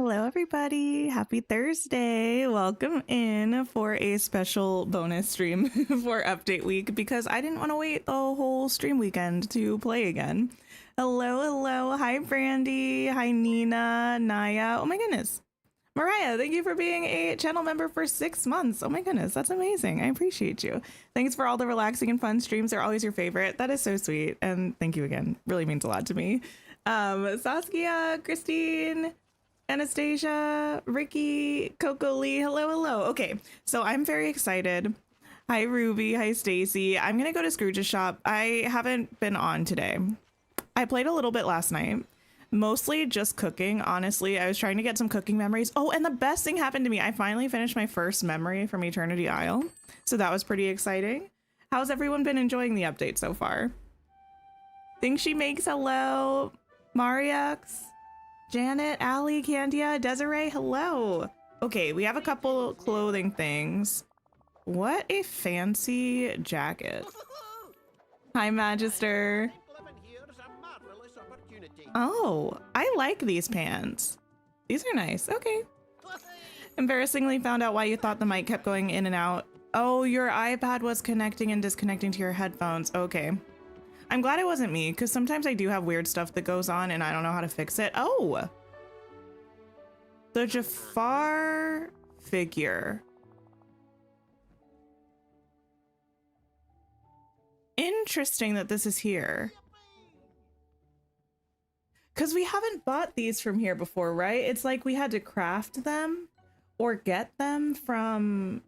Hello, everybody. Happy Thursday. Welcome in for a special bonus stream for update week because I didn't want to wait the whole stream weekend to play again. Hello, hello. Hi, Brandy. Hi, Nina, Naya. Oh my goodness. Mariah, thank you for being a channel member for 6 months. Oh my goodness, that's amazing. I appreciate you. Thanks for all the relaxing and fun streams. They're always your favorite. That is so sweet. And thank you again. Really means a lot to me. Saskia, Christine, Anastasia, Ricky, Coco Lee, hello, hello. Okay, so I'm very excited. Hi, Ruby. Hi, Stacy. I'm gonna go to Scrooge's shop. I haven't been on today. I played a little bit last night, mostly just cooking. Honestly, I was trying to get some cooking memories. Oh, and the best thing happened to me. I finally finished my first memory from Eternity Isle, so that was pretty exciting. How's everyone been enjoying the update so far? Think She Makes, hello. Mariax. Janet, Allie, Candia, Desiree, hello. Okay, we have a couple clothing things. What a fancy jacket. Hi, Magister. Oh, I like these pants. These are nice. Okay. Embarrassingly found out why you thought the mic kept going in and out. Oh, your iPad was connecting and disconnecting to your headphones. Okay. I'm glad it wasn't me, because sometimes I do have weird stuff that goes on and I don't know how to fix it. Oh! The Jafar figure. Interesting that this is here. Because we haven't bought these from here before, right? It's like we had to craft them or get them from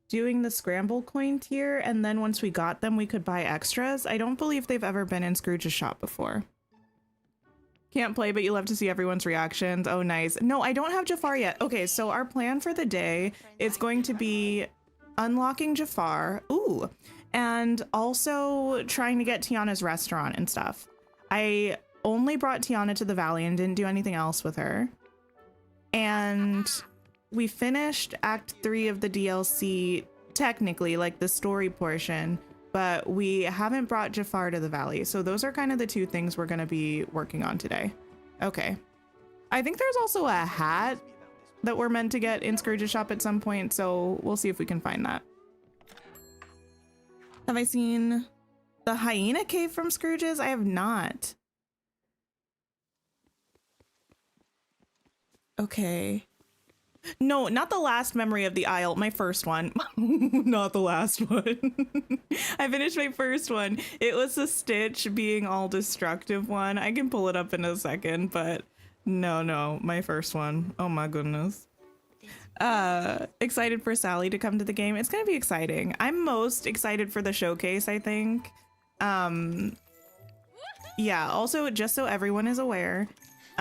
doing the scramble coin tier, and then once we got them we could buy extras. I don't believe they've ever been in Scrooge's shop before. Can't play, but you love to see everyone's reactions. Oh, nice. No, I don't have Jafar yet. Okay, so our plan for the day is going to be unlocking Jafar, ooh, and also trying to get Tiana's restaurant and stuff. I only brought Tiana to the valley and didn't do anything else with her, and we finished Act 3 of the DLC, technically, like the story portion, but we haven't brought Jafar to the valley. So those are kind of the two things we're going to be working on today. Okay. I think there's also a hat that we're meant to get in Scrooge's shop at some point, so we'll see if we can find that. Have I seen the hyena cave from Scrooge's? I have not. Okay. No, not the last memory of the Isle, my first one. Not the last one. I finished my first one. It was the Stitch being all destructive one. I can pull it up in a second, but no, my first one. Oh my goodness. Excited for Sally to come to the game. It's gonna be exciting. I'm most excited for the showcase, I think. Yeah, also, just so everyone is aware,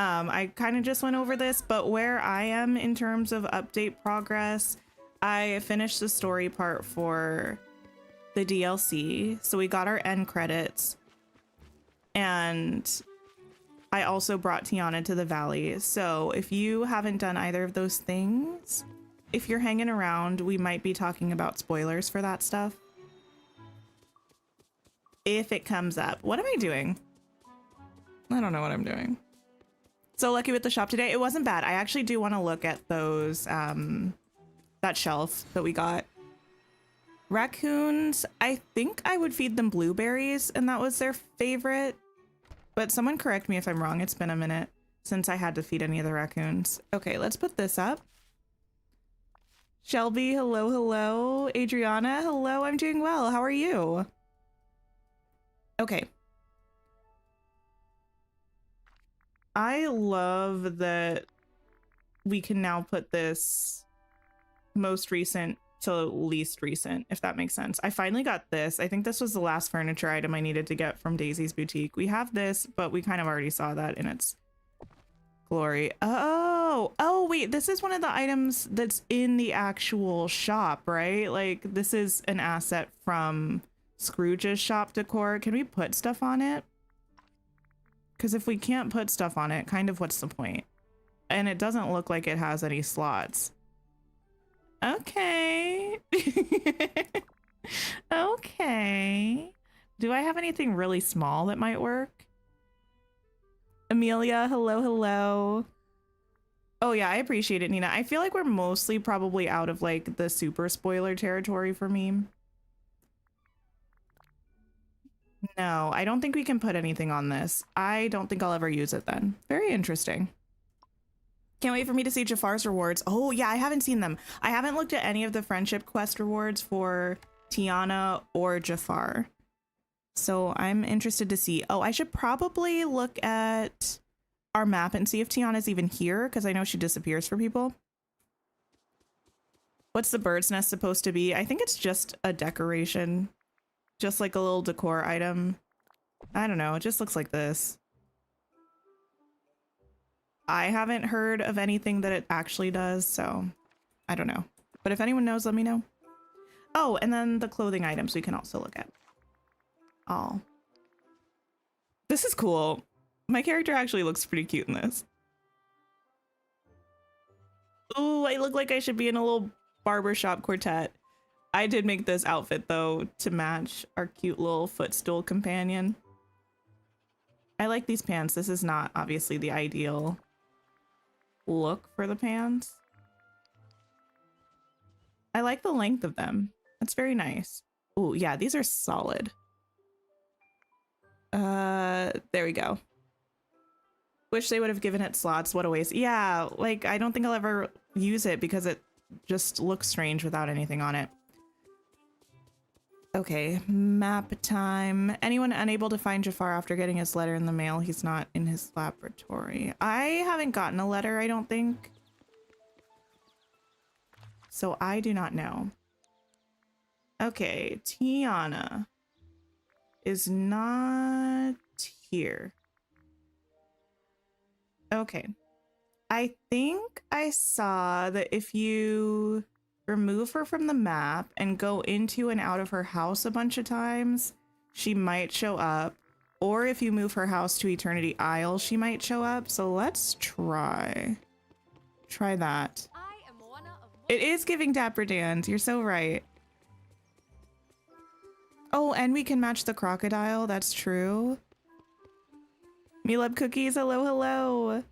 I kind of just went over this, but where I am in terms of update progress, I finished the story part for the DLC. So we got our end credits, and I also brought Tiana to the valley. So if you haven't done either of those things, if you're hanging around, we might be talking about spoilers for that stuff. If it comes up. What am I doing? I don't know what I'm doing. So lucky with the shop today. It wasn't bad. I actually do want to look at those, that shelf that we got. Raccoons, I think I would feed them blueberries and that was their favorite. But someone correct me if I'm wrong. It's been a minute since I had to feed any of the raccoons. Okay, let's put this up. Shelby, hello, hello. Adriana, hello. I'm doing well. How are you? Okay. I love that we can now put this most recent to least recent, if that makes sense. I finally got this. I think this was the last furniture item I needed to get from Daisy's boutique. We have this, but we kind of already saw that in its glory. Oh, wait, this is one of the items that's in the actual shop, right? Like, this is an asset from Scrooge's shop decor. Can we put stuff on it? Because if we can't put stuff on it, kind of what's the point? And it doesn't look like it has any slots. Okay. Okay. Do I have anything really small that might work? Amelia, hello, hello. Oh yeah, I appreciate it, Nina. I feel like we're mostly probably out of like the super spoiler territory for me. No, I don't think we can put anything on this. I don't think I'll ever use it then. Very interesting. Can't wait for me to see Jafar's rewards. Oh yeah, I haven't seen them. I haven't looked at any of the friendship quest rewards for Tiana or Jafar. So I'm interested to see. Oh, I should probably look at our map and see if Tiana's even here, because I know she disappears for people. What's the bird's nest supposed to be? I think it's just a decoration. Just like a little decor item. I don't know, it just looks like this. I haven't heard of anything that it actually does, so I don't know. But if anyone knows, let me know. Oh, and then the clothing items we can also look at. Oh. This is cool. My character actually looks pretty cute in this. Ooh, I look like I should be in a little barbershop quartet. I did make this outfit though to match our cute little footstool companion. I like these pants. This is not obviously the ideal look for the pants. I like the length of them. That's very nice. Oh yeah, these are solid. There we go. Wish they would have given it slots. What a waste. Yeah, like I don't think I'll ever use it because it just looks strange without anything on it. Okay, map time. Anyone unable to find Jafar after getting his letter in the mail? He's not in his laboratory. I haven't gotten a letter, I don't think. So I do not know. Okay, Tiana is not here. Okay. I think I saw that if you remove her from the map and go into and out of her house a bunch of times, she might show up. Or if you move her house to Eternity Isle, she might show up. So let's try that. It is giving Dapper Dans. You're so right. Oh, and we can match the crocodile. That's true. Mealub cookies. Hello, hello.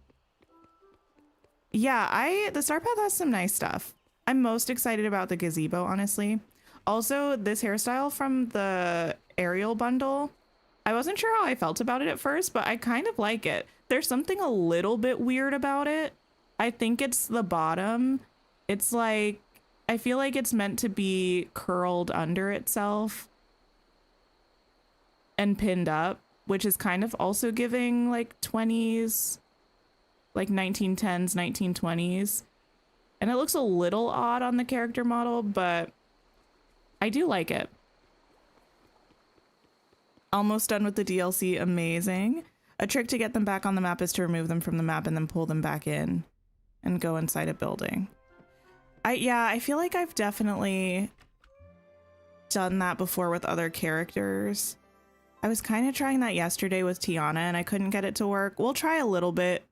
Yeah, the Star Path has some nice stuff. I'm most excited about the gazebo, honestly. Also, this hairstyle from the Ariel bundle, I wasn't sure how I felt about it at first, but I kind of like it. There's something a little bit weird about it. I think it's the bottom. It's like, I feel like it's meant to be curled under itself and pinned up, which is kind of also giving like 20s, like 1910s, 1920s. And it looks a little odd on the character model, but I do like it. Almost done with the DLC. Amazing. A trick to get them back on the map is to remove them from the map and then pull them back in and go inside a building. Yeah, I feel like I've definitely done that before with other characters. I was kind of trying that yesterday with Tiana and I couldn't get it to work. We'll try a little bit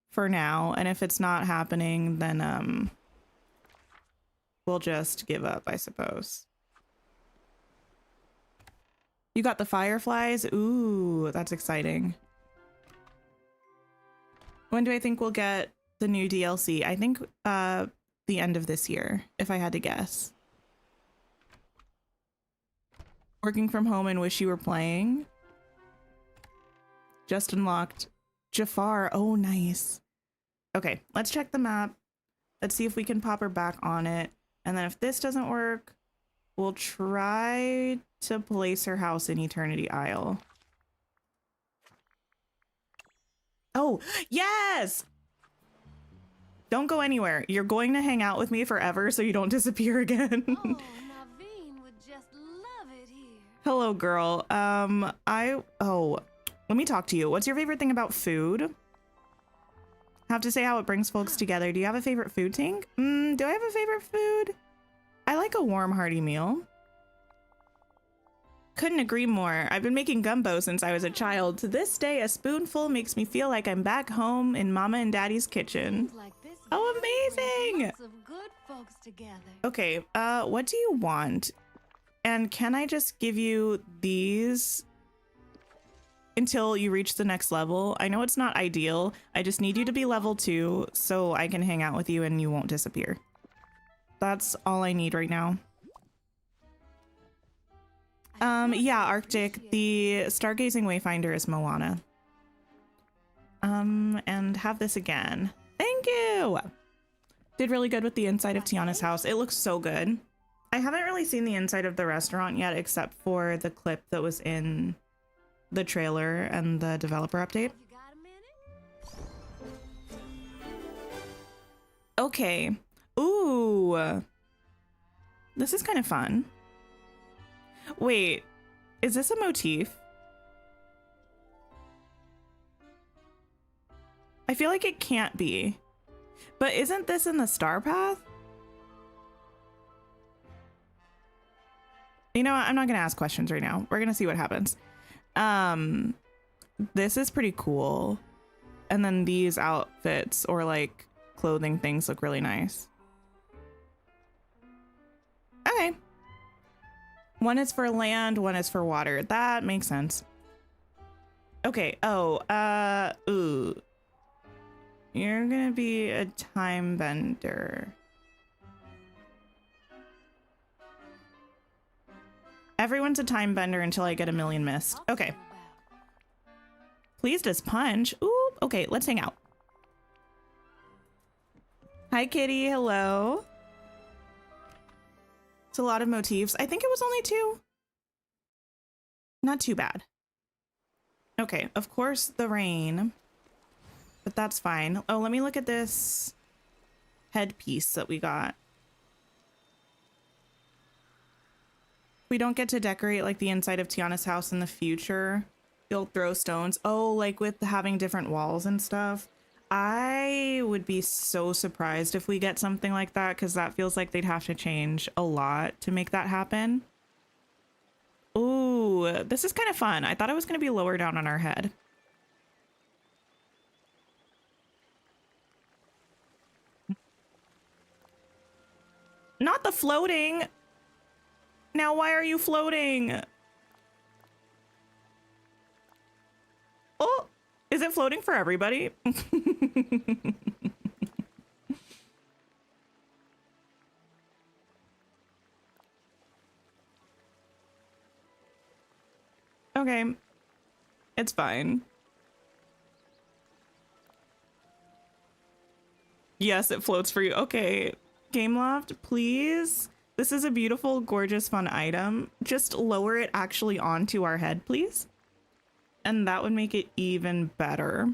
for now, and if it's not happening, then we'll just give up, I suppose. You got the fireflies? Ooh, that's exciting. When do I think we'll get the new DLC? I think the end of this year, if I had to guess. Working from home and wish you were playing. Just unlocked Jafar. Oh, nice. Okay, let's check the map. Let's see if we can pop her back on it. And then if this doesn't work, we'll try to place her house in Eternity Isle. Oh, yes! Don't go anywhere. You're going to hang out with me forever so you don't disappear again. Oh, Naveen would just love it here. Hello, girl. Let me talk to you. What's your favorite thing about food? Have to say how it brings folks together. Do you have a favorite food, Tink? Do I have a favorite food? I like a warm, hearty meal. Couldn't agree more. I've been making gumbo since I was a child. To this day, a spoonful makes me feel like I'm back home in Mama and Daddy's kitchen. Like this Oh, amazing! lots of good folks together. Okay, what do you want? And can I just give you these until you reach the next level. I know it's not ideal. I just need you to be level 2 so I can hang out with you and you won't disappear. That's all I need right now. Yeah, Arctic. The stargazing wayfinder is Moana. And have this again. Thank you. Did really good with the inside of Tiana's house. It looks so good. I haven't really seen the inside of the restaurant yet, except for the clip that was in the trailer and the developer update. Okay. Ooh. This is kind of fun. Wait, is this a motif? I feel like it can't be. But isn't this in the star path? You know what? I'm not going to ask questions right now. We're going to see what happens. This is pretty cool. And then these outfits or like clothing things look really nice. Okay. One is for land, one is for water. That makes sense. Okay. Oh, ooh. You're gonna be a time bender. Everyone's a time bender until I get a million missed. Okay. Pleased as punch. Ooh, okay, let's hang out. Hi, kitty. Hello. It's a lot of motifs. I think it was only 2. Not too bad. Okay, of course, the rain. But that's fine. Oh, let me look at this headpiece that we got. We don't get to decorate like the inside of Tiana's house in the future. You'll throw stones. Oh, like with having different walls and stuff. I would be so surprised if we get something like that, because that feels like they'd have to change a lot to make that happen. Ooh, this is kind of fun. I thought it was going to be lower down on our head. Not the floating. Now, why are you floating? Oh, is it floating for everybody? Okay, it's fine. Yes, it floats for you. Okay, Gameloft, please. This is a beautiful, gorgeous, fun item. Just lower it actually onto our head, please. And that would make it even better.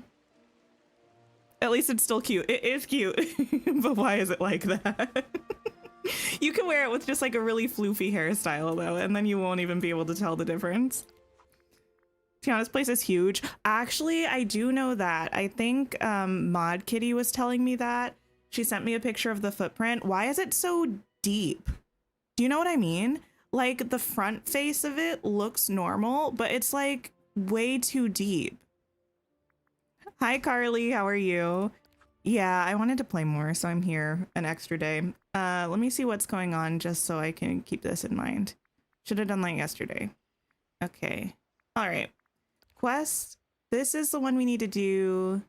At least it's still cute. It is cute, but why is it like that? You can wear it with just like a really floofy hairstyle though, and then you won't even be able to tell the difference. Tiana's place is huge. Actually, I do know that. I think Mod Kitty was telling me that. She sent me a picture of the footprint. Why is it so deep? Do you know what I mean? Like the front face of it looks normal, but it's like way too deep. Hi, Carly. How are you? Yeah, I wanted to play more, so I'm here an extra day. Let me see what's going on just so I can keep this in mind. Should have done that yesterday. Okay. All right. Quest. This is the one we need to do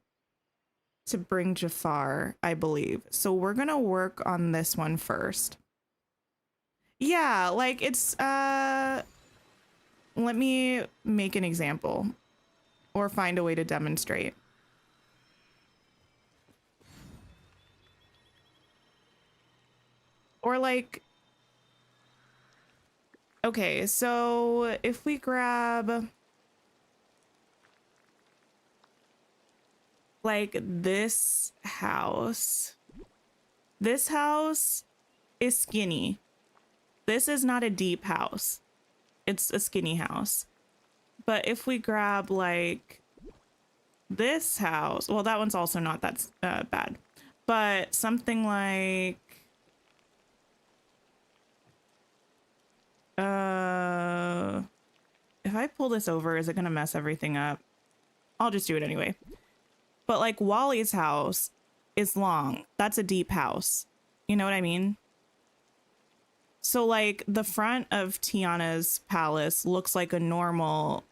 to bring Jafar, I believe. So we're going to work on this one first. Yeah, like it's, let me make an example or find a way to demonstrate. Or like, okay, so if we grab like this house is skinny. This is not a deep house. It's a skinny house. But if we grab like this house, well, that one's also not that bad, but something like, if I pull this over, is it going to mess everything up? I'll just do it anyway. But like Wally's house is long. That's a deep house. You know what I mean? So like the front of Tiana's palace looks like a normal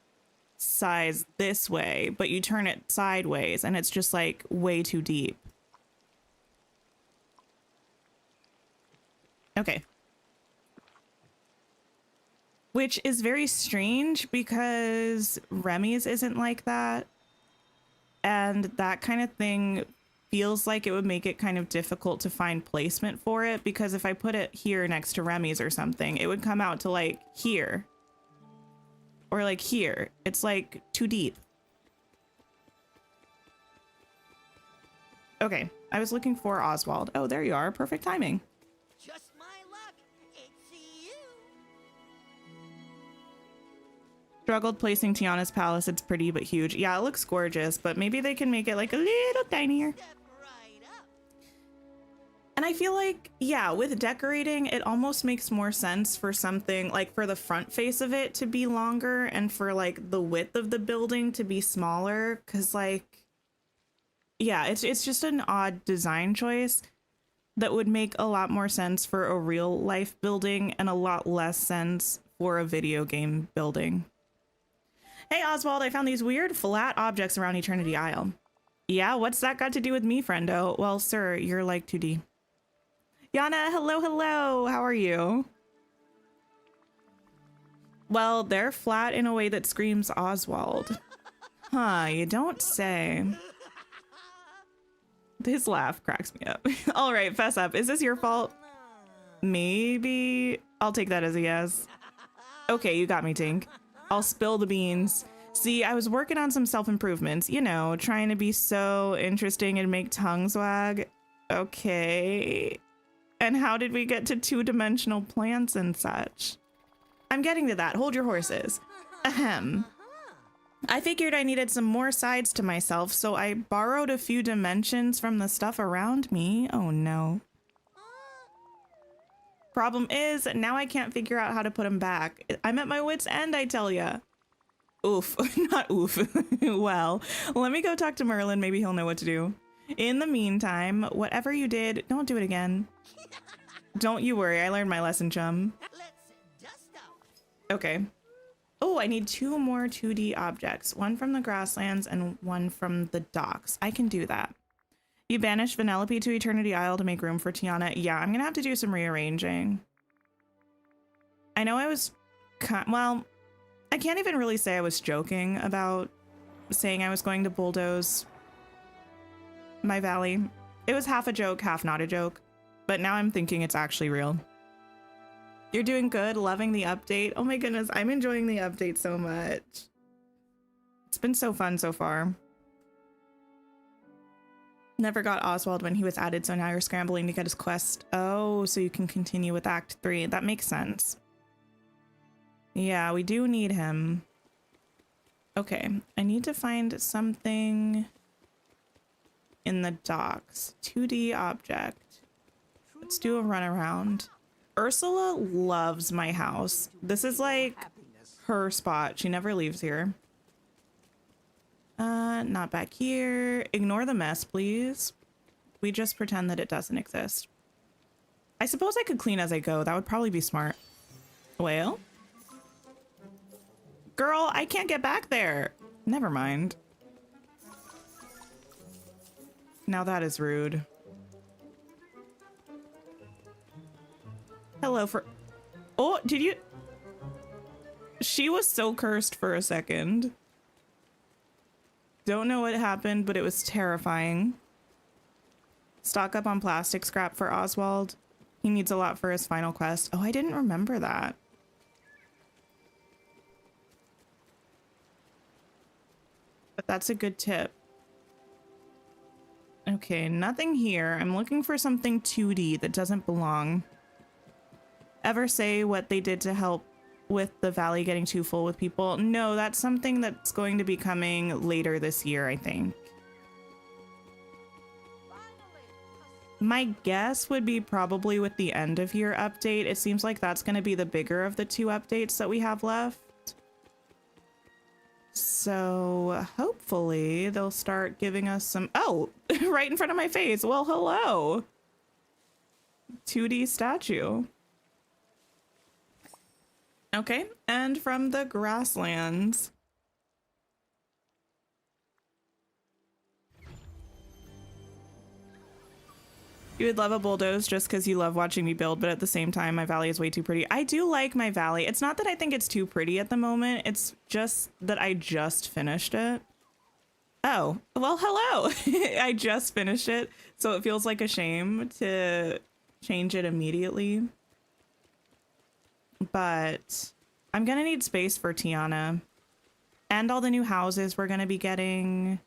size this way, but you turn it sideways and it's just like way too deep. Okay. Which is very strange because Remy's isn't like that. And that kind of thing feels like it would make it kind of difficult to find placement for it, because if I put it here next to Remy's or something, it would come out to like here. Or like here. It's like too deep. Okay, I was looking for Oswald. Oh, there you are. Perfect timing. Just my luck. It's you. Struggled placing Tiana's palace. It's pretty but huge. Yeah, it looks gorgeous, but maybe they can make it like a little tinier. Step right up. And I feel like, yeah, with decorating, it almost makes more sense for something like for the front face of it to be longer and for like the width of the building to be smaller. Cause like, yeah, it's just an odd design choice that would make a lot more sense for a real life building and a lot less sense for a video game building. Hey, Oswald, I found these weird flat objects around Eternity Isle. Yeah, what's that got to do with me, friendo? Well, sir, you're like 2D. Yana, hello, hello. How are you? Well, they're flat in a way that screams Oswald. Huh, you don't say. His laugh cracks me up. All right, fess up. Is this your fault? Maybe. I'll take that as a yes. Okay, you got me, Tink. I'll spill the beans. See, I was working on some self-improvements, you know, trying to be so interesting and make tongues wag. Okay. And how did we get to two-dimensional plants and such? I'm getting to that. Hold your horses. Ahem. I figured I needed some more sides to myself, so I borrowed a few dimensions from the stuff around me. Oh no. Problem is, now I can't figure out how to put them back. I'm at my wit's end, I tell ya. Oof. Not oof. Well, let me go talk to Merlin. Maybe he'll know what to do. In the meantime, whatever you did, don't do it again. Don't you worry. I learned my lesson, chum. Let's dust off. Okay. Oh, I need 2 more 2D objects. One from the grasslands and one from the docks. I can do that. You banished Vanellope to Eternity Isle to make room for Tiana. Yeah, I'm gonna have to do some rearranging. I know I was... well, I can't even really say I was joking about saying I was going to bulldoze my valley. It was half a joke, half not a joke. But now I'm thinking it's actually real. You're doing good, loving the update. Oh my goodness, I'm enjoying the update so much. It's been so fun so far. Never got Oswald when he was added, so now you're scrambling to get his quest. Oh, so you can continue with Act 3. That makes sense. Yeah, we do need him. Okay, I need to find something in the docks. 2D object. Let's do a run around. Ursula loves my house. This is like her spot. She never leaves here. Not back here. Ignore the mess, please. We just pretend that it doesn't exist. I suppose I could clean as I go. That would probably be smart. Well? Girl, I can't get back there. Never mind. Now that is rude. Hello for... Oh, did you... She was so cursed for a second. Don't know what happened, but it was terrifying. Stock up on plastic scrap for Oswald. He needs a lot for his final quest. Oh, I didn't remember that. But that's a good tip. Okay, nothing here. I'm looking for something 2D that doesn't belong. Ever say what they did to help with the valley getting too full with people? No, that's something that's going to be coming later this year, I think. My guess would be probably with the end of year update. It seems like that's going to be the bigger of the 2 updates that we have left. So hopefully they'll start giving us some... Oh, right in front of my face. Well, hello. 2D statue. Okay, and from the grasslands, You would love a bulldoze just because you love watching me build, but at the same time, my valley is way too pretty. I do like my valley. It's not that I think it's too pretty at the moment. It's just that I just finished it. Oh, well, hello. I just finished it, so it feels like a shame to change it immediately. But I'm gonna need space for Tiana and all the new houses we're gonna be getting.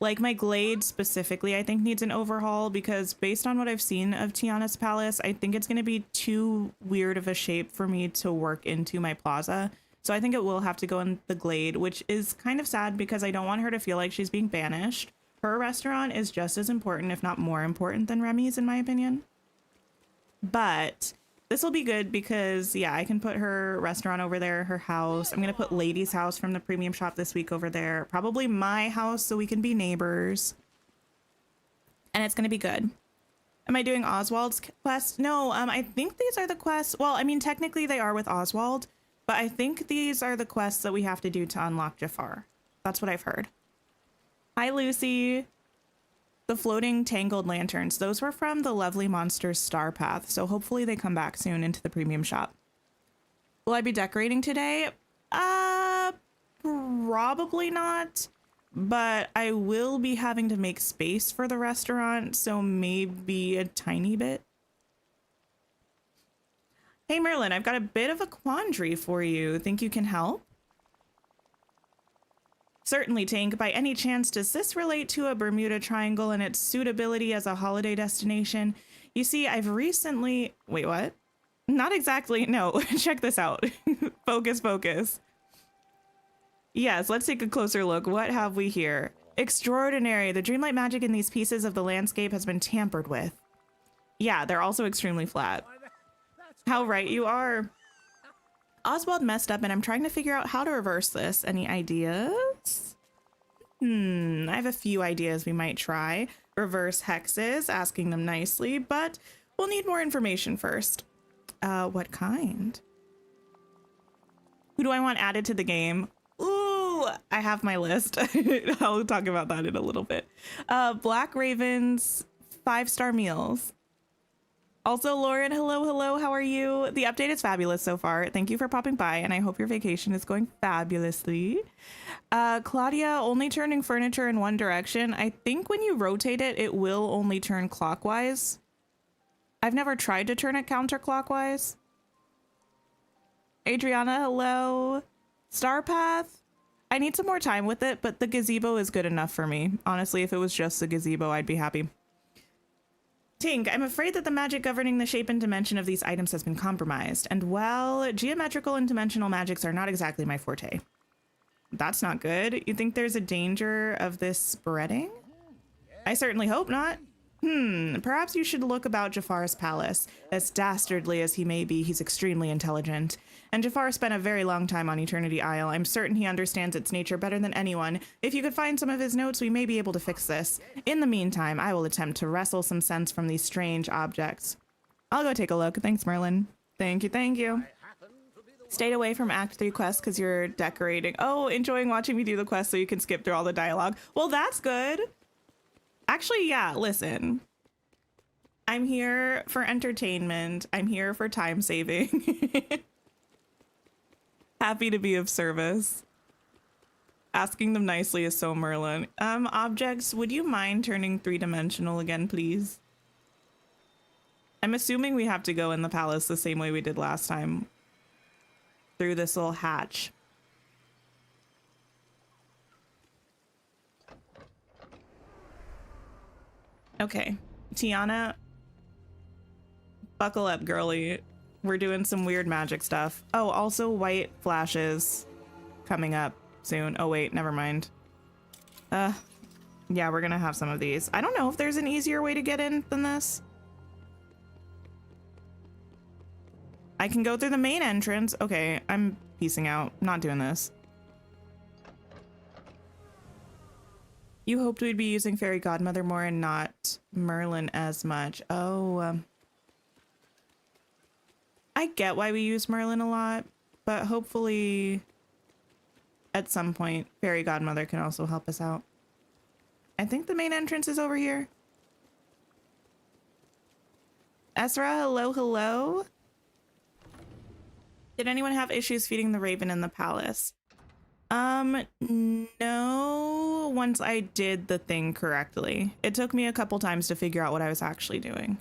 Like my glade specifically, I think needs an overhaul because based on what I've seen of Tiana's palace, I think it's going to be too weird of a shape for me to work into my plaza. So I think it will have to go in the glade, which is kind of sad because I don't want her to feel like she's being banished. Her restaurant is just as important, if not more important than Remy's, in my opinion. But this will be good because, yeah, I can put her restaurant over there, her house. I'm going to put Lady's house from the premium shop this week over there. Probably my house so we can be neighbors. And it's going to be good. Am I doing Oswald's quest? No, I think these are the quests. Well, I mean, technically they are with Oswald, but I think these are the quests that we have to do to unlock Jafar. That's what I've heard. Hi, Lucy. The floating tangled lanterns. Those were from the Lovely Monsters Star Path, so hopefully they come back soon into the premium shop. Will I be decorating today? Probably not, but I will be having to make space for the restaurant, so maybe a tiny bit. Hey Merlin, I've got a bit of a quandary for you. Think you can help? Certainly, Tank. By any chance, does this relate to a Bermuda Triangle and its suitability as a holiday destination? You see, I've recently... Wait, what? Not exactly. No, check this out. Focus, focus. Yes, let's take a closer look. What have we here? Extraordinary. The dreamlight magic in these pieces of the landscape has been tampered with. Yeah, they're also extremely flat. How right you are. Oswald messed up and I'm trying to figure out how to reverse this. Any ideas? I have a few ideas we might try. Reverse hexes, asking them nicely, but we'll need more information first. What kind? Who do I want added to the game? Ooh, I have my list. I'll talk about that in a little bit. Black Ravens, 5-star meals. Also, Lauren, hello, how are you? The update is fabulous so far. Thank you for popping by, and I hope your vacation is going fabulously. Claudia, only turning furniture in one direction. I think when you rotate it, it will only turn clockwise. I've never tried to turn it counterclockwise. Adriana, hello. Starpath, I need some more time with it, but the gazebo is good enough for me. Honestly, if it was just the gazebo, I'd be happy. Tink, I'm afraid that the magic governing the shape and dimension of these items has been compromised, and well, geometrical and dimensional magics are not exactly my forte. That's not good. You think there's a danger of this spreading? I certainly hope not. Perhaps you should look about Jafar's palace. As dastardly as he may be, he's extremely intelligent. And Jafar spent a very long time on Eternity Isle. I'm certain he understands its nature better than anyone. If you could find some of his notes, we may be able to fix this. In the meantime, I will attempt to wrestle some sense from these strange objects. I'll go take a look. Thanks, Merlin. Thank you, thank you. Stayed away from Act 3 quests because you're decorating. Oh, enjoying watching me do the quest so you can skip through all the dialogue. Well, that's good. Actually, yeah, listen. I'm here for entertainment. I'm here for time saving. Happy to be of service. Asking them nicely is so Merlin. Objects, would you mind turning 3-dimensional again, please? I'm assuming we have to go in the palace the same way we did last time. Through this little hatch. Okay, Tiana, buckle up, girly. We're doing some weird magic stuff. Oh, also white flashes coming up soon. Oh wait, never mind. Yeah, we're gonna have some of these. I don't know if there's an easier way to get in than this. I can go through the main entrance. Okay, I'm peacing out. Not doing this. You hoped we'd be using Fairy Godmother more and not Merlin as much. Oh, I get why we use Merlin a lot, but hopefully at some point Fairy Godmother can also help us out. I think the main entrance is over here. Ezra, hello, hello. Did anyone have issues feeding the raven in the palace? No, once I did the thing correctly. It took me a couple times to figure out what I was actually doing.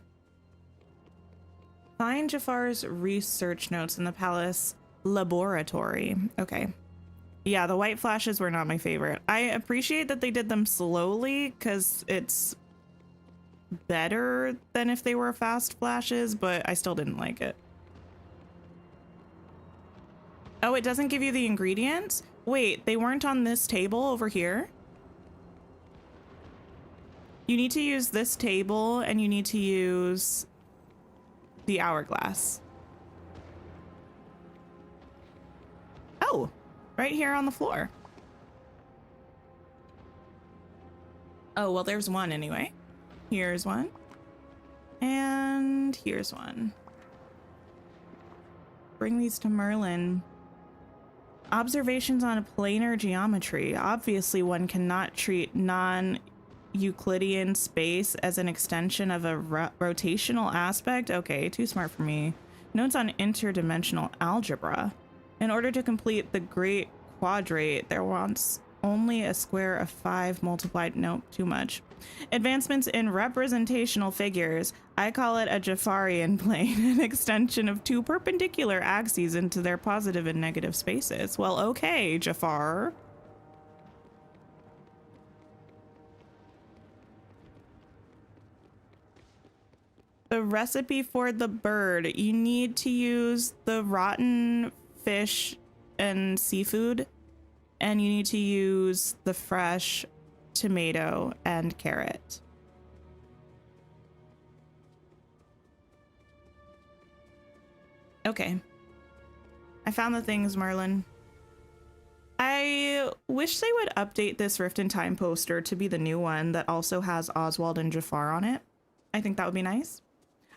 Find Jafar's research notes in the palace laboratory. Okay. Yeah, the white flashes were not my favorite. I appreciate that they did them slowly because it's better than if they were fast flashes, but I still didn't like it. Oh, it doesn't give you the ingredients? Wait, they weren't on this table over here? You need to use this table and you need to use the hourglass. Oh, right here on the floor. Oh, well, there's one anyway. Here's one. And here's one. Bring these to Merlin. Observations on a planar geometry. Obviously, one cannot treat non-Euclidean space as an extension of a rotational aspect. Okay, too smart for me. Notes on interdimensional algebra. In order to complete the great quadrate, there wants only a square of 5 multiplied. Nope, too much. Advancements in representational figures. I call it a Jafarian plane, an extension of 2 perpendicular axes into their positive and negative spaces. Well, okay, Jafar. The recipe for the bird. You need to use the rotten fish and seafood, and you need to use the fresh tomato and carrot. Okay. I found the things, Merlin. I wish they would update this Rift in Time poster to be the new one that also has Oswald and Jafar on it. I think that would be nice.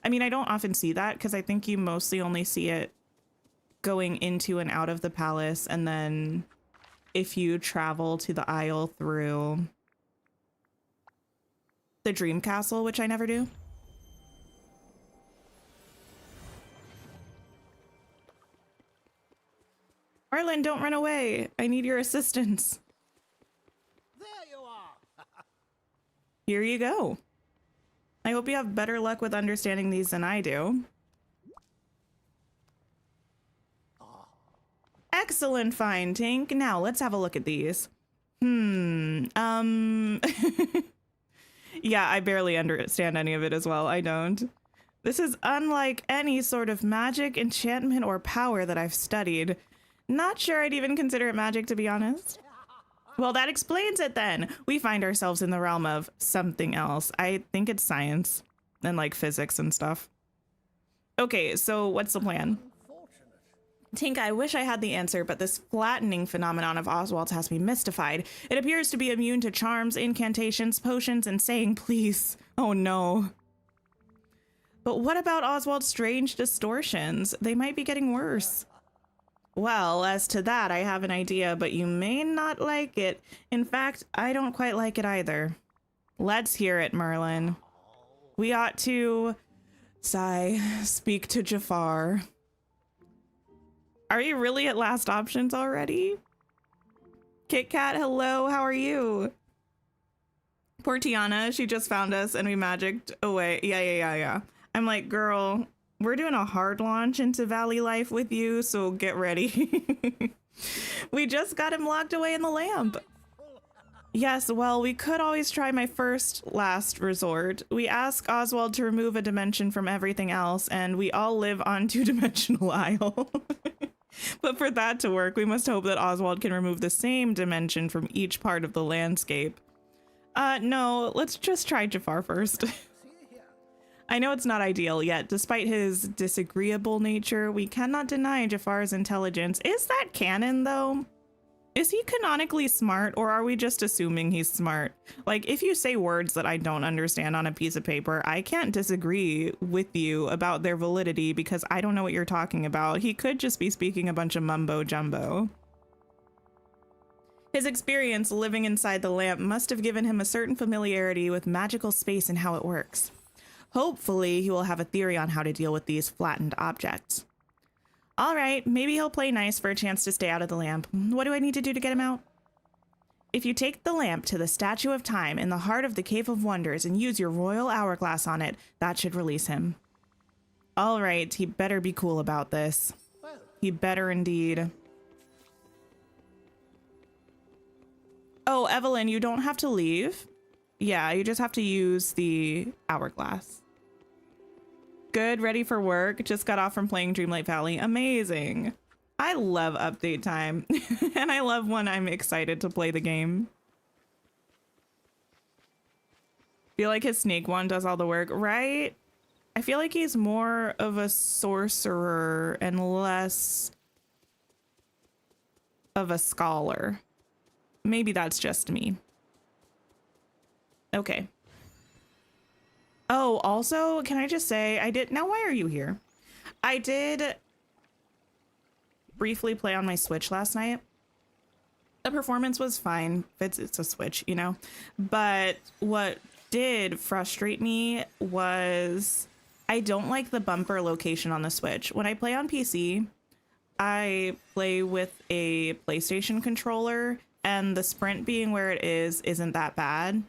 I mean, I don't often see that because I think you mostly only see it going into and out of the palace, and then if you travel to the Isle through the Dream Castle, which I never do. Marlin, don't run away. I need your assistance. There you are. Here you go. I hope you have better luck with understanding these than I do. Excellent find, Tink. Now let's have a look at these. Yeah, I barely understand any of it as well. I don't. This is unlike any sort of magic, enchantment, or power that I've studied. Not sure I'd even consider it magic, to be honest. Well, that explains it then. We find ourselves in the realm of something else. I think it's science and like physics and stuff. Okay, so what's the plan? Tink, I wish I had the answer, but this flattening phenomenon of Oswald's has me mystified. It appears to be immune to charms, incantations, potions, and saying please. Oh no. But what about Oswald's strange distortions? They might be getting worse. Well, as to that, I have an idea, but you may not like it. In fact, I don't quite like it either. Let's hear it, Merlin. We ought to, sigh, speak to Jafar. Are you really at last options already? Kit Kat, hello, how are you? Poor Tiana, she just found us and we magicked away. Yeah. I'm like, girl, we're doing a hard launch into Valley life with you, so get ready. We just got him locked away in the lamp. Yes, well, we could always try my last resort. We ask Oswald to remove a dimension from everything else, and we all live on 2-dimensional Isle. But for that to work, we must hope that Oswald can remove the same dimension from each part of the landscape. No, let's just try Jafar first. I know it's not ideal yet. Despite his disagreeable nature, we cannot deny Jafar's intelligence. Is that canon, though? Is he canonically smart, or are we just assuming he's smart? Like, if you say words that I don't understand on a piece of paper, I can't disagree with you about their validity because I don't know what you're talking about. He could just be speaking a bunch of mumbo jumbo. His experience living inside the lamp must have given him a certain familiarity with magical space and how it works. Hopefully, he will have a theory on how to deal with these flattened objects. All right, maybe he'll play nice for a chance to stay out of the lamp. What do I need to do to get him out? If you take the lamp to the Statue of Time in the heart of the Cave of Wonders and use your royal hourglass on it, that should release him. All right, he better be cool about this. Well, He better indeed. Oh, Evelyn, you don't have to leave. Yeah, you just have to use the hourglass. Good, ready for work. Just got off from playing Dreamlight Valley. Amazing. I love update time. And I love when I'm excited to play the game. Feel like his snake one does all the work, right? I feel like he's more of a sorcerer and less of a scholar. Maybe that's just me. Okay. Oh, also, can I just say, now why are you here? I did briefly play on my Switch last night. The performance was fine. It's a Switch, you know? But what did frustrate me was I don't like the bumper location on the Switch. When I play on PC, I play with a PlayStation controller, and the sprint being where it is isn't that bad.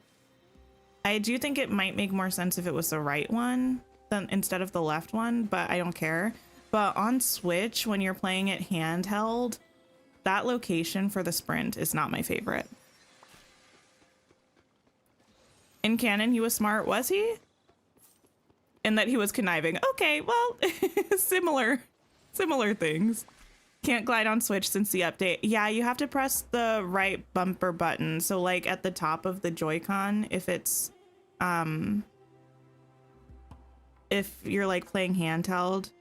I do think it might make more sense if it was the right one than instead of the left one, but I don't care. But on Switch, when you're playing it handheld, that location for the sprint is not my favorite. In canon, he was smart, was he? And that he was conniving. Okay, well, similar things. Can't glide on Switch since the update. Yeah, you have to press the right bumper button. So like at the top of the Joy-Con, if it's if you're like playing handheld.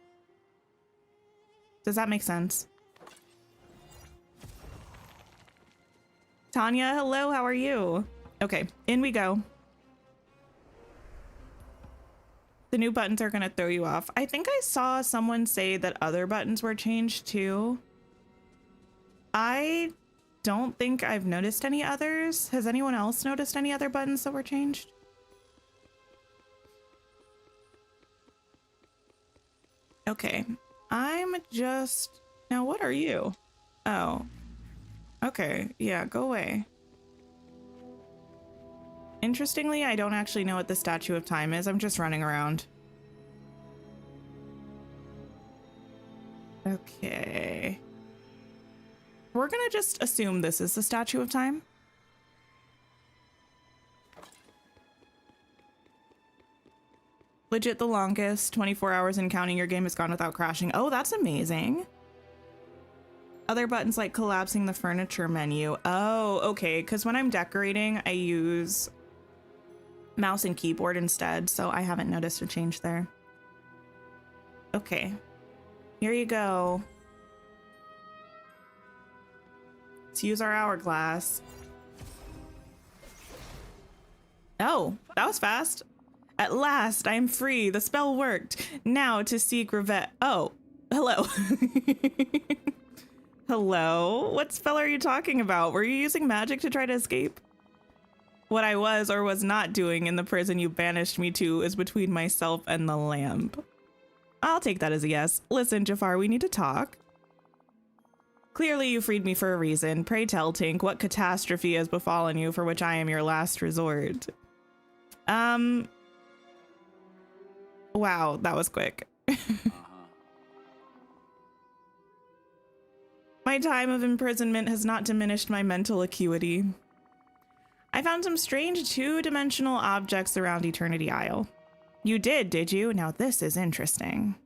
Does that make sense? Tanya, hello, how are you? Okay, in we go. The new buttons are gonna throw you off. I think I saw someone say that other buttons were changed too. I don't think I've noticed any others. Has anyone else noticed any other buttons that were changed? Okay, I'm just... Now, what are you? Oh. Okay, yeah, go away. Interestingly, I don't actually know what the Statue of Time is. I'm just running around. Okay. We're gonna just assume this is the Statue of Time. Legit the longest, 24 hours and counting, your game has gone without crashing. Oh, that's amazing. Other buttons like collapsing the furniture menu. Oh, okay, because when I'm decorating, I use mouse and keyboard instead, so I haven't noticed a change there. Okay, here you go. Let's use our hourglass. Oh, that was fast. At last, I am free. The spell worked. Now to seek revenge. Oh, hello. Hello? What spell are you talking about? Were you using magic to try to escape? What I was or was not doing in the prison you banished me to is between myself and the lamp. I'll take that as a yes. Listen, Jafar, we need to talk. Clearly you freed me for a reason. Pray tell, Tink, what catastrophe has befallen you for which I am your last resort? Wow, that was quick. My time of imprisonment has not diminished my mental acuity. I found some strange two-dimensional objects around Eternity Isle. You did you? Now this is interesting.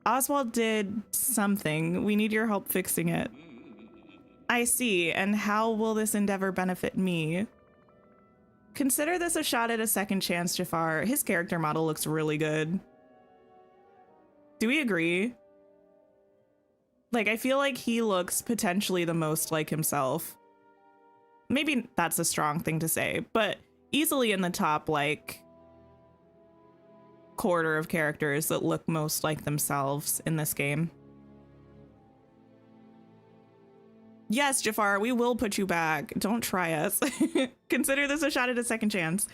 Oswald did something. We need your help fixing it. I see, and how will this endeavor benefit me? Consider this a shot at a second chance, Jafar. His character model looks really good. Do we agree? Like, I feel like he looks potentially the most like himself. Maybe that's a strong thing to say, but easily in the top, like, quarter of characters that look most like themselves in this game. Yes, Jafar, we will put you back. Don't try us. Consider this a shot at a second chance.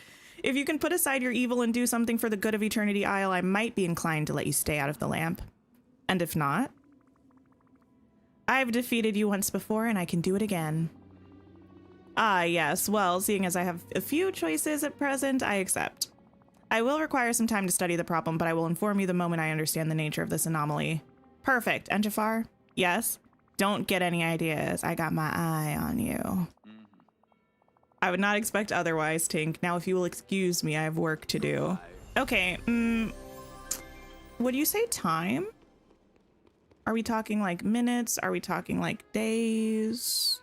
If you can put aside your evil and do something for the good of Eternity Isle, I might be inclined to let you stay out of the lamp. And if not, I've defeated you once before and I can do it again. Ah, yes. Well, seeing as I have a few choices at present, I accept. I will require some time to study the problem, but I will inform you the moment I understand the nature of this anomaly. Perfect. And Jafar? Yes? Don't get any ideas. I got my eye on you. I would not expect otherwise, Tink. Now, if you will excuse me, I have work to do. Okay. Would you say time? Are we talking like minutes? Are we talking like days?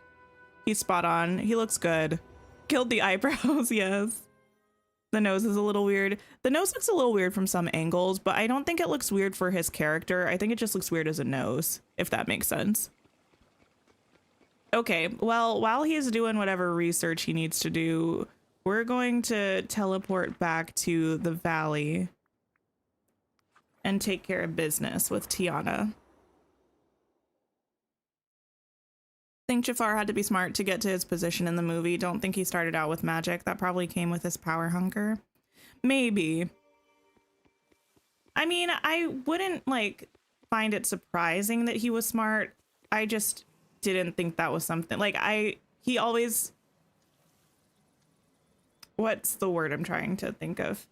He's spot on. He looks good. Killed the eyebrows, yes. The nose is a little weird. The nose looks a little weird from some angles, but I don't think it looks weird for his character. I think it just looks weird as a nose, if that makes sense. Okay, well, while he's doing whatever research he needs to do, we're going to teleport back to the valley and take care of business with Tiana. Think Jafar had to be smart to get to his position in the movie. Don't think he started out with magic. That probably came with his power hunger. Maybe. I mean, I wouldn't like find it surprising that he was smart. I just didn't think that was something like he always, what's the word I'm trying to think of?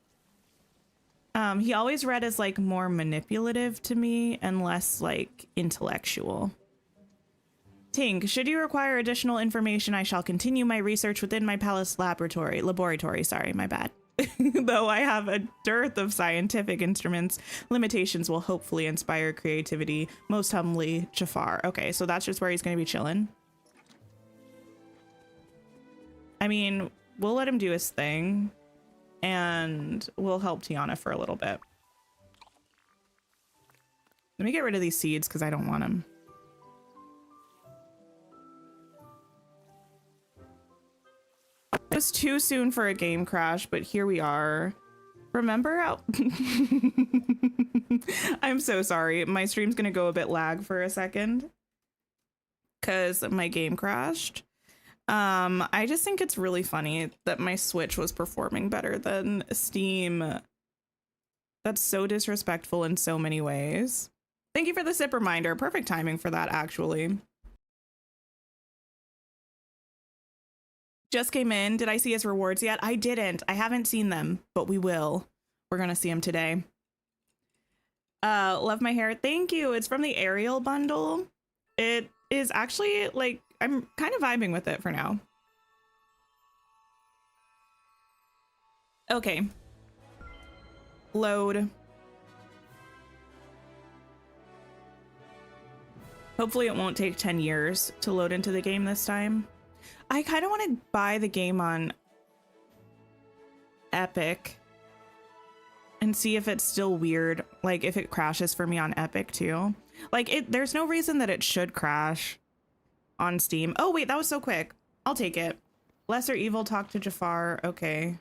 He always read as like more manipulative to me and less like intellectual. Tink, should you require additional information, I shall continue my research within my palace laboratory, sorry, my bad. Though I have a dearth of scientific instruments, limitations will hopefully inspire creativity. Most humbly, Jafar. Okay, so that's just where he's going to be chilling. I mean, we'll let him do his thing, and we'll help Tiana for a little bit. Let me get rid of these seeds because I don't want them. It was too soon for a game crash, but here we are. Remember how... I'm so sorry. My stream's gonna go a bit lag for a second because my game crashed. I just think it's really funny that my Switch was performing better than Steam. That's so disrespectful in so many ways. Thank you for the sip reminder. Perfect timing for that, actually. Just came in. Did I see his rewards yet? I didn't. I haven't seen them, but we will. We're gonna see him today. Love my hair. Thank you. It's from the Ariel bundle. It is actually like, I'm kind of vibing with it for now. Okay. Load. Hopefully it won't take 10 years to load into the game this time. I kind of want to buy the game on Epic and see if it's still weird, like if it crashes for me on Epic too. Like there's no reason that it should crash on Steam. Oh wait, that was so quick. I'll take it. Lesser Evil, talk to Jafar. Okay.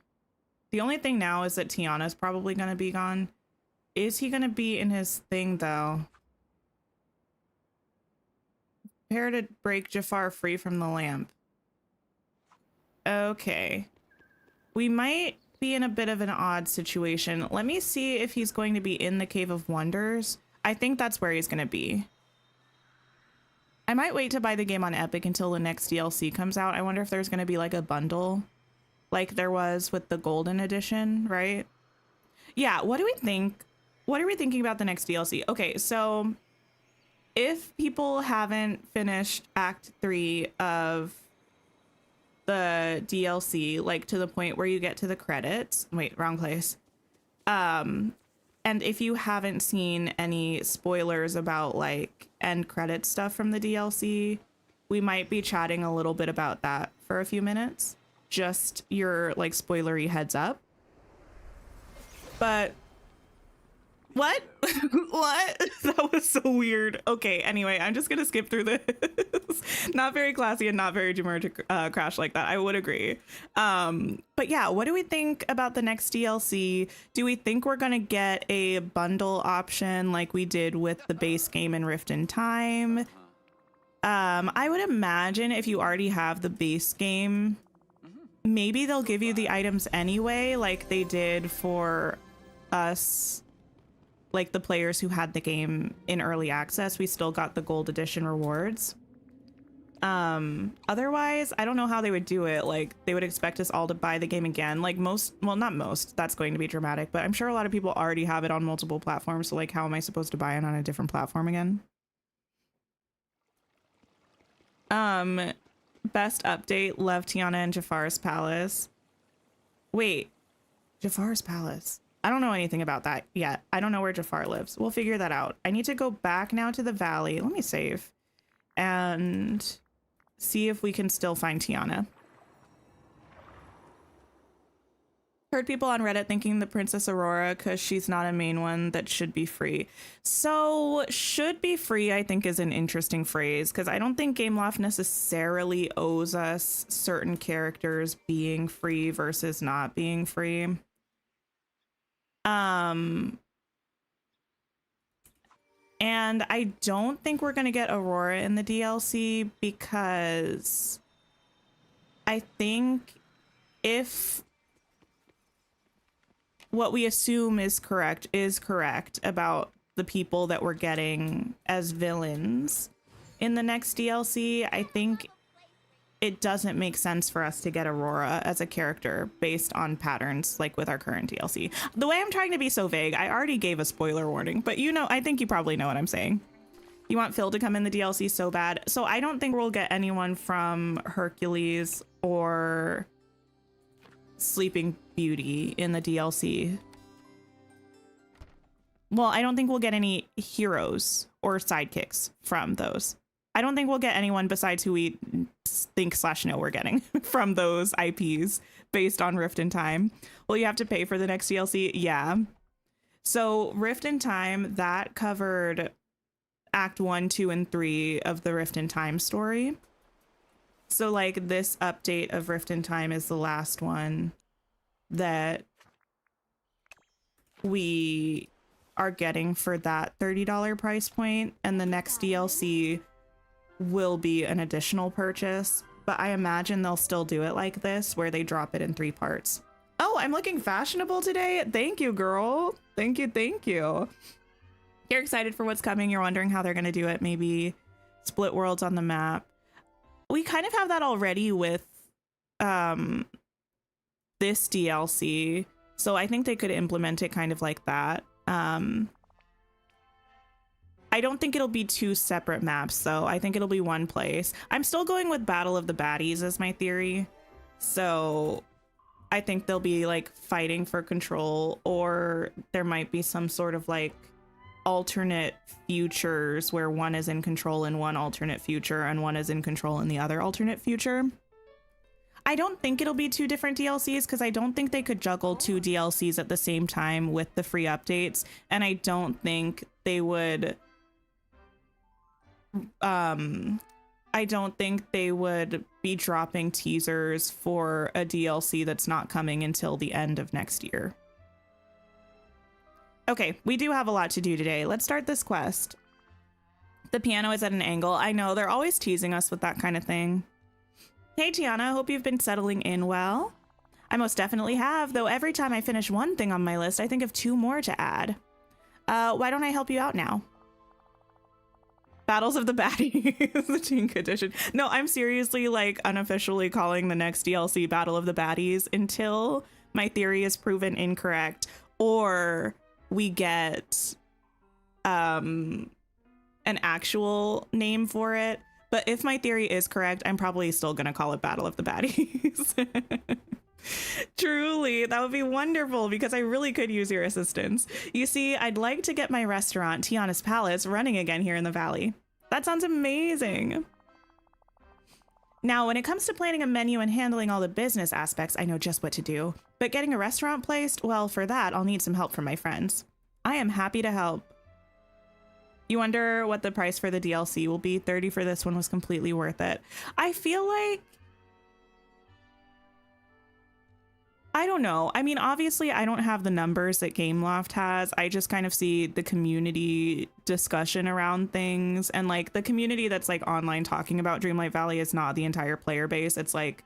The only thing now is that Tiana's probably going to be gone. Is he going to be in his thing though? Prepare to break Jafar free from the lamp. Okay. We might be in a bit of an odd situation. Let me see if he's going to be in the Cave of Wonders. I think that's where he's going to be. I might wait to buy the game on Epic until the next DLC comes out. I wonder if there's going to be like a bundle like there was with the Golden Edition, right? Yeah, what do we think? What are we thinking about the next DLC? Okay, so if people haven't finished Act 3 of the DLC, like to the point where you get to the credits, wait, wrong place. And if you haven't seen any spoilers about like end credit stuff from the DLC, we might be chatting a little bit about that for a few minutes. Just your like spoilery heads up. But what? What? That was so weird. Okay, anyway, I'm just gonna skip through this. Not very classy and not very Jumur to crash like that. I would agree. But yeah, what do we think about the next DLC? Do we think we're gonna get a bundle option like we did with the base game in Rift in Time? I would imagine if you already have the base game, maybe they'll give you the items anyway, like they did for us, like the players who had the game in early access. We still got the gold edition rewards. Otherwise, I don't know how they would do it. Like, they would expect us all to buy the game again. Like most, well, not most, that's going to be dramatic, but I'm sure a lot of people already have it on multiple platforms. So like, how am I supposed to buy it on a different platform again? Best update, love Tiana and Jafar's palace. Wait, Jafar's palace. I don't know anything about that yet. I don't know where Jafar lives. We'll figure that out. I need to go back now to the valley. Let me save and see if we can still find Tiana. Heard people on Reddit thinking the Princess Aurora, because she's not a main one, that should be free. So should be free, I think, is an interesting phrase, because I don't think Gameloft necessarily owes us certain characters being free versus not being free. And I don't think we're going to get Aurora in the DLC, because I think if what we assume is correct about the people that we're getting as villains in the next DLC, I think it doesn't make sense for us to get Aurora as a character based on patterns like with our current DLC. The way I'm trying to be so vague, I already gave a spoiler warning, but you know, I think you probably know what I'm saying. You want Phil to come in the DLC so bad. So I don't think we'll get anyone from Hercules or Sleeping Beauty in the DLC. Well, I don't think we'll get any heroes or sidekicks from those. I don't think we'll get anyone besides who we think / know we're getting from those IPs based on Rift in Time. Well, you have to pay for the next DLC. Yeah. So Rift in Time, that covered Act 1, 2, and 3 of the Rift in Time story. So like this update of Rift in Time is the last one that we are getting for that $30 price point, and the next DLC will be an additional purchase, but I imagine they'll still do it like this where they drop it in 3 parts. Oh, I'm looking fashionable today. Thank you, girl. Thank you. You're excited for what's coming. You're wondering how they're going to do it. Maybe split worlds on the map. We kind of have that already with this DLC, so I think they could implement it kind of like that. I don't think it'll be 2 separate maps, though. I think it'll be one place. I'm still going with Battle of the Baddies as my theory. So I think they'll be like fighting for control, or there might be some sort of like alternate futures where one is in control in one alternate future and one is in control in the other alternate future. I don't think it'll be 2 different DLCs, because I don't think they could juggle 2 DLCs at the same time with the free updates, and I don't think they would be dropping teasers for a DLC that's not coming until the end of next year. Okay, we do have a lot to do today. Let's start this quest. The piano is at an angle. I know, they're always teasing us with that kind of thing. Hey Tiana, hope you've been settling in well. I most definitely have, though every time I finish one thing on my list, I think of 2 more to add. Why don't I help you out now? Battles of the Baddies, the Tink Edition. No, I'm seriously like unofficially calling the next DLC Battle of the Baddies until my theory is proven incorrect, or we get an actual name for it. But if my theory is correct, I'm probably still going to call it Battle of the Baddies. Truly, that would be wonderful, because I really could use your assistance. You see, I'd like to get my restaurant, Tiana's Palace, running again here in the valley. That sounds amazing. Now, when it comes to planning a menu and handling all the business aspects, I know just what to do. But getting a restaurant placed, well, for that, I'll need some help from my friends. I am happy to help. You wonder what the price for the DLC will be. 30 for this one was completely worth it. I feel like, I don't know. I mean, obviously I don't have the numbers that Gameloft has. I just kind of see the community discussion around things, and like the community that's like online talking about Dreamlight Valley is not the entire player base. It's like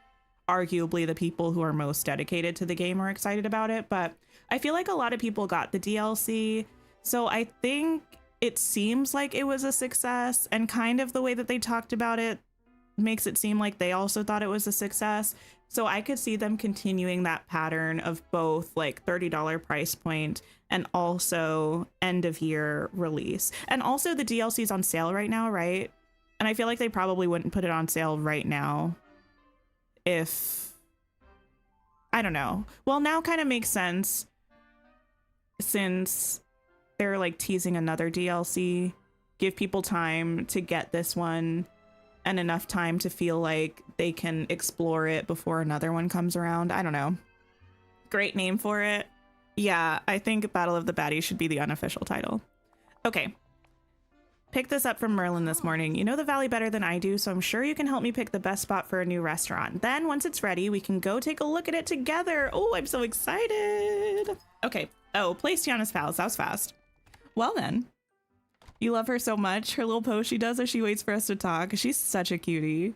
arguably the people who are most dedicated to the game are excited about it, but I feel like a lot of people got the DLC. So I think it seems like it was a success, and kind of the way that they talked about it makes it seem like they also thought it was a success. So I could see them continuing that pattern of both like $30 price point and also end of year release. And also the DLC is on sale right now, right? And I feel like they probably wouldn't put it on sale right now if, I don't know. Well, now kind of makes sense since they're like teasing another DLC. Give people time to get this one and enough time to feel like they can explore it before another one comes around. I don't know. Great name for it. Yeah, I think Battle of the Baddies should be the unofficial title. Okay. Picked this up from Merlin this morning. You know the valley better than I do, so I'm sure you can help me pick the best spot for a new restaurant. Then once it's ready, we can go take a look at it together. Oh, I'm so excited. Okay. Oh, place Tiana's palace. That was fast. Well then. You love her so much. Her little pose she does as she waits for us to talk. She's such a cutie.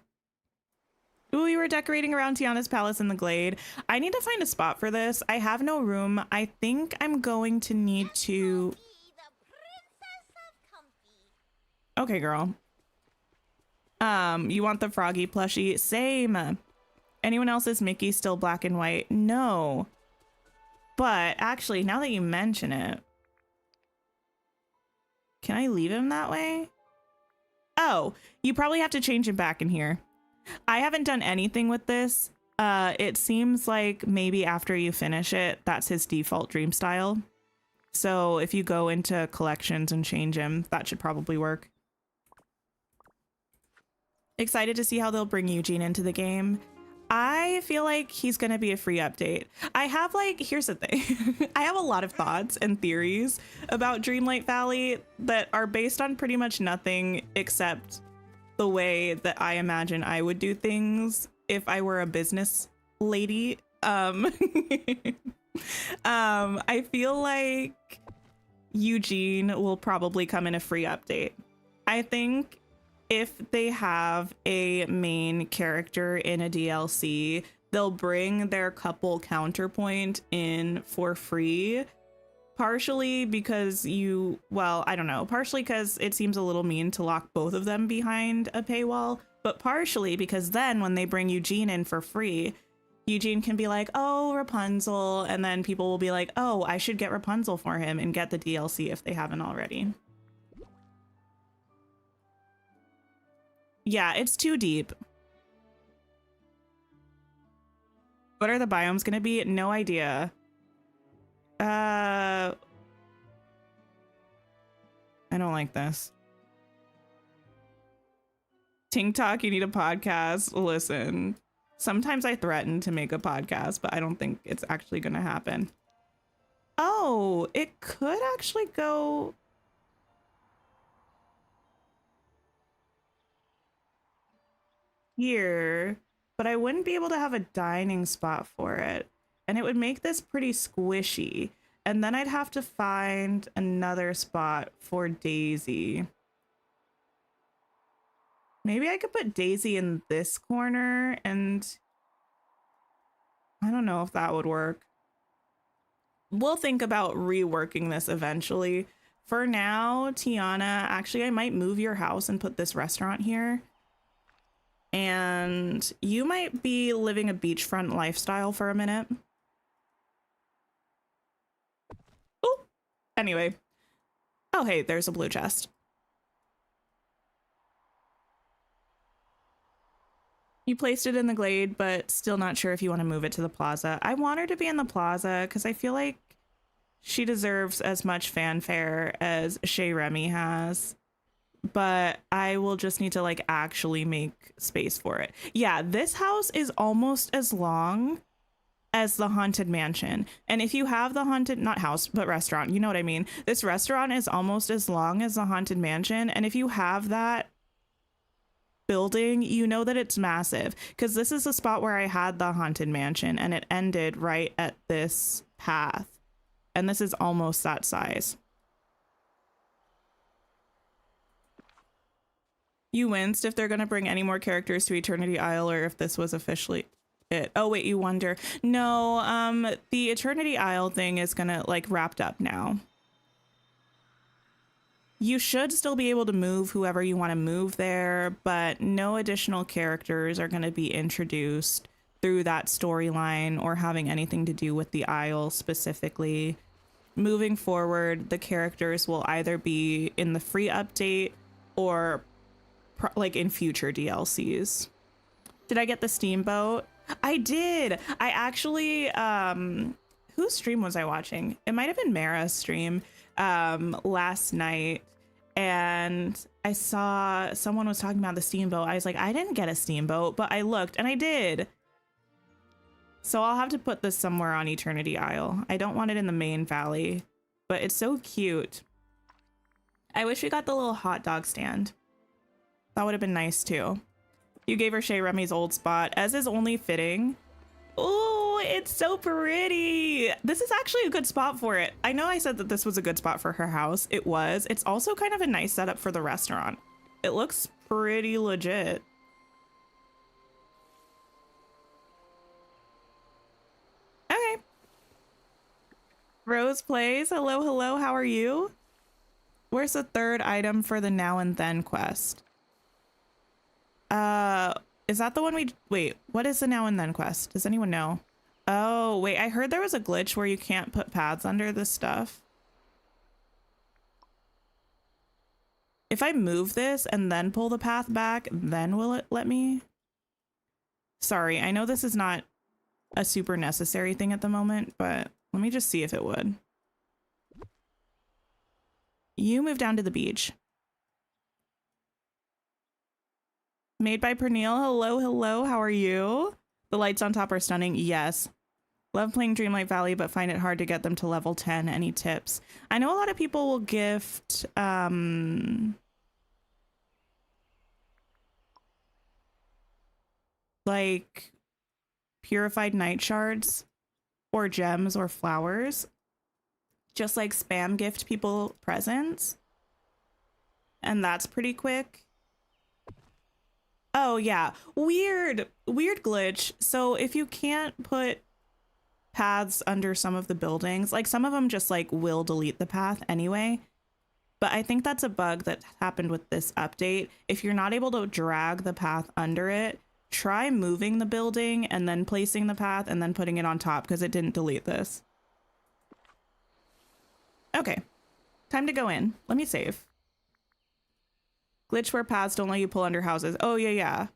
Ooh, you were decorating around Tiana's palace in the glade. I need to find a spot for this. I have no room. I think I'm going to need to... Okay, girl. You want the froggy plushie? Same. Anyone else's Mickey still black and white? No. But actually, now that you mention it, can I leave him that way? Oh, you probably have to change him back in here. I haven't done anything with this. It seems like maybe after you finish it, that's his default dream style. So if you go into collections and change him, that should probably work. Excited to see how they'll bring Eugene into the game. I feel like he's going to be a free update. I have like, here's the thing. I have a lot of thoughts and theories about Dreamlight Valley that are based on pretty much nothing except the way that I imagine I would do things if I were a business lady. I feel like Eugene will probably come in a free update. I think if they have a main character in a DLC, they'll bring their couple counterpoint in for free. Partially because I don't know, partially because it seems a little mean to lock both of them behind a paywall, but partially because then when they bring Eugene in for free, Eugene can be like, oh, Rapunzel, and then people will be like, oh, I should get Rapunzel for him and get the DLC if they haven't already. Yeah, it's too deep. What are the biomes gonna be? No idea. I don't like this. Ting Talk, you need a podcast. Listen, sometimes I threaten to make a podcast, but I don't think it's actually gonna happen. Oh, it could actually go... here, but I wouldn't be able to have a dining spot for it, and it would make this pretty squishy, and then I'd have to find another spot for Daisy. Maybe I could put Daisy in this corner, and I don't know if that would work. We'll think about reworking this eventually. For now, Tiana, actually I might move your house and put this restaurant here. And you might be living a beachfront lifestyle for a minute. Oh, anyway. Oh, hey, there's a blue chest. You placed it in the glade, but still not sure if you want to move it to the plaza. I want her to be in the plaza because I feel like she deserves as much fanfare as Chez Remy has. But I will just need to like actually make space for it. Yeah, this house is almost as long as the Haunted Mansion. And if you have the haunted, not house, but restaurant, you know what I mean? This restaurant is almost as long as the Haunted Mansion. And if you have that building, you know that it's massive. Because this is the spot where I had the Haunted Mansion and it ended right at this path. And this is almost that size. You winced if they're going to bring any more characters to Eternity Isle or if this was officially... it. Oh wait, you wonder. No, the Eternity Isle thing is gonna like wrapped up now. You should still be able to move whoever you want to move there, but no additional characters are going to be introduced through that storyline or having anything to do with the Isle specifically. Moving forward, the characters will either be in the free update or like in future DLCs. Did I get the steamboat? I did. I actually, whose stream was I watching? It might have been Mara's stream last night. And I saw someone was talking about the steamboat. I was like, I didn't get a steamboat, but I looked and I did. So I'll have to put this somewhere on Eternity Isle. I don't want it in the main valley, but it's so cute. I wish we got the little hot dog stand. That would have been nice too. You gave her Shea Remy's old spot, as is only fitting. Oh, it's so pretty. This is actually a good spot for it. I know I said that this was a good spot for her house. It was. It's also kind of a nice setup for the restaurant. It looks pretty legit. Okay. Rose Plays. Hello, hello. How are you? Where's the third item for the Now and Then quest? Is that the one wait, what is the Now and Then quest? Does anyone know? Oh, wait, I heard there was a glitch where you can't put paths under this stuff. If I move this and then pull the path back, then will it let me? Sorry, I know this is not a super necessary thing at the moment, but let me just see if it would. You move down to the beach. Made by Pernille. Hello, hello. How are you? The lights on top are stunning. Yes. Love playing Dreamlight Valley, but find it hard to get them to level 10. Any tips? I know a lot of people will gift like purified night shards or gems or flowers. Just like spam gift people presents. And that's pretty quick. Oh yeah, weird glitch. So if you can't put paths under some of the buildings, like some of them just like will delete the path anyway. But I think that's a bug that happened with this update. If you're not able to drag the path under it, try moving the building and then placing the path and then putting it on top because it didn't delete this. Okay, time to go in. Let me save. Glitch where paths don't let you pull under houses. Oh, yeah.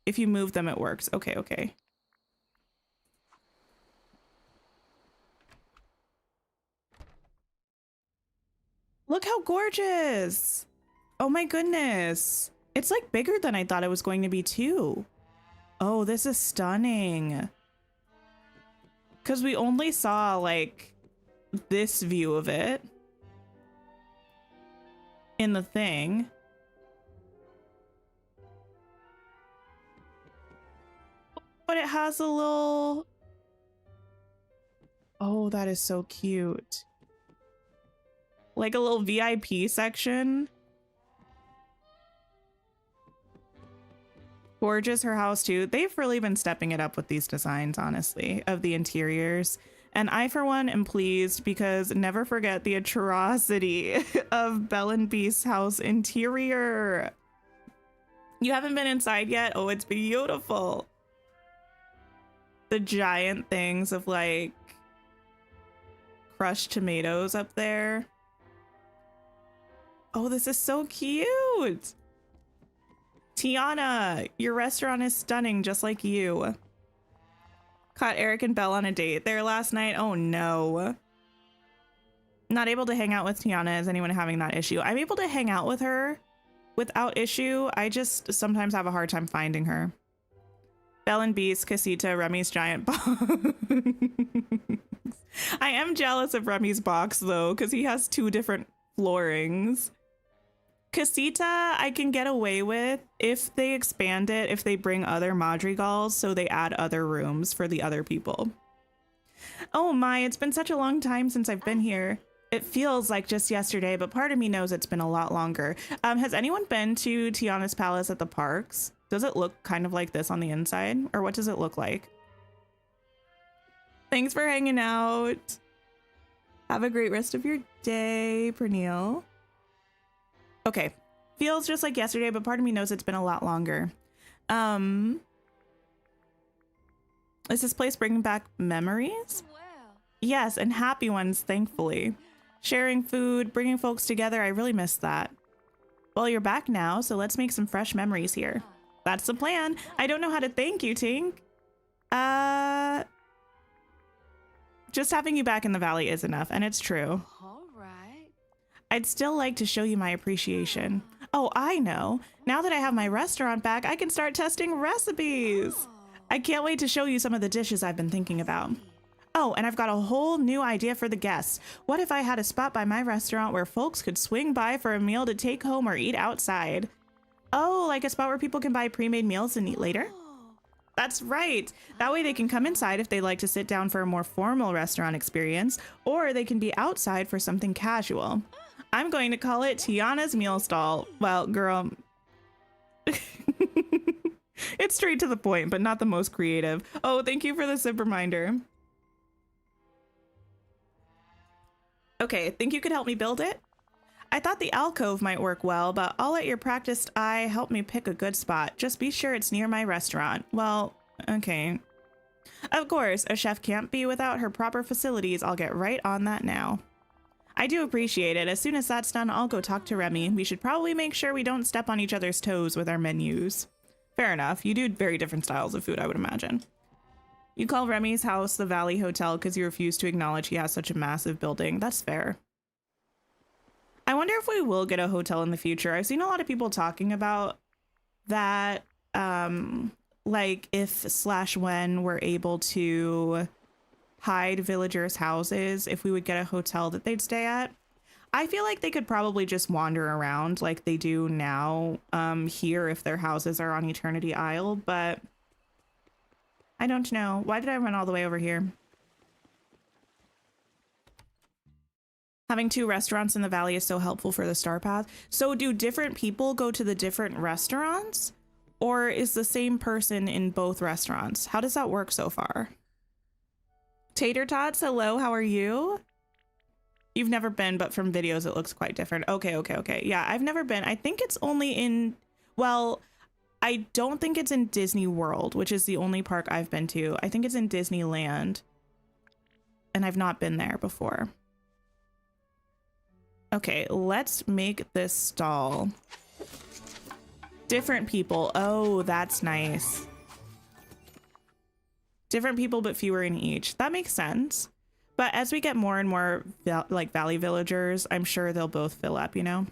If you move them, it works. Okay, okay. Look how gorgeous. Oh my goodness. It's like bigger than I thought it was going to be too. Oh, this is stunning. Because we only saw like this view of it in the thing. But it has a little... Oh, that is so cute. Like a little VIP section. Gorgeous, her house too. They've really been stepping it up with these designs, honestly, of the interiors. And I, for one, am pleased because never forget the atrocity of Belle and Beast's house interior. You haven't been inside yet? Oh, it's beautiful. The giant things of like crushed tomatoes up there. Oh, this is so cute. Tiana, your restaurant is stunning, just like you. Caught Eric and Belle on a date there last night. Oh no. Not able to hang out with Tiana. Is anyone having that issue? I'm able to hang out with her without issue. I just sometimes have a hard time finding her. Belle and Beast, Casita, Remy's giant box. I am jealous of Remy's box though, because he has 2 different floorings. Casita, I can get away with if they expand it, if they bring other madrigals, so they add other rooms for the other people. Oh my, it's been such a long time since I've been here. It feels like just yesterday, but part of me knows it's been a lot longer. Has anyone been to Tiana's Palace at the parks? Does it look kind of like this on the inside? Or what does it look like? Thanks for hanging out. Have a great rest of your day, Pernille. Okay. Feels just like yesterday, but part of me knows it's been a lot longer. Is this place bringing back memories? Well, Yes, and happy ones, thankfully. Sharing food, bringing folks together, I really missed that. Well, you're back now, so let's make some fresh memories here. That's the plan. I don't know how to thank you, Tink. Just having you back in the valley is enough, and it's true. all right. I'd still like to show you my appreciation. Oh, I know. Now that I have my restaurant back, I can start testing recipes. I can't wait to show you some of the dishes I've been thinking about. Oh, and I've got a whole new idea for the guests. What if I had a spot by my restaurant where folks could swing by for a meal to take home or eat outside? Oh, like a spot where people can buy pre-made meals and eat later? That's right. That way they can come inside if they like to sit down for a more formal restaurant experience, or they can be outside for something casual. I'm going to call it Tiana's Meal Stall. Well, girl, it's straight to the point, but not the most creative. Oh, thank you for the sip reminder. Okay, think you could help me build it? I thought the alcove might work well, but I'll let your practiced eye help me pick a good spot. Just be sure it's near my restaurant. Well, okay. Of course, a chef can't be without her proper facilities. I'll get right on that now. I do appreciate it. As soon as that's done, I'll go talk to Remy. We should probably make sure we don't step on each other's toes with our menus. Fair enough. You do very different styles of food, I would imagine. You call Remy's house the Valley Hotel because you refuse to acknowledge he has such a massive building. That's fair. I wonder if we will get a hotel in the future. I've seen a lot of people talking about that, like if/when we're able to hide villagers' houses, if we would get a hotel that they'd stay at. I feel like they could probably just wander around like they do now here if their houses are on Eternity Isle, but I don't know. Why did I run all the way over here? Having 2 restaurants in the valley is so helpful for the star path. So do different people go to the different restaurants? Or is the same person in both restaurants? How does that work so far? Tater Tots, hello, how are you? You've never been, but from videos it looks quite different. Okay. Yeah, I've never been. I think it's only in, well, I don't think it's in Disney World, which is the only park I've been to. I think it's in Disneyland. And I've not been there before. Okay, let's make this stall. Different people. Oh, that's nice. Different people, but fewer in each. That makes sense. But as we get more and more like valley villagers, I'm sure they'll both fill up, you know?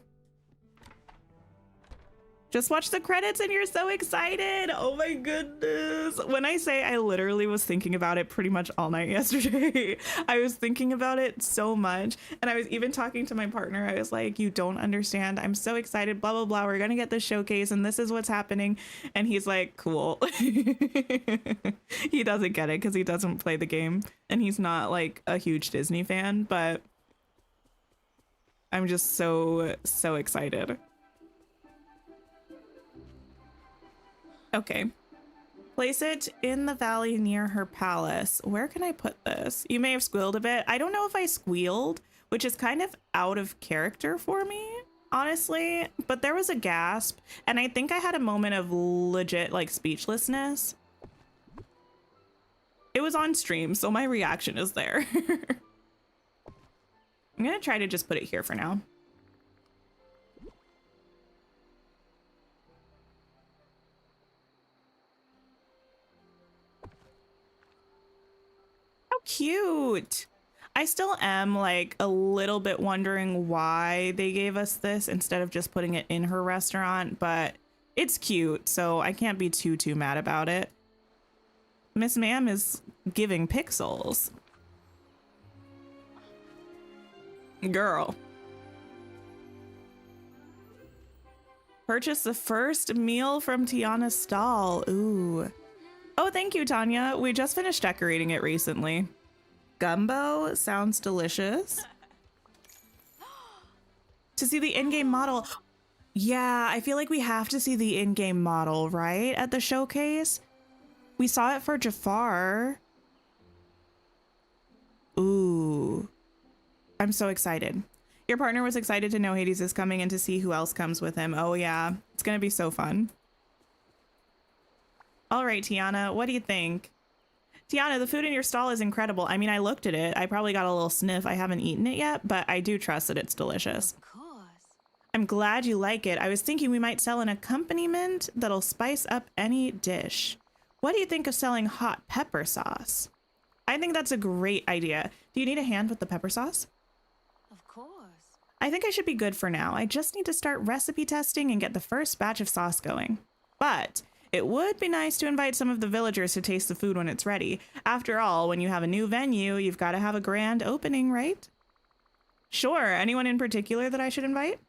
Just watch the credits and you're so excited. Oh my goodness. When I say I literally was thinking about it pretty much all night yesterday. I was thinking about it so much. And I was even talking to my partner. I was like, you don't understand. I'm so excited, blah, blah, blah. We're going to get this showcase and this is what's happening. And he's like, cool. He doesn't get it because he doesn't play the game. And he's not like a huge Disney fan, but I'm just so excited. Okay. Place it in the valley near her palace. Where can I put this? You may have squealed a bit. I don't know if I squealed, which is kind of out of character for me, honestly. But there was a gasp, and I think I had a moment of legit, like, speechlessness. It was on stream, so my reaction is there. I'm gonna try to just put it here for now. Cute. I still am like a little bit wondering why they gave us this instead of just putting it in her restaurant, but it's cute, so I can't be too mad about it. Miss Ma'am is giving pixels. Girl. Purchase the first meal from Tiana's stall. Ooh. Oh, thank you, Tanya. We just finished decorating it recently. Gumbo sounds delicious. To see the in-game model. Yeah, I feel like we have to see the in-game model, right? At the showcase. We saw it for Jafar. Ooh. I'm so excited. Your partner was excited to know Hades is coming and to see who else comes with him. Oh yeah, it's gonna be so fun. All right, Tiana, what do you think? Tiana, the food in your stall is incredible. I mean, I looked at it. I probably got a little sniff. I haven't eaten it yet, but I do trust that it's delicious. Of course. I'm glad you like it. I was thinking we might sell an accompaniment that'll spice up any dish. What do you think of selling hot pepper sauce? I think that's a great idea. Do you need a hand with the pepper sauce? Of course. I think I should be good for now. I just need to start recipe testing and get the first batch of sauce going. But it would be nice to invite some of the villagers to taste the food when it's ready. After all, when you have a new venue, you've got to have a grand opening, right? Sure. Anyone in particular that I should invite?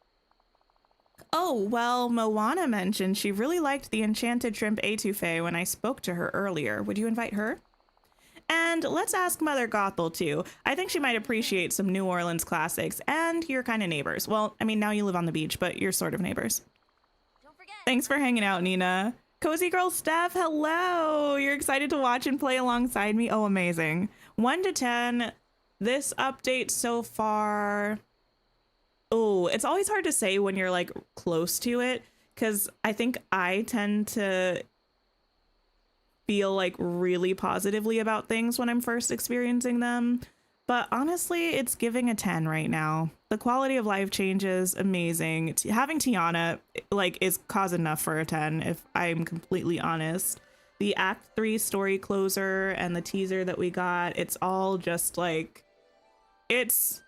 Oh, well, Moana mentioned she really liked the enchanted shrimp etouffee when I spoke to her earlier. Would you invite her? And let's ask Mother Gothel, too. I think she might appreciate some New Orleans classics, and you're kind of neighbors. Well, I mean, now you live on the beach, but you're sort of neighbors. Don't forget. Thanks for hanging out, Nina. Cozy Girl Steph, hello. You're excited to watch and play alongside me? Oh, amazing. 1 to 10, this update so far. Oh, it's always hard to say when you're like close to it, because I think I tend to feel like really positively about things when I'm first experiencing them. But honestly, it's giving a 10 right now. The quality of life changes, amazing. Having Tiana like is cause enough for a 10, if I'm completely honest. The Act 3 story closer and the teaser that we got, it's all just like, it's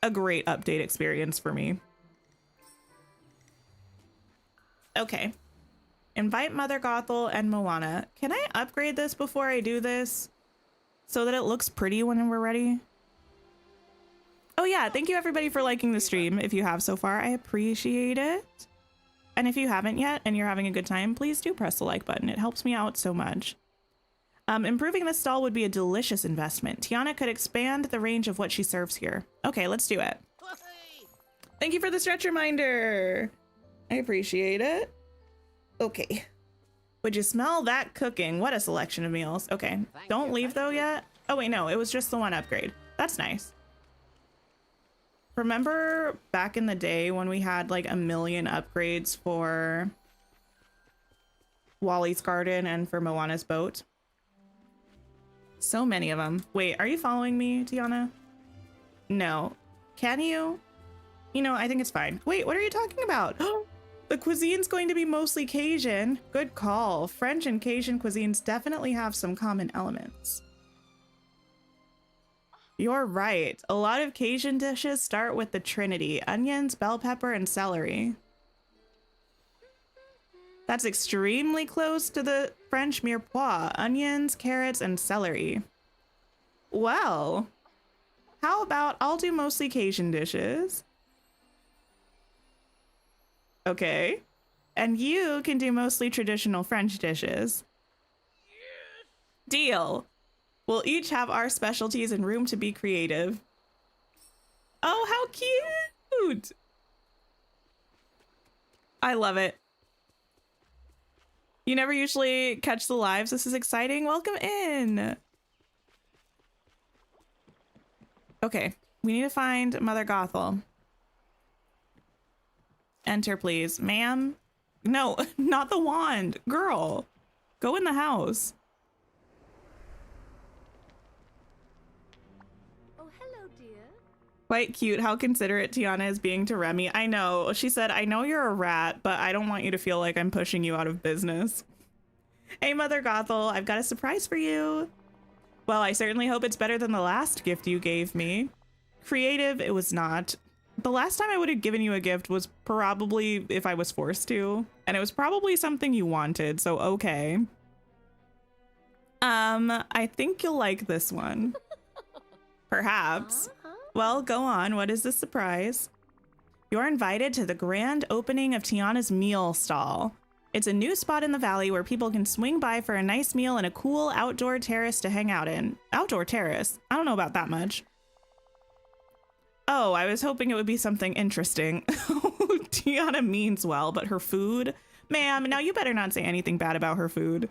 a great update experience for me. Okay. Invite Mother Gothel and Moana. Can I upgrade this before I do this so that it looks pretty when we're ready? Oh yeah, thank you everybody for liking the stream. If you have so far, I appreciate it. And if you haven't yet and you're having a good time, please do press the like button. It helps me out so much. Improving the stall would be a delicious investment. Tiana could expand the range of what she serves here. Okay, let's do it. Thank you for the stretch reminder. I appreciate it. Okay. Would you smell that cooking? What a selection of meals. Okay, don't leave though yet. Oh wait, no, it was just the one upgrade. That's nice. Remember back in the day when we had like a million upgrades for Wally's garden and for Moana's boat? So many of them. Wait, are you following me, Tiana? No. Can you? You know, I think it's fine. Wait, what are you talking about? The cuisine's going to be mostly Cajun. Good call. French and Cajun cuisines definitely have some common elements. You're right. A lot of Cajun dishes start with the Trinity: onions, bell pepper, and celery. That's extremely close to the French mirepoix: onions, carrots, and celery. Well, how about I'll do mostly Cajun dishes? Okay. And you can do mostly traditional French dishes. Deal. We'll each have our specialties and room to be creative. Oh, how cute! I love it. You never usually catch the lives. This is exciting. Welcome in. Okay, we need to find Mother Gothel. Enter, please. Ma'am? No, not the wand. Girl, go in the house. Quite cute how considerate Tiana is being to Remy. I know. She said, I know you're a rat, but I don't want you to feel like I'm pushing you out of business. Hey, Mother Gothel, I've got a surprise for you. Well, I certainly hope it's better than the last gift you gave me. Creative, it was not. The last time I would have given you a gift was probably if I was forced to, and it was probably something you wanted, so okay. I think you'll like this one. Perhaps. Well, go on. What is the surprise? You're invited to the grand opening of Tiana's meal stall. It's a new spot in the valley where people can swing by for a nice meal and a cool outdoor terrace to hang out in. Outdoor terrace? I don't know about that much. Oh, I was hoping it would be something interesting. Tiana means well, but her food? Ma'am, now you better not say anything bad about her food.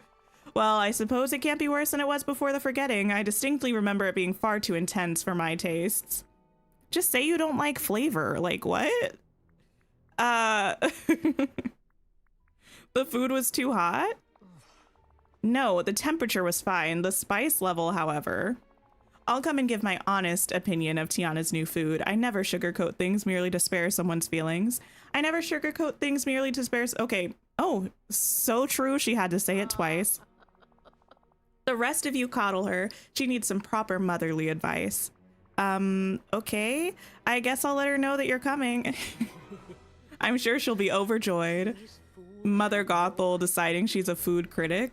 Well, I suppose it can't be worse than it was before the forgetting. I distinctly remember it being far too intense for my tastes. Just say you don't like flavor. Like, what? The food was too hot? No, the temperature was fine. The spice level, however. I'll come and give my honest opinion of Tiana's new food. I never sugarcoat things merely to spare someone's feelings. I never sugarcoat things merely to spare... Okay. Oh, so true. She had to say it twice. The rest of you coddle her. She needs some proper motherly advice. Okay. I guess I'll let her know that you're coming. I'm sure she'll be overjoyed. Mother Gothel deciding she's a food critic.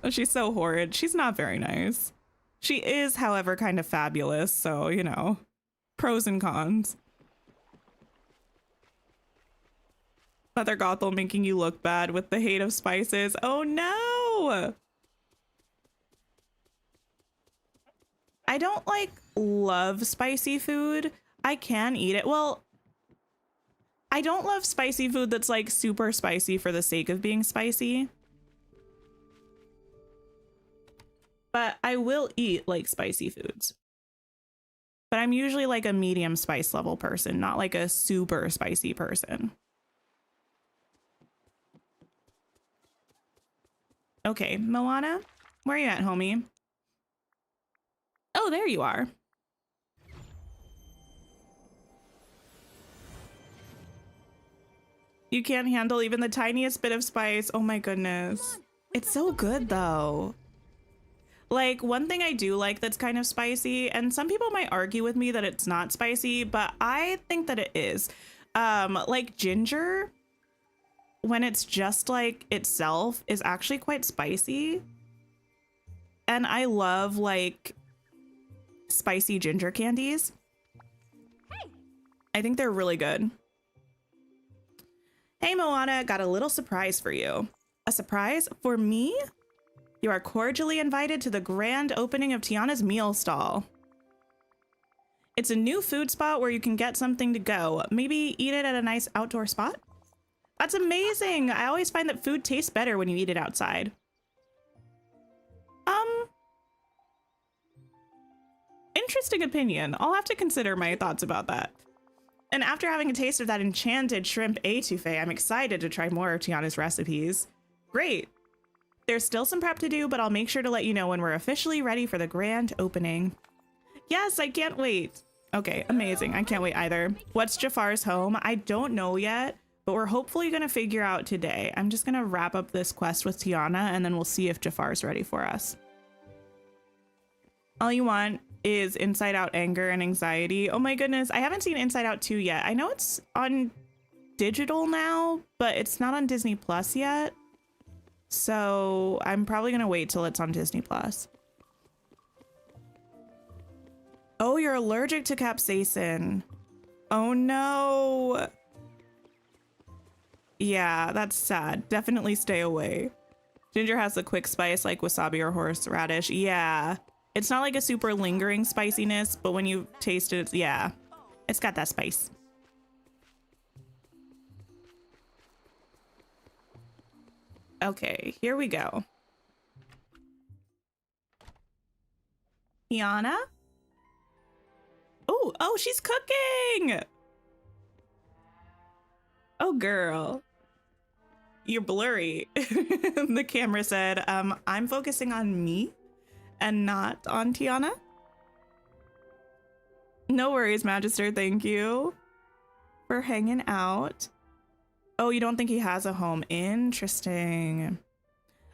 Oh, she's so horrid. She's not very nice. She is, however, kind of fabulous. So, you know, pros and cons. Mother Gothel making you look bad with the hate of spices. Oh no! I don't like love spicy food. I can eat it. Well, I don't love spicy food that's like super spicy for the sake of being spicy. But I will eat like spicy foods. But I'm usually like a medium spice level person, not like a super spicy person. Okay, Moana, where are you at, homie? Oh, there you are. You can't handle even the tiniest bit of spice. Oh my goodness. It's so good though. Like, one thing I do like that's kind of spicy, and some people might argue with me that it's not spicy, but I think that it is. Like ginger, when it's just like itself, is actually quite spicy. And I love like spicy ginger candies. Hey. I think they're really good. Hey Moana, got a little surprise for you. A surprise for me? You are cordially invited to the grand opening of Tiana's meal stall. It's a new food spot where you can get something to go. Maybe eat it at a nice outdoor spot? That's amazing. I always find that food tastes better when you eat it outside. Interesting opinion. I'll have to consider my thoughts about that. And after having a taste of that enchanted shrimp étouffée, I'm excited to try more of Tiana's recipes. Great. There's still some prep to do, but I'll make sure to let you know when we're officially ready for the grand opening. Yes, I can't wait. Okay, amazing. I can't wait either. What's Jafar's home? I don't know yet, but we're hopefully going to figure out today. I'm just going to wrap up this quest with Tiana, and then we'll see if Jafar's ready for us. All you want is Inside Out anger and anxiety. Oh my goodness, I haven't seen Inside Out 2 yet. I know it's on digital now, but it's not on Disney Plus yet. So I'm probably gonna wait till it's on Disney Plus. Oh, you're allergic to capsaicin. Oh no. Yeah, that's sad. Definitely stay away. Ginger has the quick spice like wasabi or horseradish. Yeah. It's not like a super lingering spiciness, but when you taste it, yeah, it's got that spice. Okay, here we go. Tiana? Oh, she's cooking! Oh, girl. You're blurry. The camera said, I'm focusing on me and not on Tiana. No worries, Magister. Thank you for hanging out. Oh, you don't think he has a home? Interesting.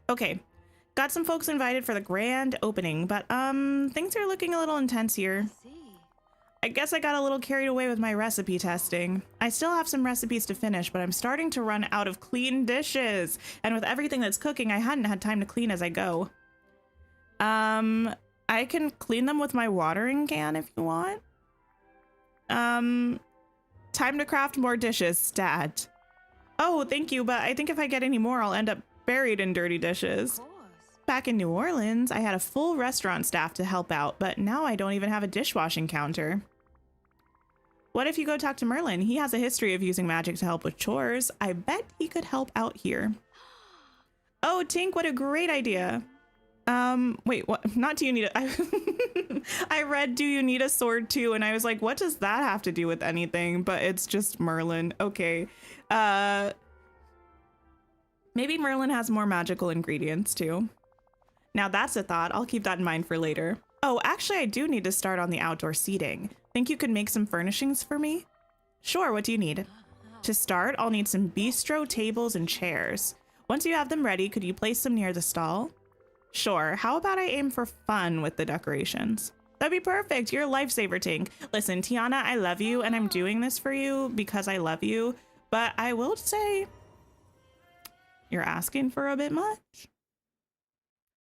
Okay, got some folks invited for the grand opening, but things are looking a little intense here. I guess I got a little carried away with my recipe testing. I still have some recipes to finish, but I'm starting to run out of clean dishes. And with everything that's cooking, I hadn't had time to clean as I go. I can clean them with my watering can if you want. Time to craft more dishes, stat. Oh, thank you, but I think if I get any more, I'll end up buried in dirty dishes. Back in New Orleans, I had a full restaurant staff to help out, but now I don't even have a dishwashing counter. What if you go talk to Merlin? He has a history of using magic to help with chores. I bet he could help out here. Oh, Tink, what a great idea. Wait, what? Not do you need a... I read, do you need a sword too? And I was like, what does that have to do with anything? But it's just Merlin. Okay. Maybe Merlin has more magical ingredients too. Now that's a thought. I'll keep that in mind for later. Oh, actually, I do need to start on the outdoor seating. Think you could make some furnishings for me? Sure, what do you need? To start, I'll need some bistro tables and chairs. Once you have them ready, could you place them near the stall? Sure, how about I aim for fun with the decorations? That'd be perfect. You're a lifesaver, Tink. Listen, Tiana, I love you, and I'm doing this for you because I love you. But I will say, you're asking for a bit much.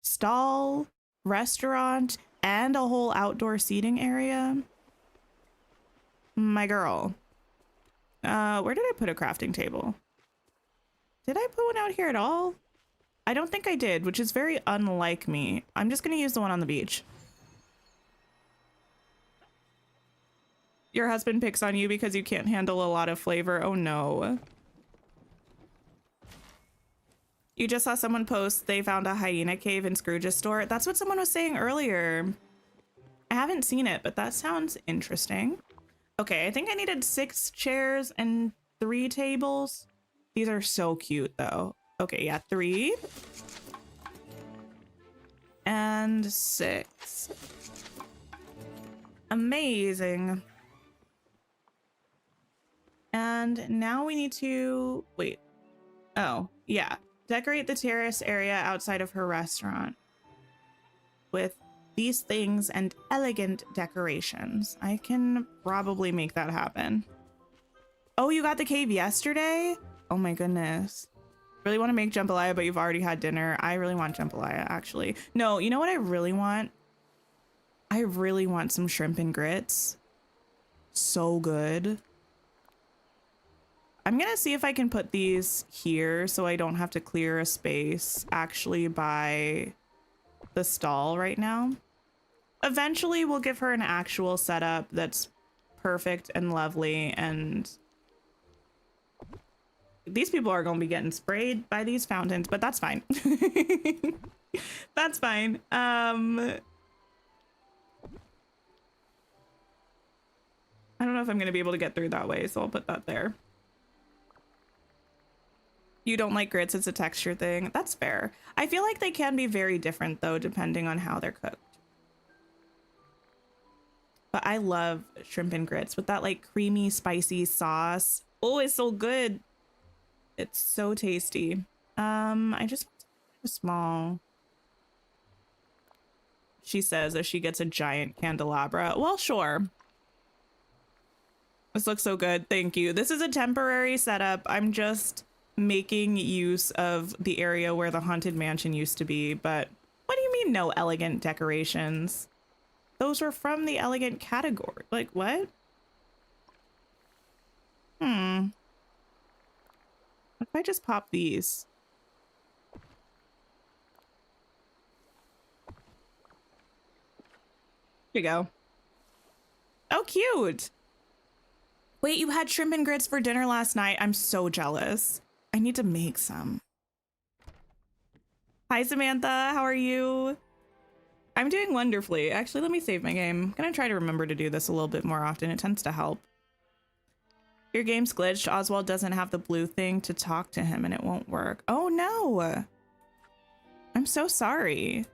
Stall, restaurant, and a whole outdoor seating area. My girl. Where did I put a crafting table? Did I put one out here at all? I don't think I did, which is very unlike me. I'm just gonna use the one on the beach. Your husband picks on you because you can't handle a lot of flavor. Oh no. You just saw someone post they found a hyena cave in Scrooge's store. That's what someone was saying earlier. I haven't seen it, but that sounds interesting. Okay, I think I needed 6 chairs and 3 tables. These are so cute though. Okay, yeah, 3 and 6. Amazing. And now we need to wait. Oh, yeah. Decorate the terrace area outside of her restaurant with these things and elegant decorations. I can probably make that happen. Oh, you got the cave yesterday? Oh my goodness. Really want to make jambalaya, but you've already had dinner. I really want jambalaya, actually. No, you know what I really want? I really want some shrimp and grits. So good. I'm gonna see if I can put these here so I don't have to clear a space actually by the stall right now. Eventually we'll give her an actual setup that's perfect and lovely, and these people are gonna be getting sprayed by these fountains, but that's fine. That's fine. I don't know if I'm gonna be able to get through that way, so I'll put that there. You don't like grits, it's a texture thing. That's fair. I feel like they can be very different though, depending on how they're cooked. But I love shrimp and grits with that like creamy, spicy sauce. Oh, it's so good. It's so tasty. I just want a small. She says as she gets a giant candelabra. Well, sure. This looks so good. Thank you. This is a temporary setup. I'm just making use of the area where the haunted mansion used to be. But what do you mean no elegant decorations? Those were from the elegant category. Like what? What if I just pop these? Here you go. Oh, cute. Wait, you had shrimp and grits for dinner last night. I'm so jealous. I need to make some. Hi, Samantha. How are you? I'm doing wonderfully. Actually, let me save my game. I'm gonna try to remember to do this a little bit more often. It tends to help. Your game's glitched. Oswald doesn't have the blue thing to talk to him and it won't work. Oh no. I'm so sorry.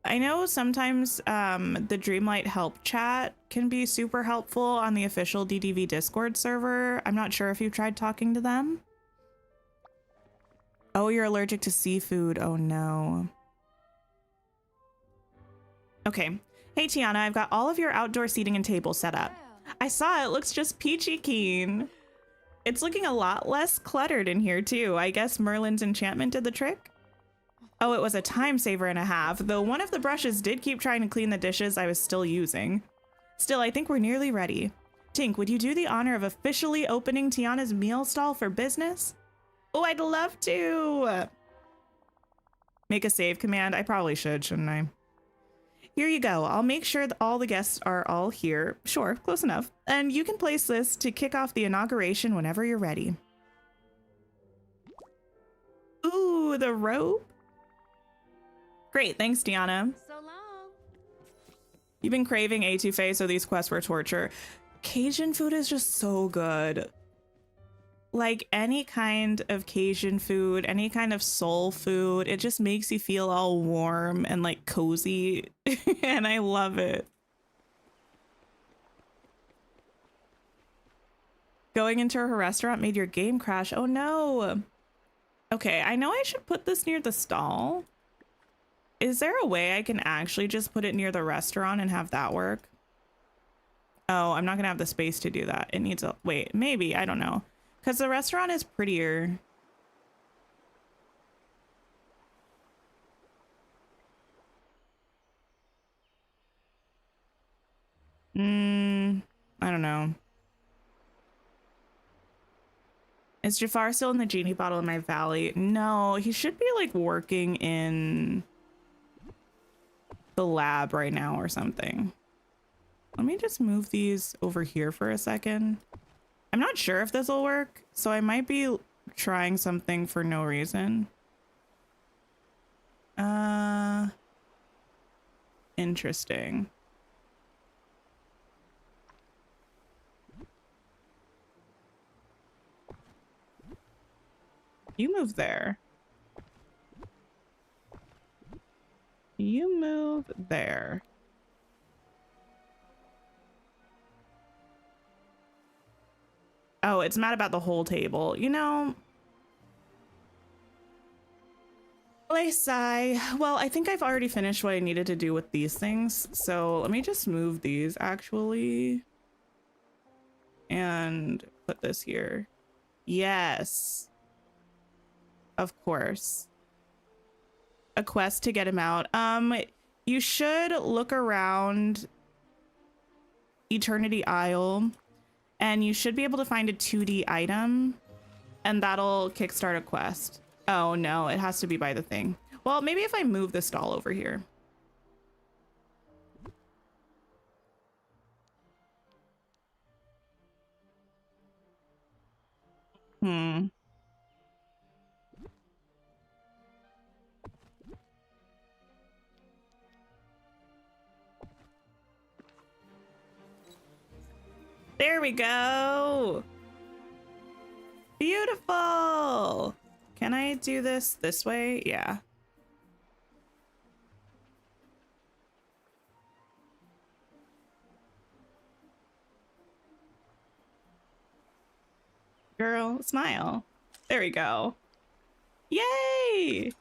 I know sometimes the Dreamlight help chat can be super helpful on the official DDV Discord server. I'm not sure if you've tried talking to them. Oh, you're allergic to seafood. Oh no. Okay. Hey, Tiana, I've got all of your outdoor seating and tables set up. I saw it. Looks just peachy keen. It's looking a lot less cluttered in here too. I guess Merlin's enchantment did the trick. Oh, it was a time saver and a half, though one of the brushes did keep trying to clean the dishes I was still using. Still, I think we're nearly ready. Tink, would you do the honor of officially opening Tiana's meal stall for business? Oh, I'd love to. Make a save command. I probably should, shouldn't I? Here you go. I'll make sure that all the guests are all here. Sure, close enough. And you can place this to kick off the inauguration whenever you're ready. Ooh, the rope. Great, thanks, Tiana. So long. You've been craving etouffee, so these quests were torture. Cajun food is just so good. Like any kind of Cajun food, any kind of soul food, it just makes you feel all warm and like cozy. And I love it. Going into her restaurant made your game crash. Oh no. Okay, I know I should put this near the stall. Is there a way I can actually just put it near the restaurant and have that work? Oh, I'm not gonna have the space to do that. It needs a, wait, maybe, I don't know. Because the restaurant is prettier. I don't know. Is Jafar still in the genie bottle in my valley? No, he should be like working in the lab right now or something. Let me just move these over here for a second. I'm not sure if this will work, so I might be trying something for no reason. Interesting. You move there. You move there. Oh, it's mad about the whole table. You know, I sigh. Well, I think I've already finished what I needed to do with these things. So let me just move these actually. And put this here. Yes. Of course. A quest to get him out. You should look around Eternity Isle. And you should be able to find a 2D item, and that'll kickstart a quest. Oh no, it has to be by the thing. Well, maybe if I move the stall over here. There we go. Beautiful. Can I do this way? Yeah. Girl, smile. There we go. Yay!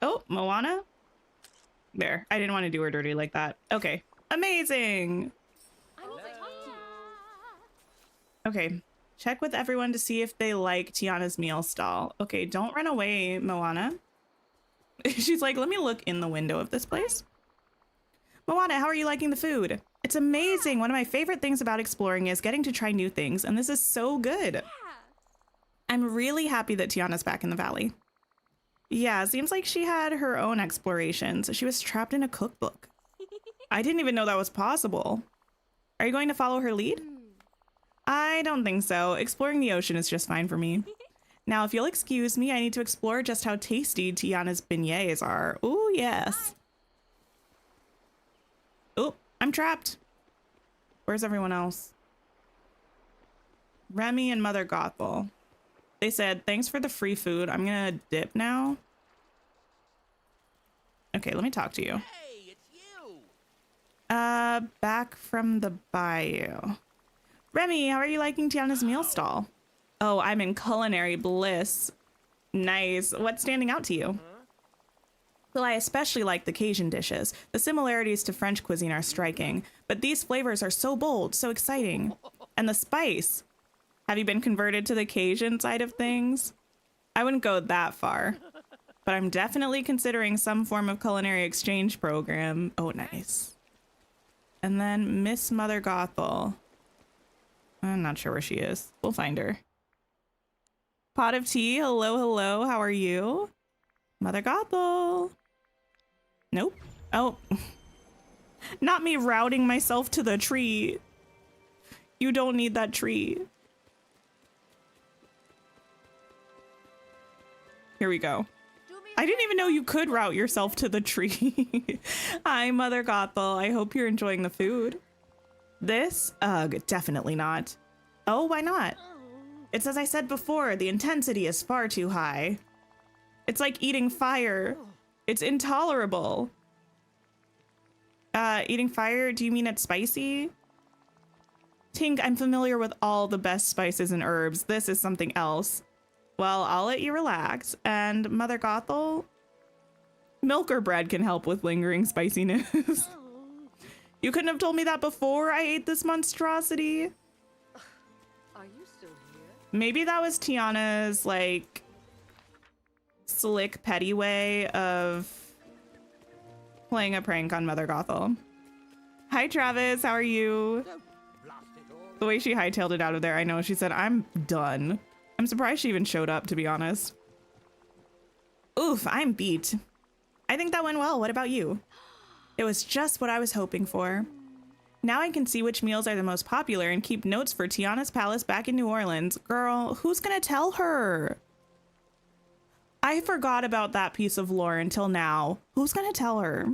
Oh, Moana? There. I didn't want to do her dirty like that. Okay. Amazing. I need to talk to you. Okay. Check with everyone to see if they like Tiana's meal stall. Okay, don't run away, Moana. She's like, let me look in the window of this place. Moana, how are you liking the food? It's amazing. One of my favorite things about exploring is getting to try new things, and this is so good. Yeah. I'm really happy that Tiana's back in the valley. Yeah, seems like she had her own explorations. She was trapped in a cookbook. I didn't even know that was possible. Are you going to follow her lead? I don't think so. Exploring the ocean is just fine for me. Now, if you'll excuse me, I need to explore just how tasty Tiana's beignets are. Ooh, yes. Oh, I'm trapped. Where's everyone else? Remy and Mother Gothel. They said, thanks for the free food. I'm gonna dip now. Okay, let me talk to you. Hey, it's you. Back from the bayou. Remy, how are you liking Tiana's meal stall? Oh, I'm in culinary bliss. Nice. What's standing out to you? Well, I especially like the Cajun dishes. The similarities to French cuisine are striking, but these flavors are so bold, so exciting. And the spice. Have you been converted to the Cajun side of things? I wouldn't go that far, but I'm definitely considering some form of culinary exchange program. Oh, nice. And then Miss Mother Gothel. I'm not sure where she is. We'll find her. Pot of tea. Hello, hello. How are you? Mother Gothel. Nope. Oh. Not me routing myself to the tree. You don't need that tree. Here we go. I didn't even know you could route yourself to the tree. Hi, Mother Gothel. I hope you're enjoying the food. This? Ugh, definitely not. Oh, why not? It's as I said before, the intensity is far too high. It's like eating fire. It's intolerable. Eating fire? Do you mean it's spicy? Tink, I'm familiar with all the best spices and herbs. This is something else. Well, I'll let you relax. And Mother Gothel, milk or bread can help with lingering spiciness. You couldn't have told me that before I ate this monstrosity. Are you still here? Maybe that was Tiana's, like, slick, petty way of playing a prank on Mother Gothel. Hi, Travis. How are you? Don't blast it all. The way she hightailed it out of there, I know. She said, I'm done. I'm surprised she even showed up, to be honest. Oof, I'm beat. I think that went well. What about you? It was just what I was hoping for. Now I can see which meals are the most popular and keep notes for Tiana's palace back in New Orleans. Girl, who's gonna tell her? I forgot about that piece of lore until now. Who's gonna tell her?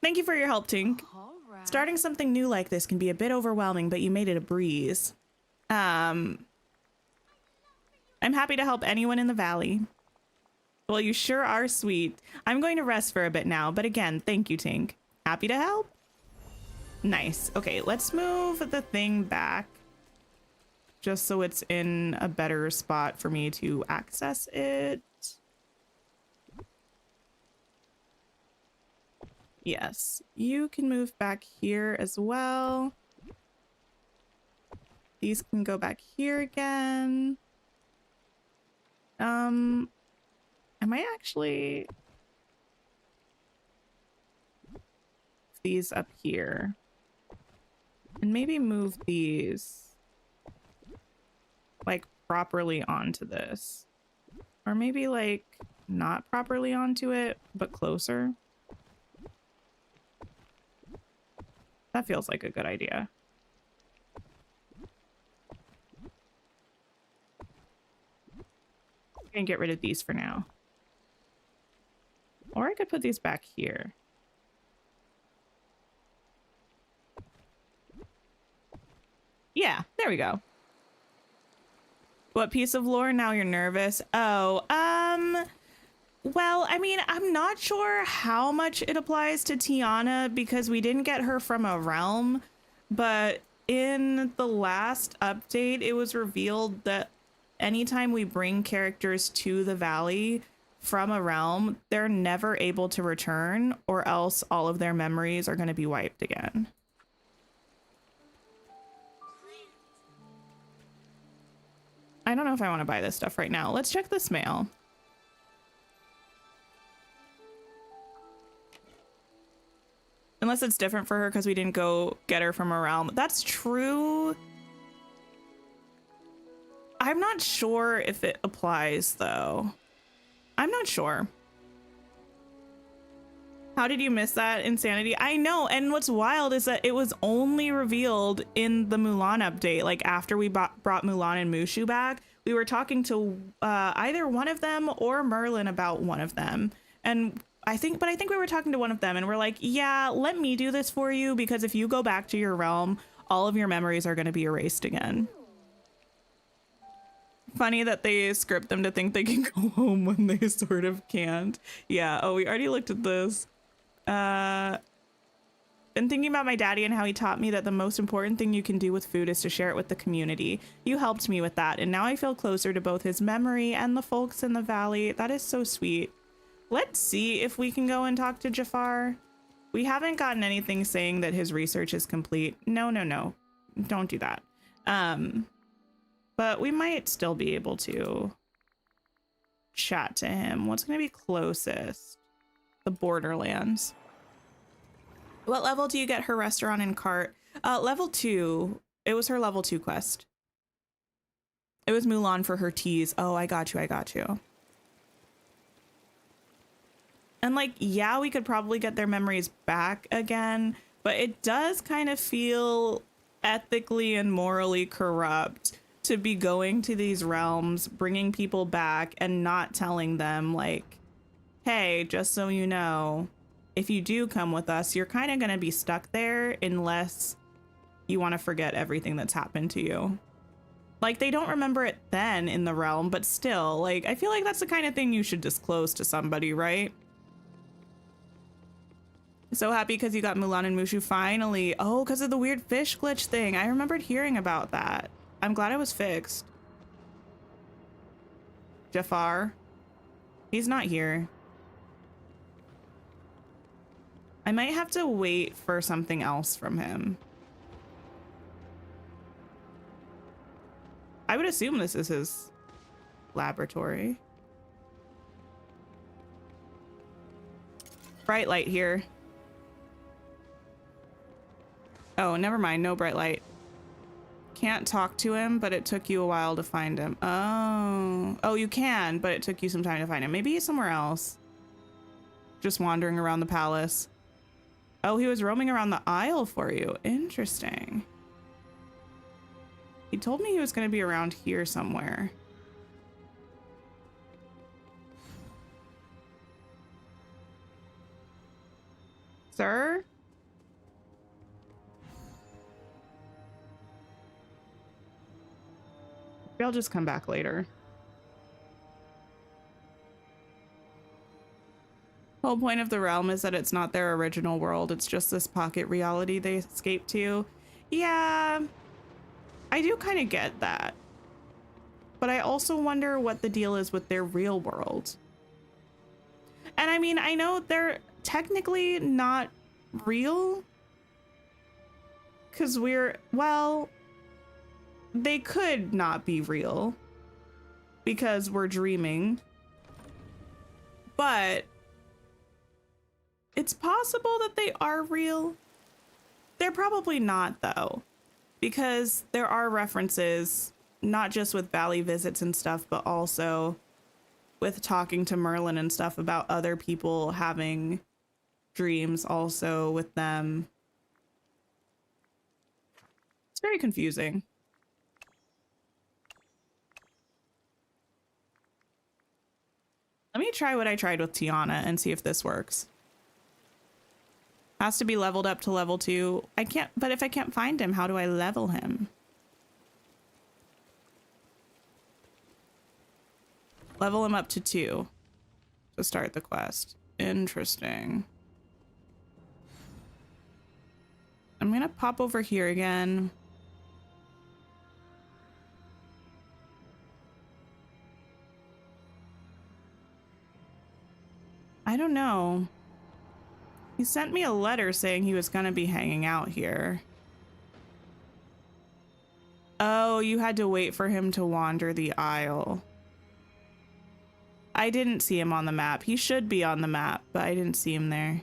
Thank you for your help, Tink. All right. Starting something new like this can be a bit overwhelming, but you made it a breeze. I'm happy to help anyone in the valley. Well, you sure are sweet. I'm going to rest for a bit now, but again, thank you, Tink. Happy to help. Nice. Okay, let's move the thing back just so it's in a better spot for me to access it. Yes, you can move back here as well. These can go back here again. I might actually these up here and maybe move these like properly onto this, or maybe like not properly onto it, but closer. That feels like a good idea. I'm gonna get rid of these for now. Or I could put these back here. Yeah, there we go. What piece of lore? Now you're nervous? Oh, well, I mean, I'm not sure how much it applies to Tiana because we didn't get her from a realm, but in the last update, it was revealed that anytime we bring characters to the valley from a realm, they're never able to return, or else all of their memories are going to be wiped again. I don't know if I want to buy this stuff right now. Let's check this mail. Unless it's different for her because we didn't go get her from a realm. That's true. I'm not sure if it applies, though. I'm not sure. How did you miss that insanity? I know, and what's wild is that it was only revealed in the Mulan update. Like, after we brought Mulan and Mushu back, we were talking to either one of them or Merlin about one of them. And I think we were talking to one of them, and we're like, yeah, let me do this for you, because if you go back to your realm, all of your memories are going to be erased again. Funny that they script them to think they can go home when they sort of can't. Yeah. Oh, we already looked at this. Been thinking about my daddy and how he taught me that the most important thing you can do with food is to share it with the community. You helped me with that, and now I feel closer to both his memory and the folks in the valley. That is so sweet. Let's see if we can go and talk to Jafar. We haven't gotten anything saying that his research is complete. No. Don't do that. But we might still be able to chat to him. What's going to be closest? The Borderlands. What level do you get her restaurant and cart? Level 2. It was her level 2 quest. It was Mulan for her teas. Oh, I got you. And like, yeah, we could probably get their memories back again, but it does kind of feel ethically and morally corrupt to be going to these realms, bringing people back and not telling them like, hey, just so you know, if you do come with us, you're kind of going to be stuck there unless you want to forget everything that's happened to you. Like, they don't remember it then in the realm, but still, like, I feel like that's the kind of thing you should disclose to somebody, right? So happy because you got Mulan and Mushu finally. Oh, because of the weird fish glitch thing. I remembered hearing about that. I'm glad it was fixed. Jafar. He's not here. I might have to wait for something else from him. I would assume this is his laboratory. Bright light here. Oh, never mind. No bright light. Can't talk to him, but it took you a while to find him. Oh. Oh, you can, but it took you some time to find him. Maybe he's somewhere else. Just wandering around the palace. Oh, he was roaming around the aisle for you. Interesting. He told me he was going to be around here somewhere. Sir? Maybe I'll just come back later. The whole point of the realm is that it's not their original world. It's just this pocket reality they escape to. Yeah, I do kind of get that. But I also wonder what the deal is with their real world. And I mean, I know they're technically not real. Because well, they could not be real. Because we're dreaming. But it's possible that they are real. They're probably not, though. Because there are references, not just with Valley visits and stuff, but also with talking to Merlin and stuff about other people having dreams also with them. It's very confusing. Let me try what I tried with Tiana and see if this works. Has to be leveled up to level 2. I can't, but if I can't find him, how do I level him? Level him up to 2 to start the quest. Interesting. I'm gonna pop over here again. I don't know. He sent me a letter saying he was gonna be hanging out here. Oh, you had to wait for him to wander the aisle. I didn't see him on the map. He should be on the map, but I didn't see him there.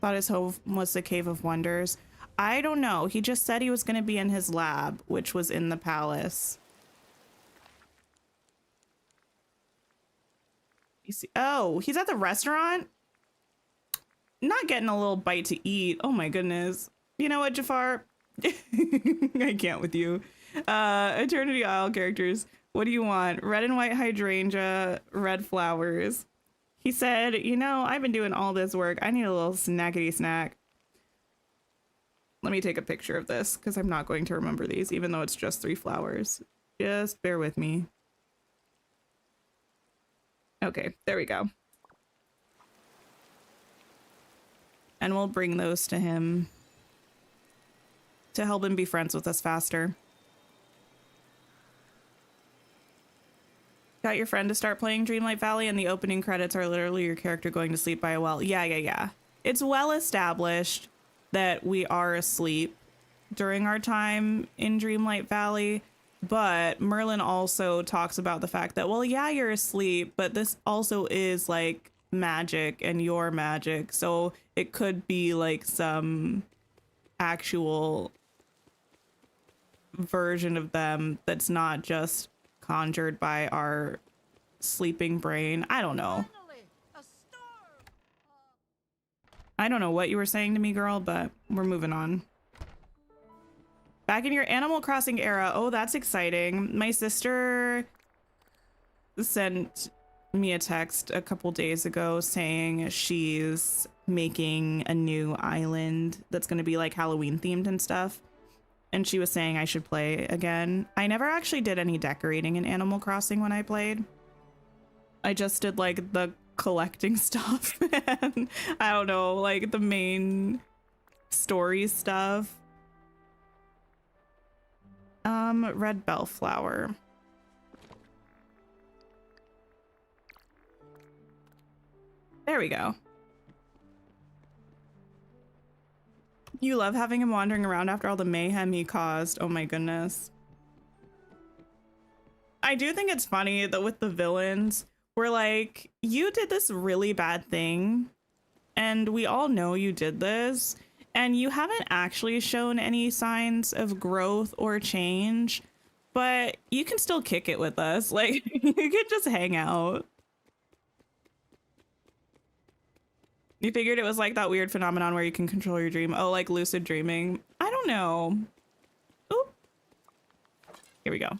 Thought his home was the Cave of Wonders. I don't know. He just said he was going to be in his lab, which was in the palace. You see? Oh, he's at the restaurant? Not getting a little bite to eat. Oh my goodness. You know what, Jafar? I can't with you. Eternity Isle characters. What do you want? Red and white hydrangea, red flowers. He said, you know, I've been doing all this work. I need a little snackety snack. Let me take a picture of this because I'm not going to remember these, even though it's just 3 flowers. Just bear with me. Okay, there we go. And we'll bring those to him to help him be friends with us faster. Got your friend to start playing Dreamlight Valley, and the opening credits are literally your character going to sleep by a well. Yeah. It's well established that we are asleep during our time in Dreamlight Valley, but Merlin also talks about the fact that, well, yeah, you're asleep, but this also is like magic and your magic, so it could be like some actual version of them that's not just conjured by our sleeping brain. I don't know. Finally, a storm! I don't know what you were saying to me, girl, but we're moving on. Back in your Animal Crossing era. Oh, that's exciting. My sister sent me a text a couple days ago saying she's making a new island that's going to be like Halloween themed and stuff. And she was saying I should play again. I never actually did any decorating in Animal Crossing when I played. I just did like the collecting stuff and I don't know, like the main story stuff. Red bellflower. There we go. You love having him wandering around after all the mayhem he caused. Oh my goodness. I do think it's funny that with the villains, we're like, you did this really bad thing, and we all know you did this, and you haven't actually shown any signs of growth or change, but you can still kick it with us. Like, you can just hang out. You figured it was like that weird phenomenon where you can control your dream. Oh, like lucid dreaming. I don't know. Oh, here we go.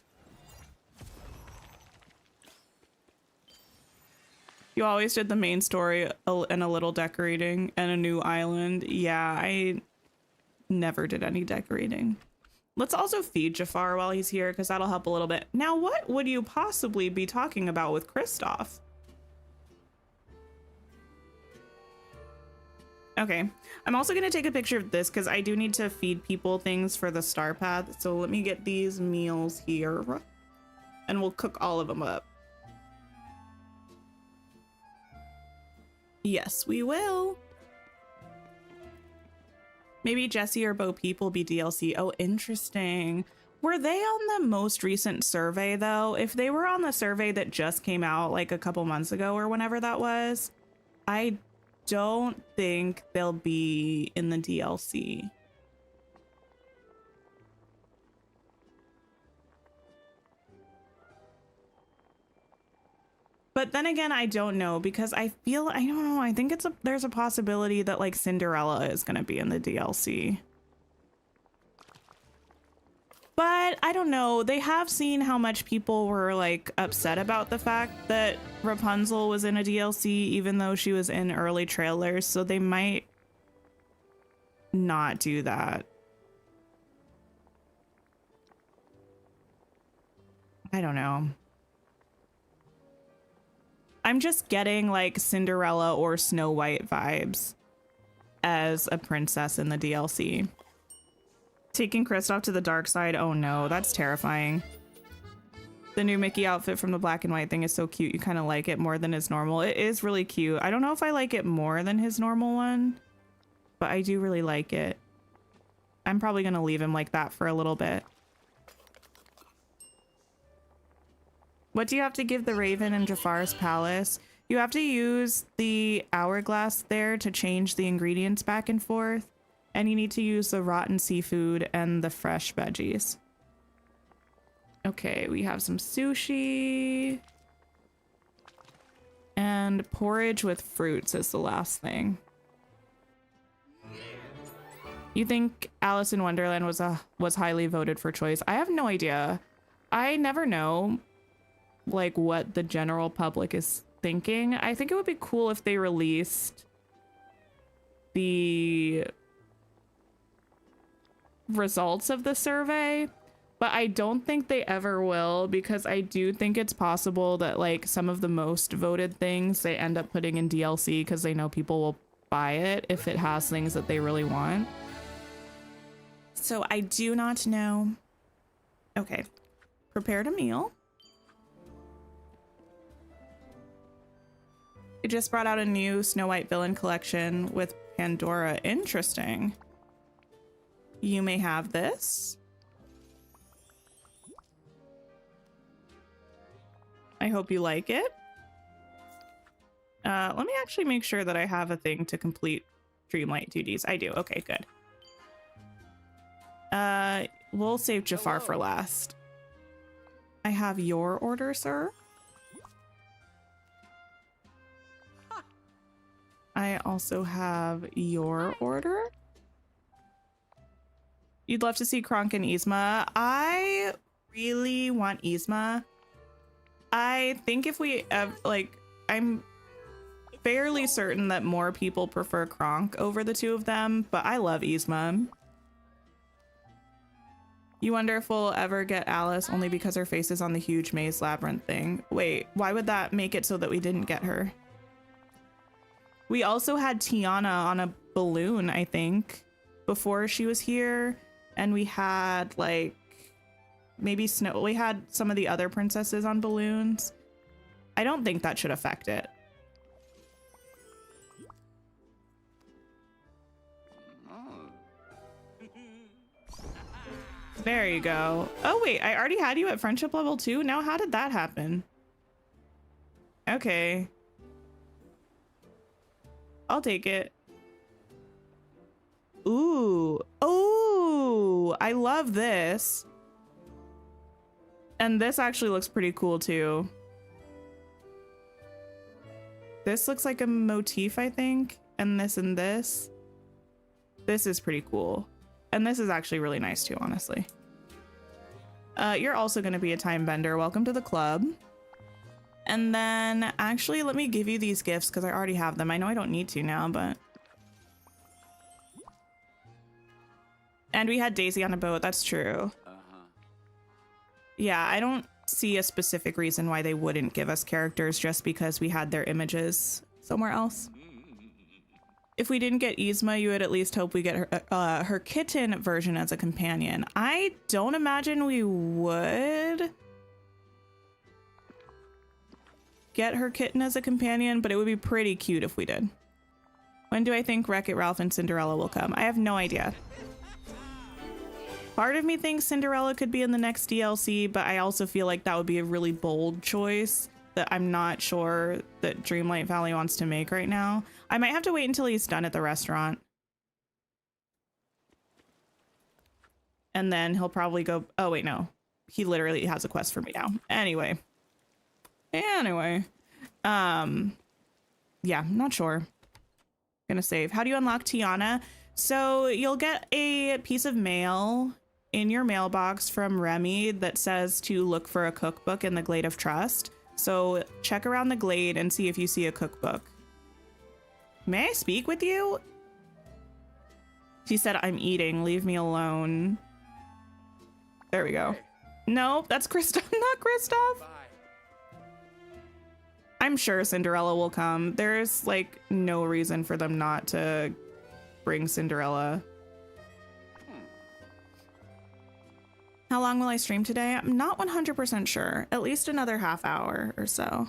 You always did the main story and a little decorating and a new island. Yeah, I never did any decorating. Let's also feed Jafar while he's here because that'll help a little bit. Now, what would you possibly be talking about with Kristoff? Okay, I'm also going to take a picture of this because I do need to feed people things for the star path. So let me get these meals here and we'll cook all of them up. Yes, we will. Maybe Jesse or Bo Peep will be DLC. Oh, interesting. Were they on the most recent survey though? If they were on the survey that just came out like a couple months ago or whenever that was, I don't think they'll be in the DLC. But then again, I don't know because I don't know. I think there's a possibility that like Cinderella is going to be in the DLC. But I don't know. They have seen how much people were like upset about the fact that Rapunzel was in a DLC, even though she was in early trailers. So they might not do that. I don't know. I'm just getting like Cinderella or Snow White vibes as a princess in the DLC. Taking Kristoff to the dark side. Oh no, that's terrifying. The new Mickey outfit from the black and white thing is so cute. You kind of like it more than his normal. It is really cute. I don't know if I like it more than his normal one, but I do really like it. I'm probably going to leave him like that for a little bit. What do you have to give the Raven in Jafar's palace? You have to use the hourglass there to change the ingredients back and forth. And you need to use the rotten seafood and the fresh veggies. Okay, we have some sushi. And porridge with fruits is the last thing. You think Alice in Wonderland was highly voted for choice? I have no idea. I never know like what the general public is thinking. I think it would be cool if they released the results of the survey, but I don't think they ever will because I do think it's possible that like some of the most voted things they end up putting in DLC because they know people will buy it if it has things that they really want. So I do not know. Okay, prepared a meal. It just brought out a new Snow White villain collection with Pandora. Interesting. You may have this. I hope you like it. Let me actually make sure that I have a thing to complete Dreamlight duties. I do. Okay, good. We'll save Jafar for last. I have your order, sir. also have your order. You'd love to see Kronk and Yzma. I really want Yzma. I think if we like, I'm fairly certain that more people prefer Kronk over the two of them, but I love Yzma. You wonder if we'll ever get Alice only because her face is on the huge maze labyrinth thing. Wait, why would that make it so that we didn't get her? We also had Tiana on a balloon, I think, before she was here. And we had like maybe Snow. We had some of the other princesses on balloons. I don't think that should affect it. There you go. Oh wait, I already had you at friendship level 2. Now how did that happen? Okay. I'll take it. Ooh. Oh, I love this. And this actually looks pretty cool too. This looks like a motif, I think. And this and this. This is pretty cool. And this is actually really nice too, honestly. You're also going to be a time bender. Welcome to the club. And then actually, let me give you these gifts because I already have them. I know I don't need to now, but. And we had Daisy on a boat. That's true. Yeah, I don't see a specific reason why they wouldn't give us characters just because we had their images somewhere else. If we didn't get Yzma, you would at least hope we get her kitten version as a companion. I don't imagine we would get her kitten as a companion, but it would be pretty cute if we did. When do I think Wreck-It Ralph and Cinderella will come? I have no idea. Part of me thinks Cinderella could be in the next DLC, but I also feel like that would be a really bold choice that I'm not sure that Dreamlight Valley wants to make right now. I might have to wait until he's done at the restaurant. And then he'll probably go, oh wait, no. He literally has a quest for me now. Anyway. Yeah, not sure. Gonna save. How do you unlock Tiana? So you'll get a piece of mail in your mailbox from Remy that says to look for a cookbook in the Glade of Trust. So check around the glade and see if you see a cookbook. May I speak with you? She said, I'm eating. Leave me alone. There we go. No, that's Kristoff, not Kristoff. Bye. I'm sure Cinderella will come. There's like no reason for them not to bring Cinderella. How long will I stream today? I'm not 100% sure. At least another half hour or so.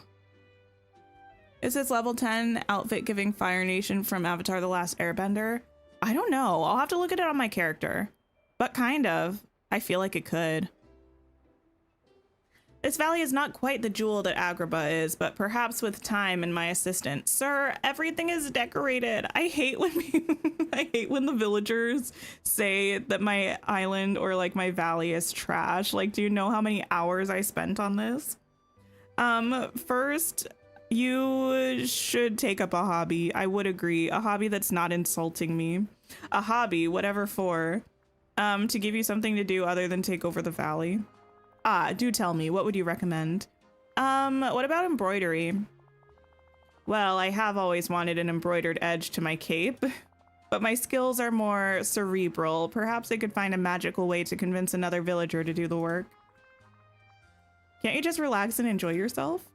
Is this level 10 outfit giving Fire Nation from Avatar: The Last Airbender? I don't know. I'll have to look at it on my character. But kind of. I feel like it could. This valley is not quite the jewel that Agrabah is, but perhaps with time and my assistant. Sir, everything is decorated. I hate when I hate when the villagers say that my island or like my valley is trash. Like, do you know how many hours I spent on this? First, you should take up a hobby. I would agree. A hobby that's not insulting me. A hobby, whatever for, to give you something to do other than take over the valley. Ah, do tell me, what would you recommend? What about embroidery? Well, I have always wanted an embroidered edge to my cape, but my skills are more cerebral. Perhaps I could find a magical way to convince another villager to do the work. Can't you just relax and enjoy yourself?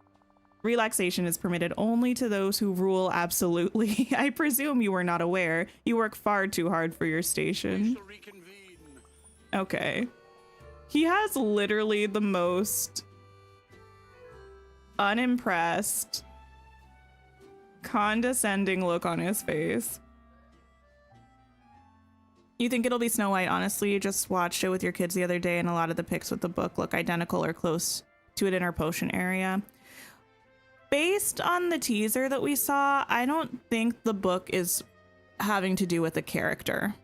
Relaxation is permitted only to those who rule absolutely. I presume you were not aware. You work far too hard for your station. Okay. He has literally the most unimpressed, condescending look on his face. You think it'll be Snow White? Honestly, you just watched it with your kids the other day and a lot of the pics with the book look identical or close to it in our potion area. Based on the teaser that we saw, I don't think the book is having to do with a character.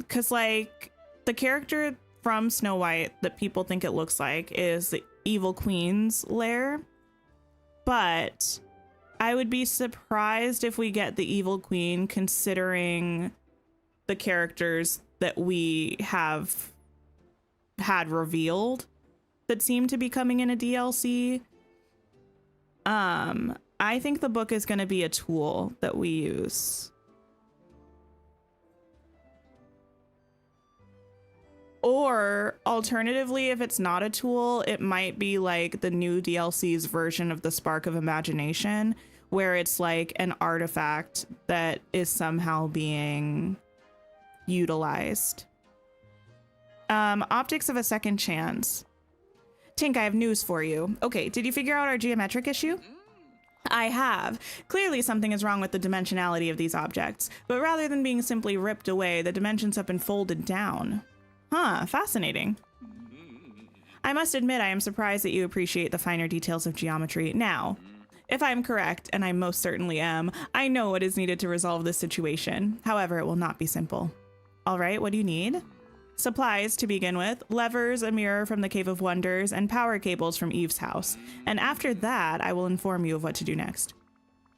Cause like the character from Snow White that people think it looks like is the evil queen's lair, but I would be surprised if we get the Evil Queen, considering the characters that we have had revealed that seem to be coming in a DLC. I think the book is going to be a tool that we use. Or alternatively, if it's not a tool, it might be like the new DLC's version of the Spark of Imagination, where it's like an artifact that is somehow being utilized. Optics of a Second Chance. Tink, I have news for you. Okay, did you figure out our geometric issue? I have. Clearly something is wrong with the dimensionality of these objects, but rather than being simply ripped away, the dimensions have been folded down. Huh, fascinating. I must admit I am surprised that you appreciate the finer details of geometry. Now, if I am correct, and I most certainly am, I know what is needed to resolve this situation. However, it will not be simple. All right, what do you need? Supplies to begin with, levers, a mirror from the Cave of Wonders, and power cables from Eve's house. And after that, I will inform you of what to do next.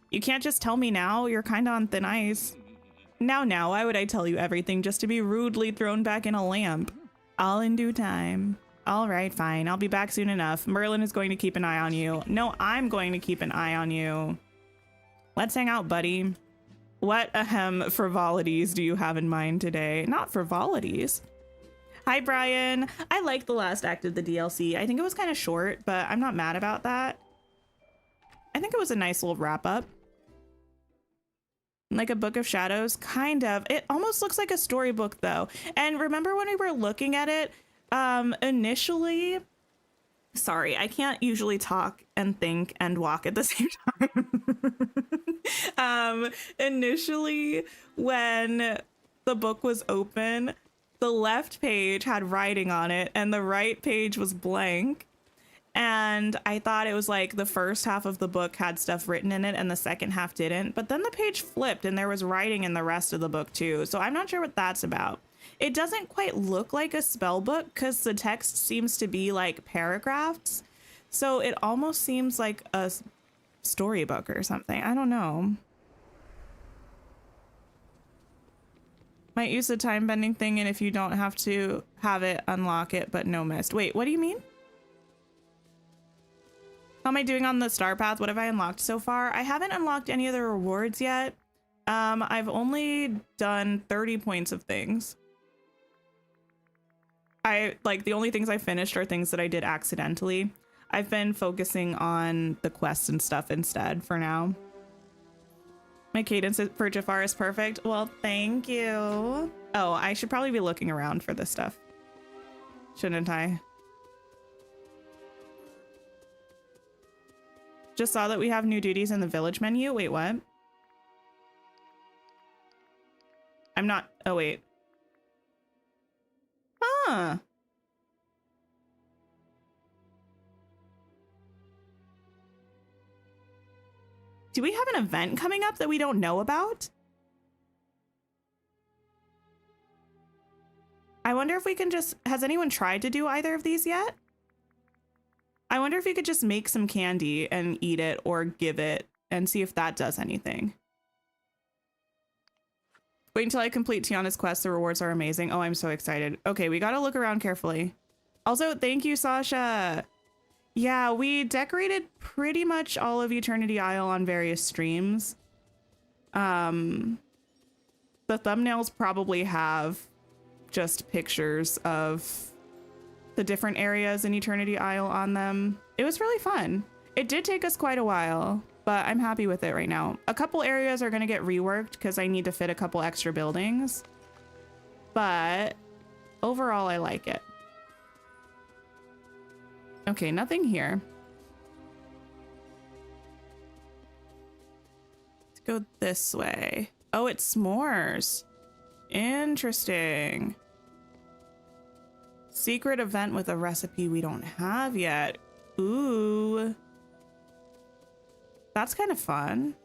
You can't just tell me now, you're kinda on thin ice. Now, why would I tell you everything just to be rudely thrown back in a lamp? All in due time. All right, fine, I'll be back soon enough. Merlin is going to keep an eye on you. No, I'm going to keep an eye on you. Let's hang out, buddy. What frivolities do you have in mind today? Not frivolities. Hi, Brian. I liked the last act of the DLC. I think it was kind of short, but I'm not mad about that. I think it was a nice little wrap up. Like a Book of Shadows, kind of. It almost looks like a storybook though. And remember when we were looking at it, initially, sorry, I can't usually talk and think and walk at the same time. Initially, when the book was open, the left page had writing on it and the right page was blank. And I thought it was like the first half of the book had stuff written in it and the second half didn't. But then the page flipped and there was writing in the rest of the book too. So I'm not sure what that's about. It doesn't quite look like a spell book because the text seems to be like paragraphs. So it almost seems like a storybook or something. I don't know. Might use the time bending thing, and if you don't have to have it, unlock it, but no mist. Wait, what do you mean? How am I doing on the star path? What have I unlocked so far? I haven't unlocked any of the rewards yet. I've only done 30 points of things. The only things I finished are things that I did accidentally. I've been focusing on the quests and stuff instead for now. My cadence for Jafar is perfect. Well, thank you. Oh, I should probably be looking around for this stuff. Shouldn't I? Just saw that we have new duties in the village menu. Wait, what? I'm not... Oh, wait. Huh. Do we have an event coming up that we don't know about? I wonder if we can just... Has anyone tried to do either of these yet? I wonder if you could just make some candy and eat it or give it and see if that does anything. Wait until I complete Tiana's quest. The rewards are amazing. Oh, I'm so excited. Okay, we gotta look around carefully. Also, thank you, Sasha. Yeah, we decorated pretty much all of Eternity Isle on various streams. The thumbnails probably have just pictures of the different areas in Eternity Isle on them. It was really fun. It did take us quite a while, but I'm happy with it right now. A couple areas are gonna get reworked because I need to fit a couple extra buildings, but overall I like it. Okay, nothing here. Let's go this way. Oh, it's s'mores. Interesting. Secret event with a recipe we don't have yet. Ooh. That's kind of fun.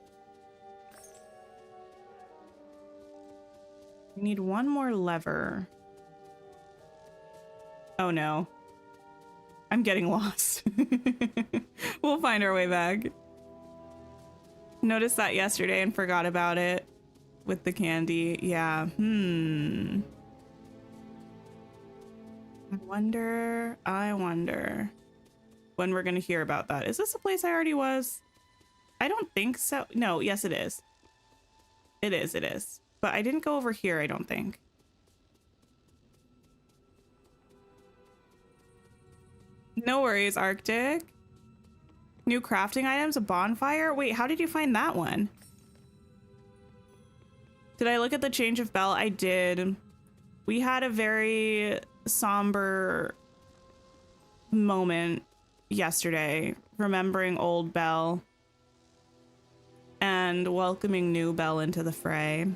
We need one more lever. Oh no. I'm getting lost. We'll find our way back. Noticed that yesterday and forgot about it with the candy. Yeah. I wonder when we're gonna hear about that. Is this a place I already was? I don't think so. No, yes it is. It is. But I didn't go over here, I don't think. No worries, Arctic. New crafting items, a bonfire? Wait, how did you find that one? Did I look at the change of bell? I did. We had a very somber moment yesterday, remembering old Belle and welcoming new Belle into the fray.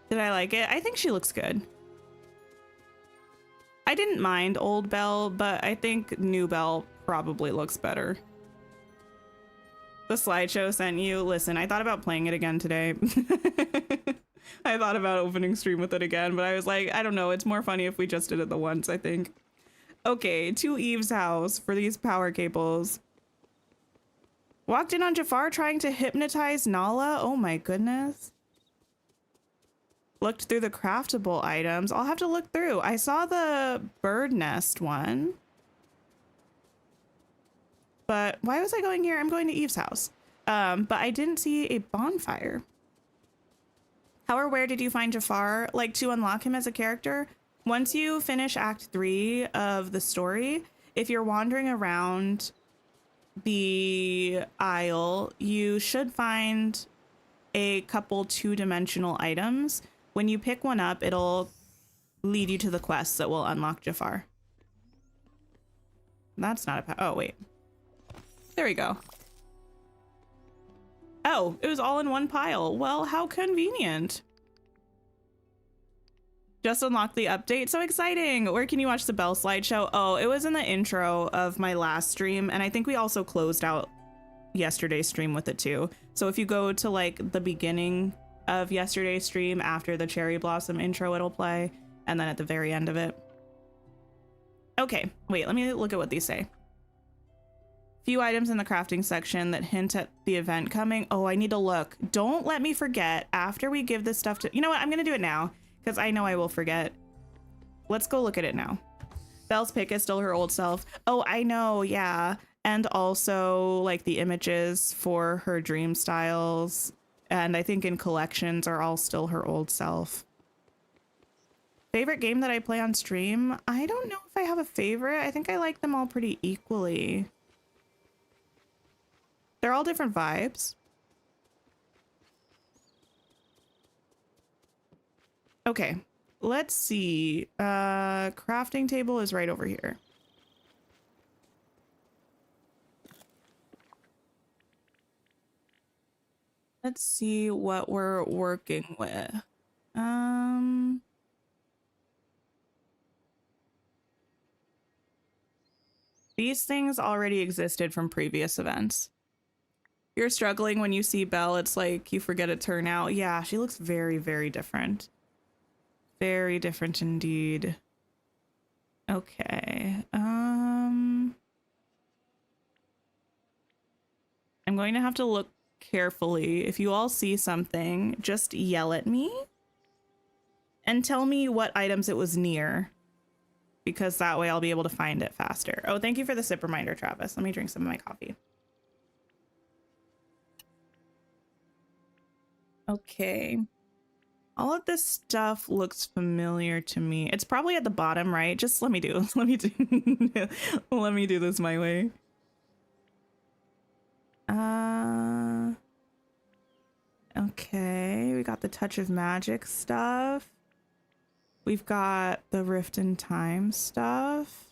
Did I like it? I think she looks good. I didn't mind old Belle, but I think new Belle probably looks better. The slideshow sent you. Listen, I thought about playing it again today. I thought about opening stream with it again, but I was like, I don't know. It's more funny if we just did it the once, I think. Okay, to Eve's house for these power cables. Walked in on Jafar trying to hypnotize Nala. Oh my goodness. Looked through the craftable items. I'll have to look through. I saw the bird nest one. But why was I going here? I'm going to Eve's house. But I didn't see a bonfire. How or where did you find Jafar? Like, to unlock him as a character? Once you finish Act 3 of the story, if you're wandering around the aisle, you should find a couple two-dimensional items. When you pick one up, it'll lead you to the quests that will unlock Jafar. That's not a... Oh, wait. There we go. Oh, it was all in one pile. Well, how convenient. Just unlocked the update. So exciting. Where can you watch the Bell slideshow? Oh, it was in the intro of my last stream. And I think we also closed out yesterday's stream with it too. So if you go to like the beginning of yesterday's stream after the Cherry Blossom intro, it'll play. And then at the very end of it. Okay, wait, let me look at what these say. Few items in the crafting section that hint at the event coming. Oh, I need to look. Don't let me forget after we give this stuff to... You know what? I'm going to do it now because I know I will forget. Let's go look at it now. Belle's pick is still her old self. Oh, I know. Yeah. And also like the images for her dream styles. And I think in collections are all still her old self. Favorite game that I play on stream? I don't know if I have a favorite. I think I like them all pretty equally. They're all different vibes. Okay, let's see. Crafting table is right over here. Let's see what we're working with. These things already existed from previous events. You're struggling when you see Belle, it's like you forget it's her now. Yeah, she looks very, very different. Very different indeed. Okay. I'm going to have to look carefully. If you all see something, just yell at me and tell me what items it was near, because that way I'll be able to find it faster. Oh, thank you for the sip reminder, Travis. Let me drink some of my coffee. Okay. All of this stuff looks familiar to me. It's probably at the bottom, right? Just let me do this my way. Okay, we got the Touch of Magic stuff. We've got the Rift in Time stuff.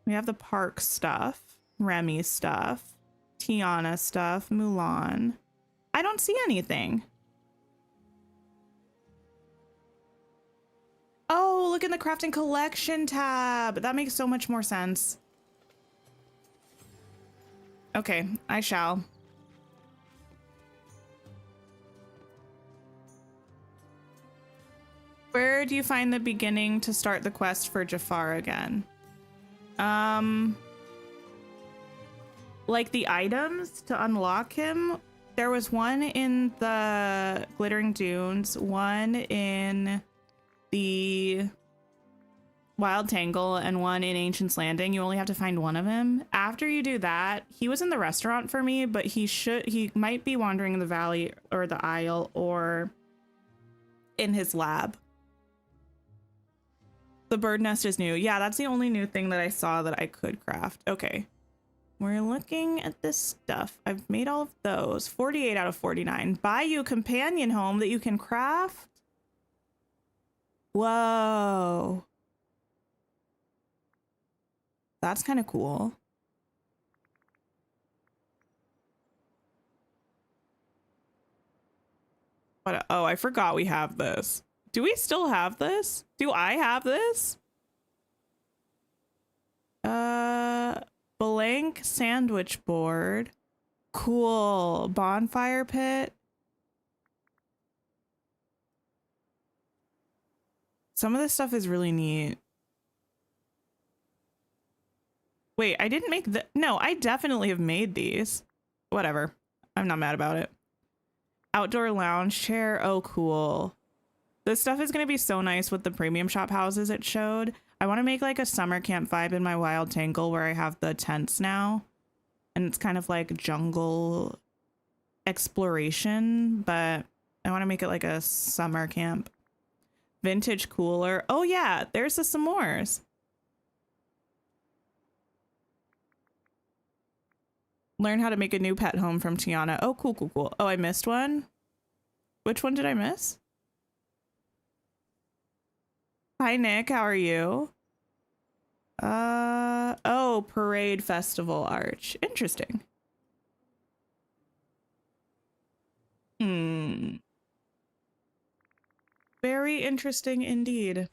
We have the Park stuff, Remy stuff, Tiana stuff, Mulan. I don't see anything. Oh, look in the crafting collection tab. That makes so much more sense. Okay, I shall. Where do you find the beginning to start the quest for Jafar again? Like the items to unlock him. There was one in the Glittering Dunes, one in the Wild Tangle, and one in Ancient's Landing. You only have to find one of him. After you do that, he was in the restaurant for me, but he might be wandering in the valley or the Isle or in his lab. The bird nest is new. Yeah, that's the only new thing that I saw that I could craft. Okay. We're looking at this stuff. I've made all of those. 48 out of 49. Buy you a companion home that you can craft. Whoa. That's kind of cool. What? Oh, I forgot we have this. Do we still have this? Do I have this? Blank sandwich board. Cool. Bonfire pit. Some of this stuff is really neat. Wait, I didn't make the... No, I definitely have made these. Whatever. I'm not mad about it. Outdoor lounge chair. Oh, cool. This stuff is going to be so nice with the premium shop houses it showed. I want to make like a summer camp vibe in my Wild Tangle where I have the tents now. And it's kind of like jungle exploration, but I want to make it like a summer camp. Vintage cooler. Oh yeah, there's the s'mores. Learn how to make a new pet home from Tiana. Oh, cool, cool, cool. Oh, I missed one. Which one did I miss? Hi, Nick. How are you? Oh, Parade Festival Arch. Interesting. Very interesting indeed.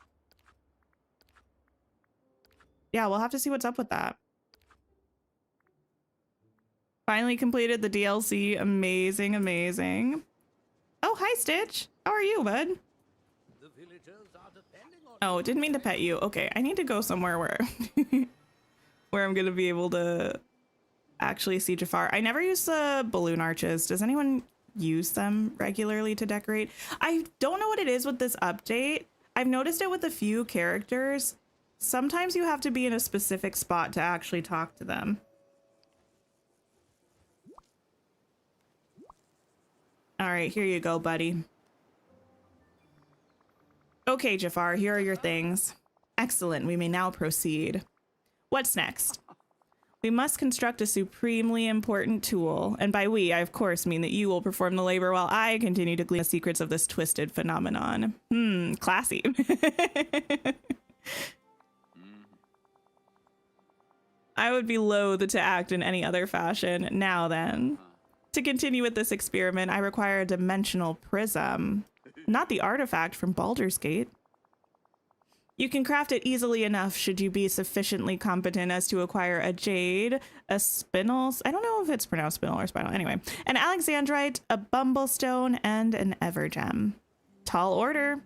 Yeah, we'll have to see what's up with that. Finally completed the DLC. Amazing, amazing. Oh, hi, Stitch. How are you, bud? Oh, didn't mean to pet you. Okay, I need to go somewhere where where I'm gonna be able to actually see Jafar. I never use the balloon arches. Does anyone use them regularly to decorate? I don't know what it is with this update. I've noticed it with a few characters. Sometimes you have to be in a specific spot to actually talk to them. All right, here you go, buddy. Okay, Jafar, here are your things. Excellent, we may now proceed. What's next? We must construct a supremely important tool, and by we, I of course mean that you will perform the labor while I continue to glean the secrets of this twisted phenomenon. Classy. I would be loath to act in any other fashion. Now then, to continue with this experiment, I require a dimensional prism. Not the artifact from Baldur's Gate. You can craft it easily enough should you be sufficiently competent as to acquire a jade, a spinel, I don't know if it's pronounced spinel or spinel, anyway, an alexandrite, a bumblestone, and an evergem. Tall order.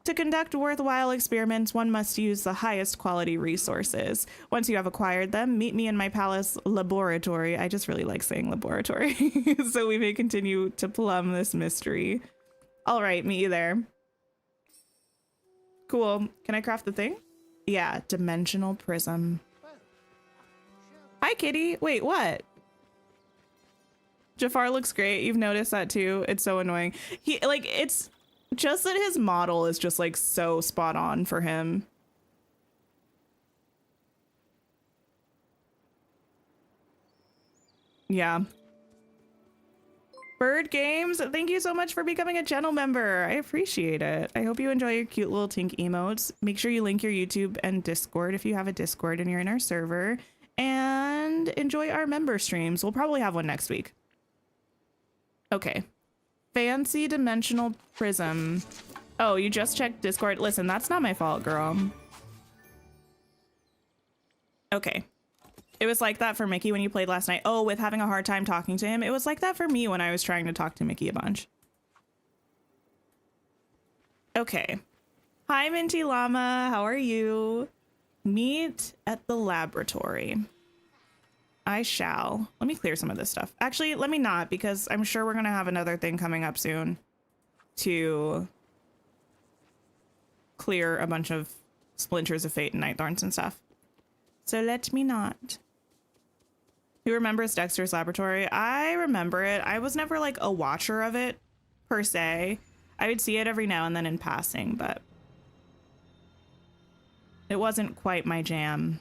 To conduct worthwhile experiments, one must use the highest quality resources. Once you have acquired them, meet me in my palace laboratory. I just really like saying laboratory, so we may continue to plumb this mystery. All right, meet you there. Cool. Can I craft the thing? Yeah, dimensional prism. Hi, kitty. Wait, what? Jafar looks great. You've noticed that too. It's so annoying. It's just that his model is just like so spot on for him. Yeah. Bird Games, thank you so much for becoming a channel member. I appreciate it. I hope you enjoy your cute little Tink emotes. Make sure you link your YouTube and Discord if you have a Discord and you're in our server. And enjoy our member streams. We'll probably have one next week. Okay. Fancy dimensional prism. Oh, you just checked Discord. Listen, that's not my fault, girl. Okay. It was like that for Mickey when you played last night. Oh, with having a hard time talking to him. It was like that for me when I was trying to talk to Mickey a bunch. Okay. Hi, Minty Llama. How are you? Meet at the laboratory. I shall. Let me clear some of this stuff. Actually, let me not, because I'm sure we're going to have another thing coming up soon to clear a bunch of splinters of fate and night thorns and stuff. So let me not. Who remembers Dexter's Laboratory? I remember it. I was never like a watcher of it per se. I would see it every now and then in passing, but it wasn't quite my jam.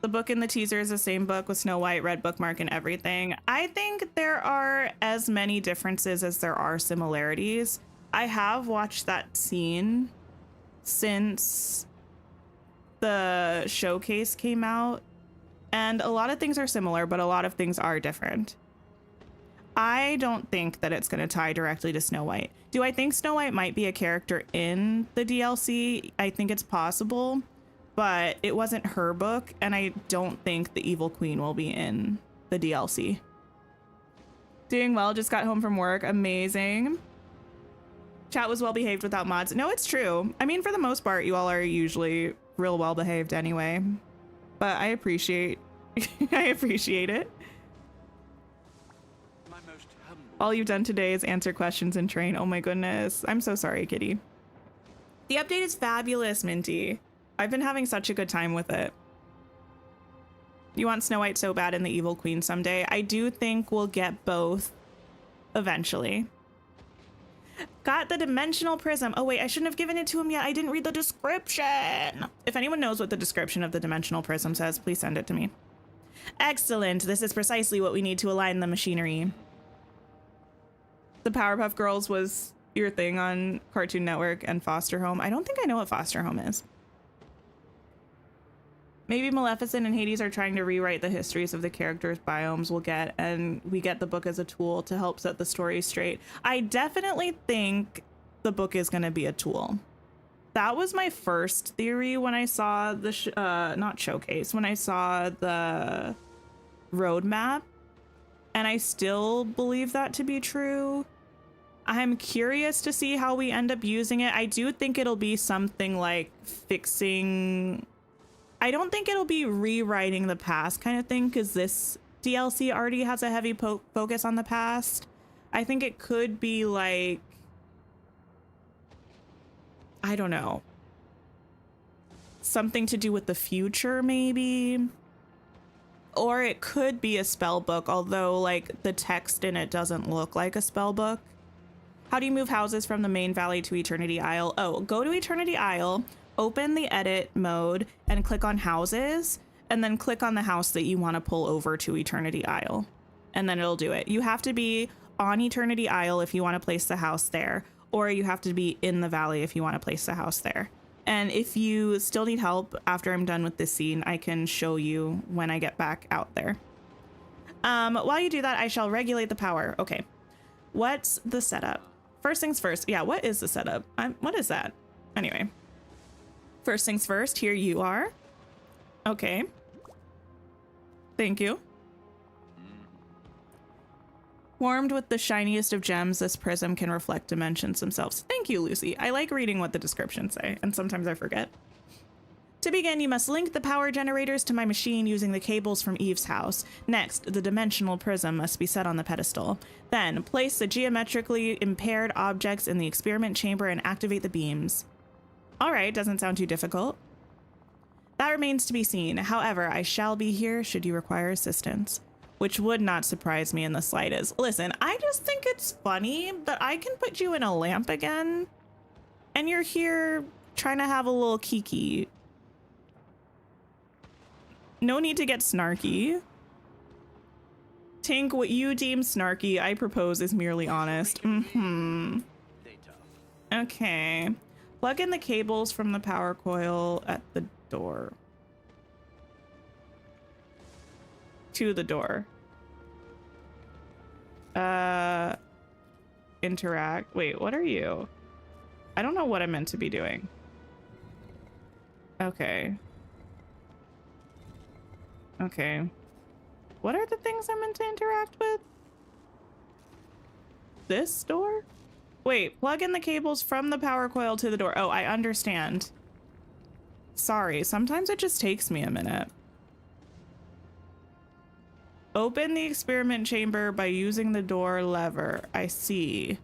The book in the teaser is the same book with Snow White, red bookmark, and everything. I think there are as many differences as there are similarities. I have watched that scene since the showcase came out, and a lot of things are similar, but a lot of things are different. I don't think that it's going to tie directly to Snow White. Do I think Snow White might be a character in the DLC? I think it's possible, but it wasn't her book, and I don't think the Evil Queen will be in the DLC. Doing well, just got home from work. Amazing. Chat was well behaved without mods. No, it's true. I mean, for the most part, you all are usually real well behaved anyway, but I appreciate I appreciate it. All you've done today is answer questions and train. Oh my goodness. I'm so sorry, kitty. The update is fabulous, Minty. I've been having such a good time with it. You want Snow White so bad and the Evil Queen someday. I do think we'll get both eventually. Got the dimensional prism. Oh wait, I shouldn't have given it to him yet. I didn't read the description. If anyone knows what the description of the dimensional prism says, please send it to me. Excellent. This is precisely what we need to align the machinery. The Powerpuff Girls was your thing on Cartoon Network and Foster Home. I don't think I know what Foster Home is. Maybe Maleficent and Hades are trying to rewrite the histories of the characters' biomes we'll get, and we get the book as a tool to help set the story straight. I definitely think the book is going to be a tool. That was my first theory when I saw the, not showcase, when I saw the roadmap, and I still believe that to be true. I'm curious to see how we end up using it. I do think it'll be something like fixing... I don't think it'll be rewriting the past kind of thing, because this DLC already has a heavy focus on the past. I think it could be like, I don't know, something to do with the future maybe. Or it could be a spell book, although like the text in it doesn't look like a spell book. How do you move houses from the main valley to Eternity Isle? Oh, go to Eternity Isle, open the edit mode and click on houses, and then click on the house that you want to pull over to Eternity Isle, and then it'll do it. You have to be on Eternity Isle if you want to place the house there, or you have to be in the valley if you want to place the house there. And if you still need help after I'm done with this scene, I can show you when I get back out there. While you do that, I shall regulate the power. Okay, what's the setup? First things first. Yeah, what is the setup? What is that? Anyway, first things first, here you are. Okay. Thank you. Formed with the shiniest of gems, this prism can reflect dimensions themselves. Thank you, Lucy. I like reading what the descriptions say, and sometimes I forget. To begin, you must link the power generators to my machine using the cables from Eve's house. Next, the dimensional prism must be set on the pedestal. Then, place the geometrically impaired objects in the experiment chamber and activate the beams. Alright, doesn't sound too difficult. That remains to be seen. However, I shall be here should you require assistance. Which would not surprise me in the slightest. Listen, I just think it's funny that I can put you in a lamp again, and you're here trying to have a little kiki. No need to get snarky. Tink, what you deem snarky, I propose is merely honest. Okay. Plug in the cables from the power coil at the door. To the door. Interact. Wait, what are you? I don't know what I'm meant to be doing. Okay. Okay. What are the things I'm meant to interact with? This door? Wait, plug in the cables from the power coil to the door. Oh, I understand. Sorry, sometimes it just takes me a minute. Open the experiment chamber by using the door lever. I see.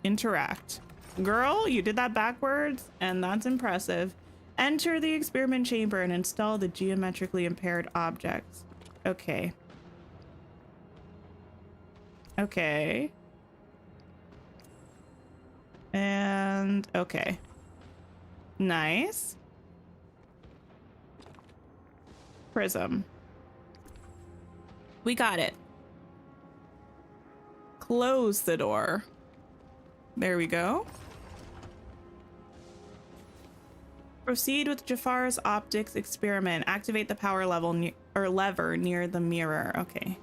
Interact. Girl, you did that backwards, and that's impressive. Enter the experiment chamber and install the geometrically impaired objects. Okay. Okay. And okay. Nice. Prism. We got it. Close the door. There we go. Proceed with Jafar's optics experiment. Activate the power level lever near the mirror. Okay.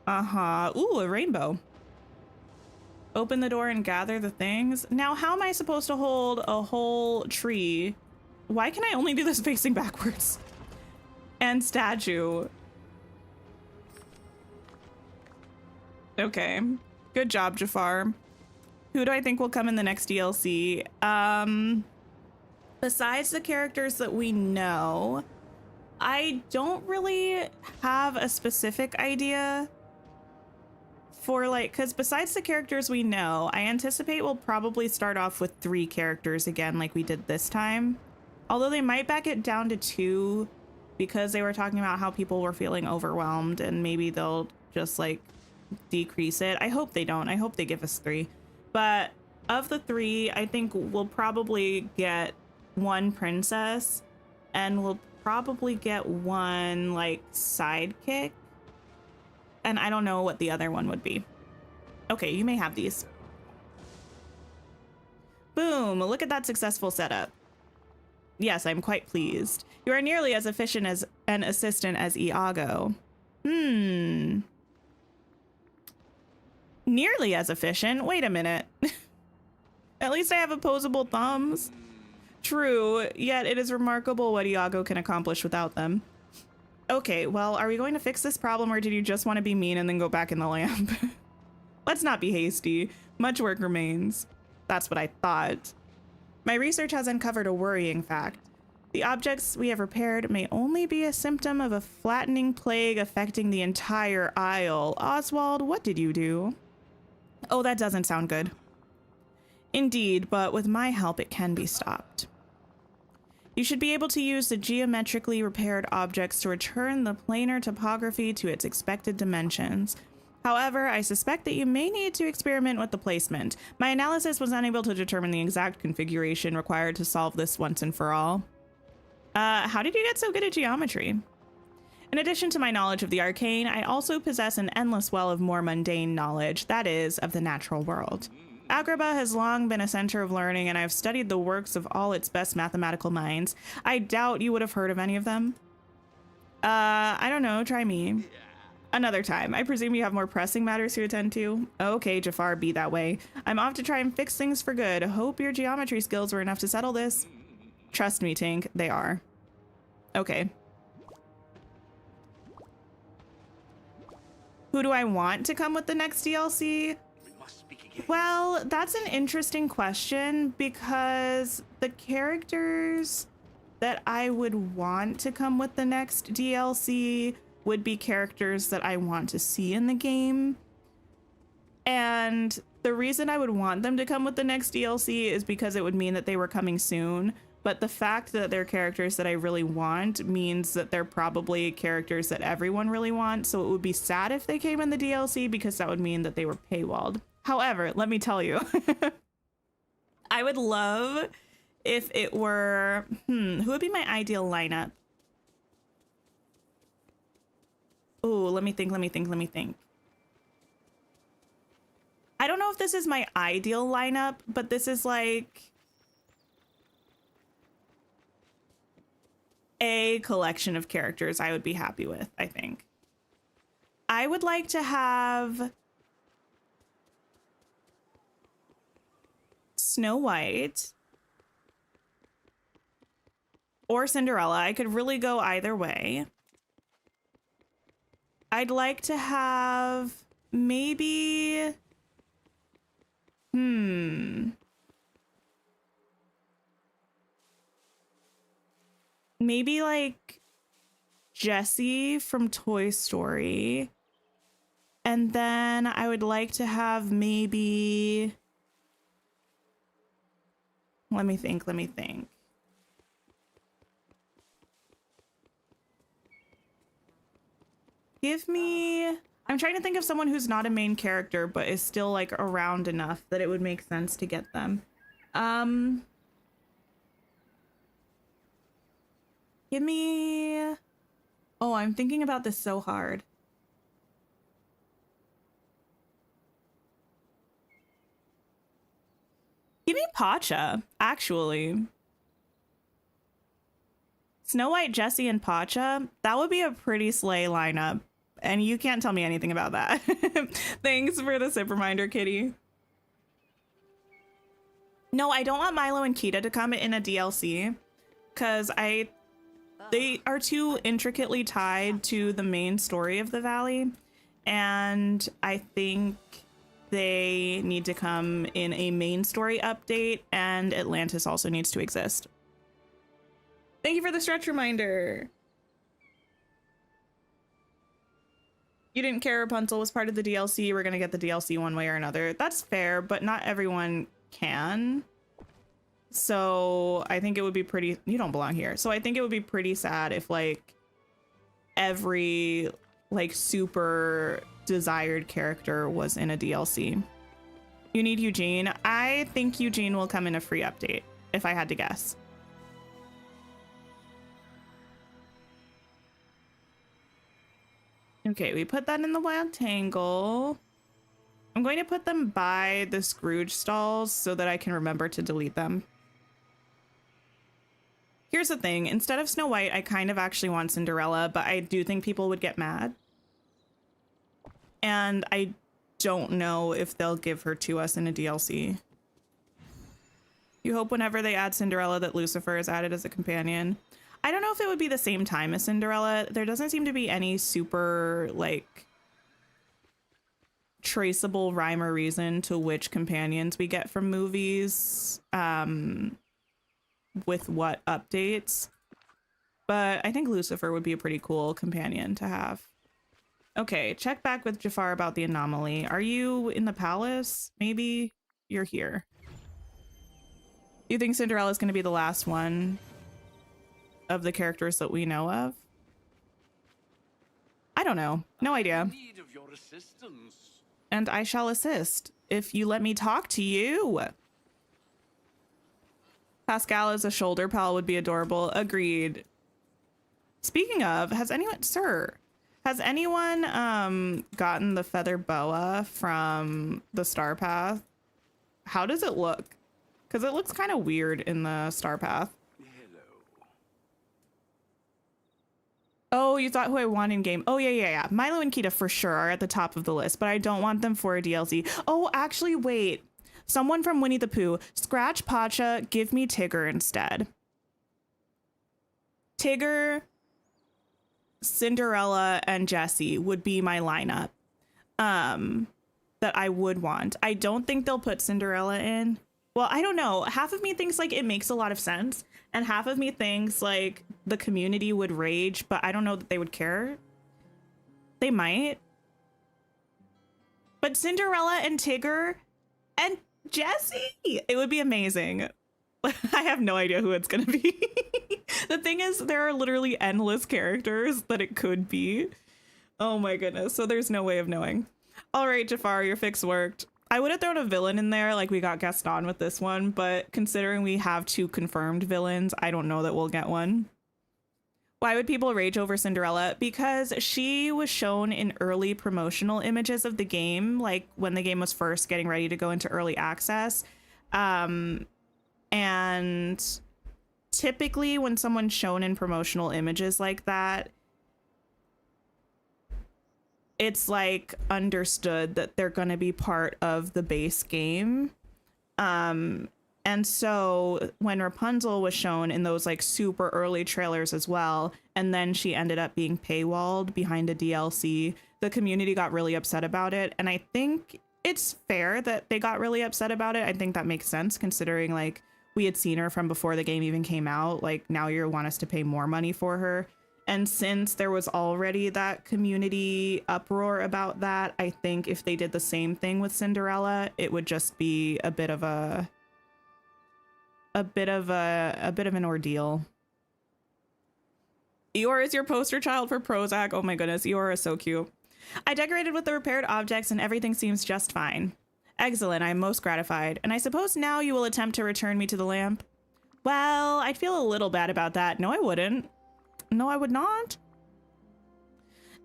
Ooh, a rainbow. Open the door and gather the things. Now, how am I supposed to hold a whole tree? Why can I only do this facing backwards? And statue. Okay. Good job, Jafar. Who do I think will come in the next DLC? Besides the characters that we know, I don't really have a specific idea for like, because besides the characters we know, I anticipate we'll probably start off with 3 characters again like we did this time. Although they might back it down to 2 because they were talking about how people were feeling overwhelmed and maybe they'll just like decrease it. I hope they don't. I hope they give us 3. But of the 3, I think we'll probably get 1 princess and we'll probably get 1 like sidekick. And I don't know what the other one would be. Okay, you may have these. Boom, look at that successful setup. Yes, I'm quite pleased. You are nearly as efficient as an assistant as Iago. Nearly as efficient? Wait a minute. At least I have opposable thumbs. True, yet it is remarkable what Iago can accomplish without them. Okay, well, are we going to fix this problem or did you just want to be mean and then go back in the lamp? Let's not be hasty. Much work remains. That's what I thought. My research has uncovered a worrying fact. The objects we have repaired may only be a symptom of a flattening plague affecting the entire isle. Oswald, what did you do? Oh, that doesn't sound good. Indeed, but with my help, it can be stopped. You should be able to use the geometrically repaired objects to return the planar topography to its expected dimensions. However, I suspect that you may need to experiment with the placement. My analysis was unable to determine the exact configuration required to solve this once and for all. How did you get so good at geometry? In addition to my knowledge of the arcane, I also possess an endless well of more mundane knowledge, that is, of the natural world. Agrabah has long been a center of learning, and I've studied the works of all its best mathematical minds. I doubt you would have heard of any of them. I don't know, try me. Another time. I presume you have more pressing matters to attend to? Okay, Jafar, be that way. I'm off to try and fix things for good. Hope your geometry skills were enough to settle this. Trust me, Tink, they are. Okay. Who do I want to come with the next DLC? Well, that's an interesting question because the characters that I would want to come with the next DLC would be characters that I want to see in the game. And the reason I would want them to come with the next DLC is because it would mean that they were coming soon. But the fact that they're characters that I really want means that they're probably characters that everyone really wants. So it would be sad if they came in the DLC because that would mean that they were paywalled. However, let me tell you, I would love if it were, who would be my ideal lineup? Oh, let me think. I don't know if this is my ideal lineup, but this is like a collection of characters I would be happy with, I think. I would like to have Snow White or Cinderella. I could really go either way. I'd like to have maybe, maybe like Jessie from Toy Story. And then I would like to have maybe, let me think. Give me, I'm trying to think of someone who's not a main character, but is still like around enough that it would make sense to get them. Give me, oh, I'm thinking about this so hard. Give me Pacha, actually. Snow White, Jessie, and Pacha, that would be a pretty slay lineup. And you can't tell me anything about that. Thanks for the sip reminder, Kitty. No, I don't want Milo and Kita to come in a DLC because they are too intricately tied to the main story of the valley. And I think they need to come in a main story update, and Atlantis also needs to exist. Thank you for the stretch reminder. You didn't care Rapunzel was part of the DLC. We're going to get the DLC one way or another. That's fair, but not everyone can. So I think it would be pretty... You don't belong here. So I think it would be pretty sad if, like, every, like, super desired character was in a DLC. You need Eugene. I think Eugene will come in a free update, if I had to guess. Okay, we put that in the wild tangle. I'm going to put them by the Scrooge stalls so that I can remember to delete them. Here's the thing. Instead of Snow White, I kind of actually want Cinderella, but I do think people would get mad. And I don't know if they'll give her to us in a DLC. You hope whenever they add Cinderella that Lucifer is added as a companion. I don't know if it would be the same time as Cinderella. There doesn't seem to be any super, like, traceable rhyme or reason to which companions we get from movies with what updates. But I think Lucifer would be a pretty cool companion to have. Okay, check back with Jafar about the anomaly. Are you in the palace? Maybe you're here. You think Cinderella is going to be the last one of the characters that we know of? I don't know. No idea. Need of your assistance. And I shall assist if you let me talk to you. Pascal as a shoulder pal would be adorable. Agreed. Speaking of, has anyone gotten the feather boa from the Star Path? How does it look? Because it looks kind of weird in the Star Path. Oh, you thought who I want in game. Oh, yeah. Milo and Kita for sure are at the top of the list, but I don't want them for a DLC. Oh, actually, wait. Someone from Winnie the Pooh. Scratch Pacha, give me Tigger instead. Tigger, Cinderella, and Jessie would be my lineup that I would want. I don't think they'll put Cinderella in. Well, I don't know. Half of me thinks like it makes a lot of sense, and half of me thinks like the community would rage, but I don't know that they would care. They might. But Cinderella and Tigger and Jessie, it would be amazing. I have no idea who it's gonna be. The thing is, there are literally endless characters that it could be. Oh my goodness. So there's no way of knowing. All right, Jafar, your fix worked. I would have thrown a villain in there like we got Gaston with this one, but considering we have 2 confirmed villains, I don't know that we'll get one. Why would people rage over Cinderella? Because she was shown in early promotional images of the game, like when the game was first getting ready to go into early access. And typically when someone's shown in promotional images like that, it's like understood that they're going to be part of the base game. And And so when Rapunzel was shown in those like super early trailers as well, and then she ended up being paywalled behind a DLC, the community got really upset about it. And I think it's fair that they got really upset about it. I think that makes sense considering like we had seen her from before the game even came out. Like now you want us to pay more money for her. And since there was already that community uproar about that, I think if they did the same thing with Cinderella, it would just be a bit of an ordeal. Eeyore is your poster child for Prozac. Oh my goodness, Eeyore is so cute. I decorated with the repaired objects and everything seems just fine. Excellent, I'm most gratified. And I suppose now you will attempt to return me to the lamp? Well, I'd feel a little bad about that. No, I wouldn't. No, I would not.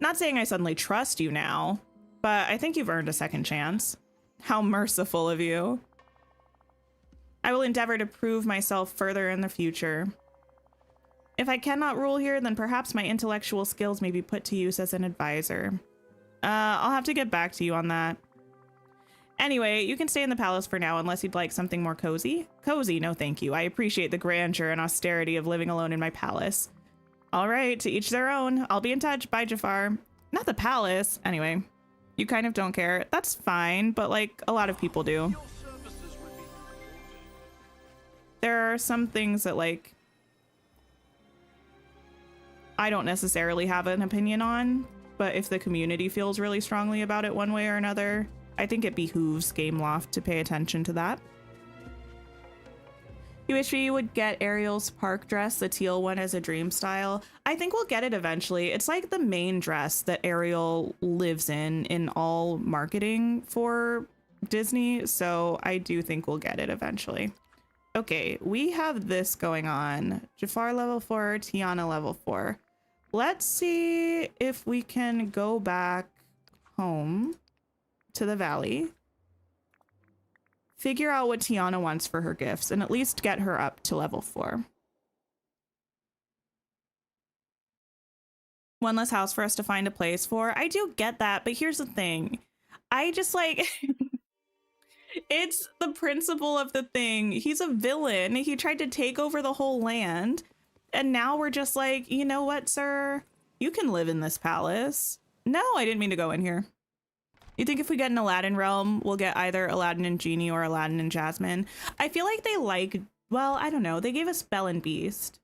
Not saying I suddenly trust you now, but I think you've earned a second chance. How merciful of you. I will endeavor to prove myself further in the future. If I cannot rule here, then perhaps my intellectual skills may be put to use as an advisor. I'll have to get back to you on that. Anyway, you can stay in the palace for now unless you'd like something more cozy. Cozy? No, thank you. I appreciate the grandeur and austerity of living alone in my palace. All right, to each their own. I'll be in touch. Bye, Jafar. Not the palace. Anyway, you kind of don't care. That's fine, but like a lot of people do. Your services would be There are some things that like I don't necessarily have an opinion on, but if the community feels really strongly about it one way or another, I think it behooves Gameloft to pay attention to that. You wish you would get Ariel's park dress, the teal one, as a dream style. I think we'll get it eventually. It's like the main dress that Ariel lives in all marketing for Disney, so I do think we'll get it eventually. Okay, we have this going on. Jafar level 4, Tiana level 4. Let's see if we can go back home to the valley, figure out what Tiana wants for her gifts, and at least get her up to level 4. One less house for us to find a place for. I do get that, but here's the thing. I just like... It's the principle of the thing. He's a villain. He tried to take over the whole land. And now we're just like, you know what, sir? You can live in this palace. No, I didn't mean to go in here. You think if we get an Aladdin realm, we'll get either Aladdin and Genie or Aladdin and Jasmine? I feel like they like, well, I don't know. They gave us Belle and Beast.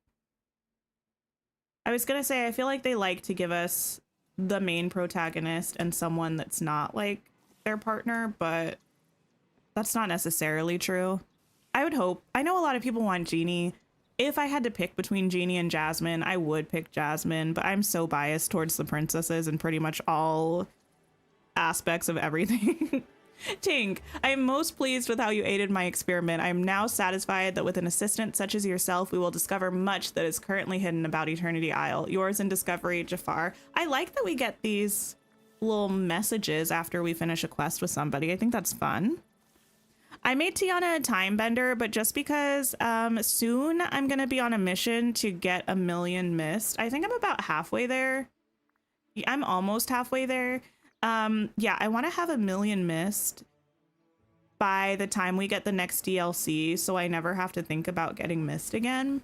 I was going to say, I feel like they like to give us the main protagonist and someone that's not like their partner, but that's not necessarily true. I would hope. I know a lot of people want Genie. If I had to pick between Genie and Jasmine, I would pick Jasmine, but I'm so biased towards the princesses in pretty much all aspects of everything. Tink, I am most pleased with how you aided my experiment. I am now satisfied that with an assistant such as yourself, we will discover much that is currently hidden about Eternity Isle. Yours in discovery, Jafar. I like that we get these little messages after we finish a quest with somebody. I think that's fun. I made Tiana a time bender, but just because soon I'm going to be on a mission to get 1,000,000 mist. I think I'm about halfway there. I'm almost halfway there. Yeah, I want to have 1,000,000 mist by the time we get the next DLC, so I never have to think about getting mist again.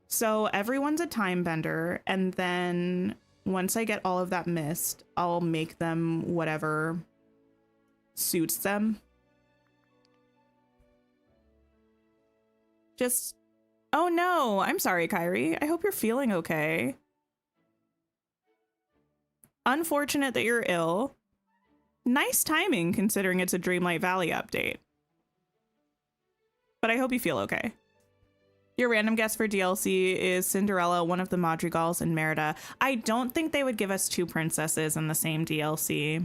So everyone's a time bender, and then once I get all of that mist, I'll make them whatever suits them. Just, oh no, I'm sorry, Kyrie. I hope you're feeling okay. Unfortunate that you're ill. Nice timing considering it's a Dreamlight Valley update. But I hope you feel okay. Your random guess for DLC is Cinderella, one of the Madrigals, and Merida. I don't think they would give us 2 princesses in the same DLC.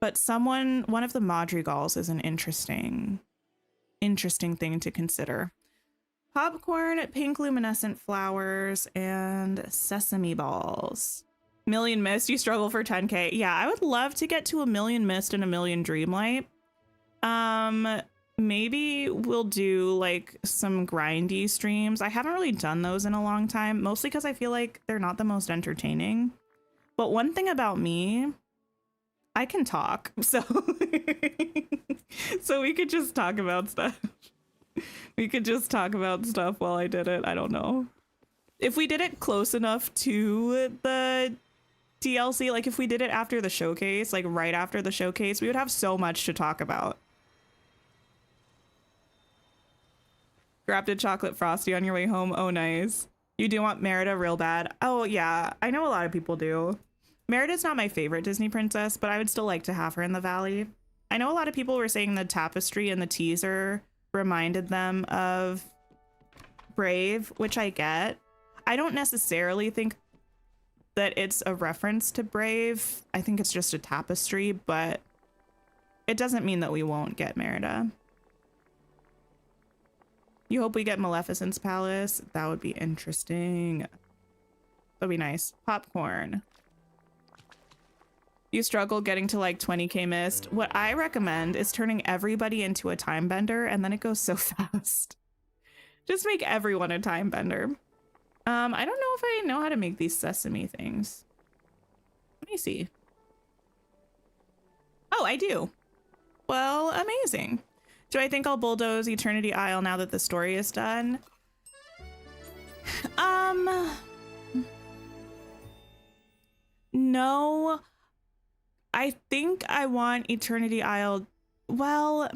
But one of the Madrigals is an interesting thing to consider. Popcorn, pink luminescent flowers, and sesame balls. 1,000,000 mist, you struggle for 10k. Yeah, I would love to get to 1,000,000 mist and 1,000,000 Dreamlight. Maybe we'll do like some grindy streams. I haven't really done those in a long time, mostly because I feel like they're not the most entertaining. But one thing about me, I can talk, so so we could just talk about stuff. We could just talk about stuff while I did it. I don't know. If we did it close enough to the DLC, like if we did it after the showcase, like right after the showcase, we would have so much to talk about. Grabbed a chocolate frosty on your way home. Oh, nice. You do want Merida real bad. Oh, yeah. I know a lot of people do. Merida's not my favorite Disney princess, but I would still like to have her in the valley. I know a lot of people were saying the tapestry in the teaser reminded them of Brave, which I get. I don't necessarily think that it's a reference to Brave. I think it's just a tapestry, but it doesn't mean that we won't get Merida. You hope we get Maleficent's palace? That would be interesting. That'd be nice. Popcorn. You struggle getting to like 20k mist. What I recommend is turning everybody into a time bender, and then it goes so fast. Just make everyone a time bender. I don't know if I know how to make these sesame things. Let me see. Oh, I do. Well, amazing. Do I think I'll bulldoze Eternity Isle now that the story is done? No. I think I want Eternity Isle. Well,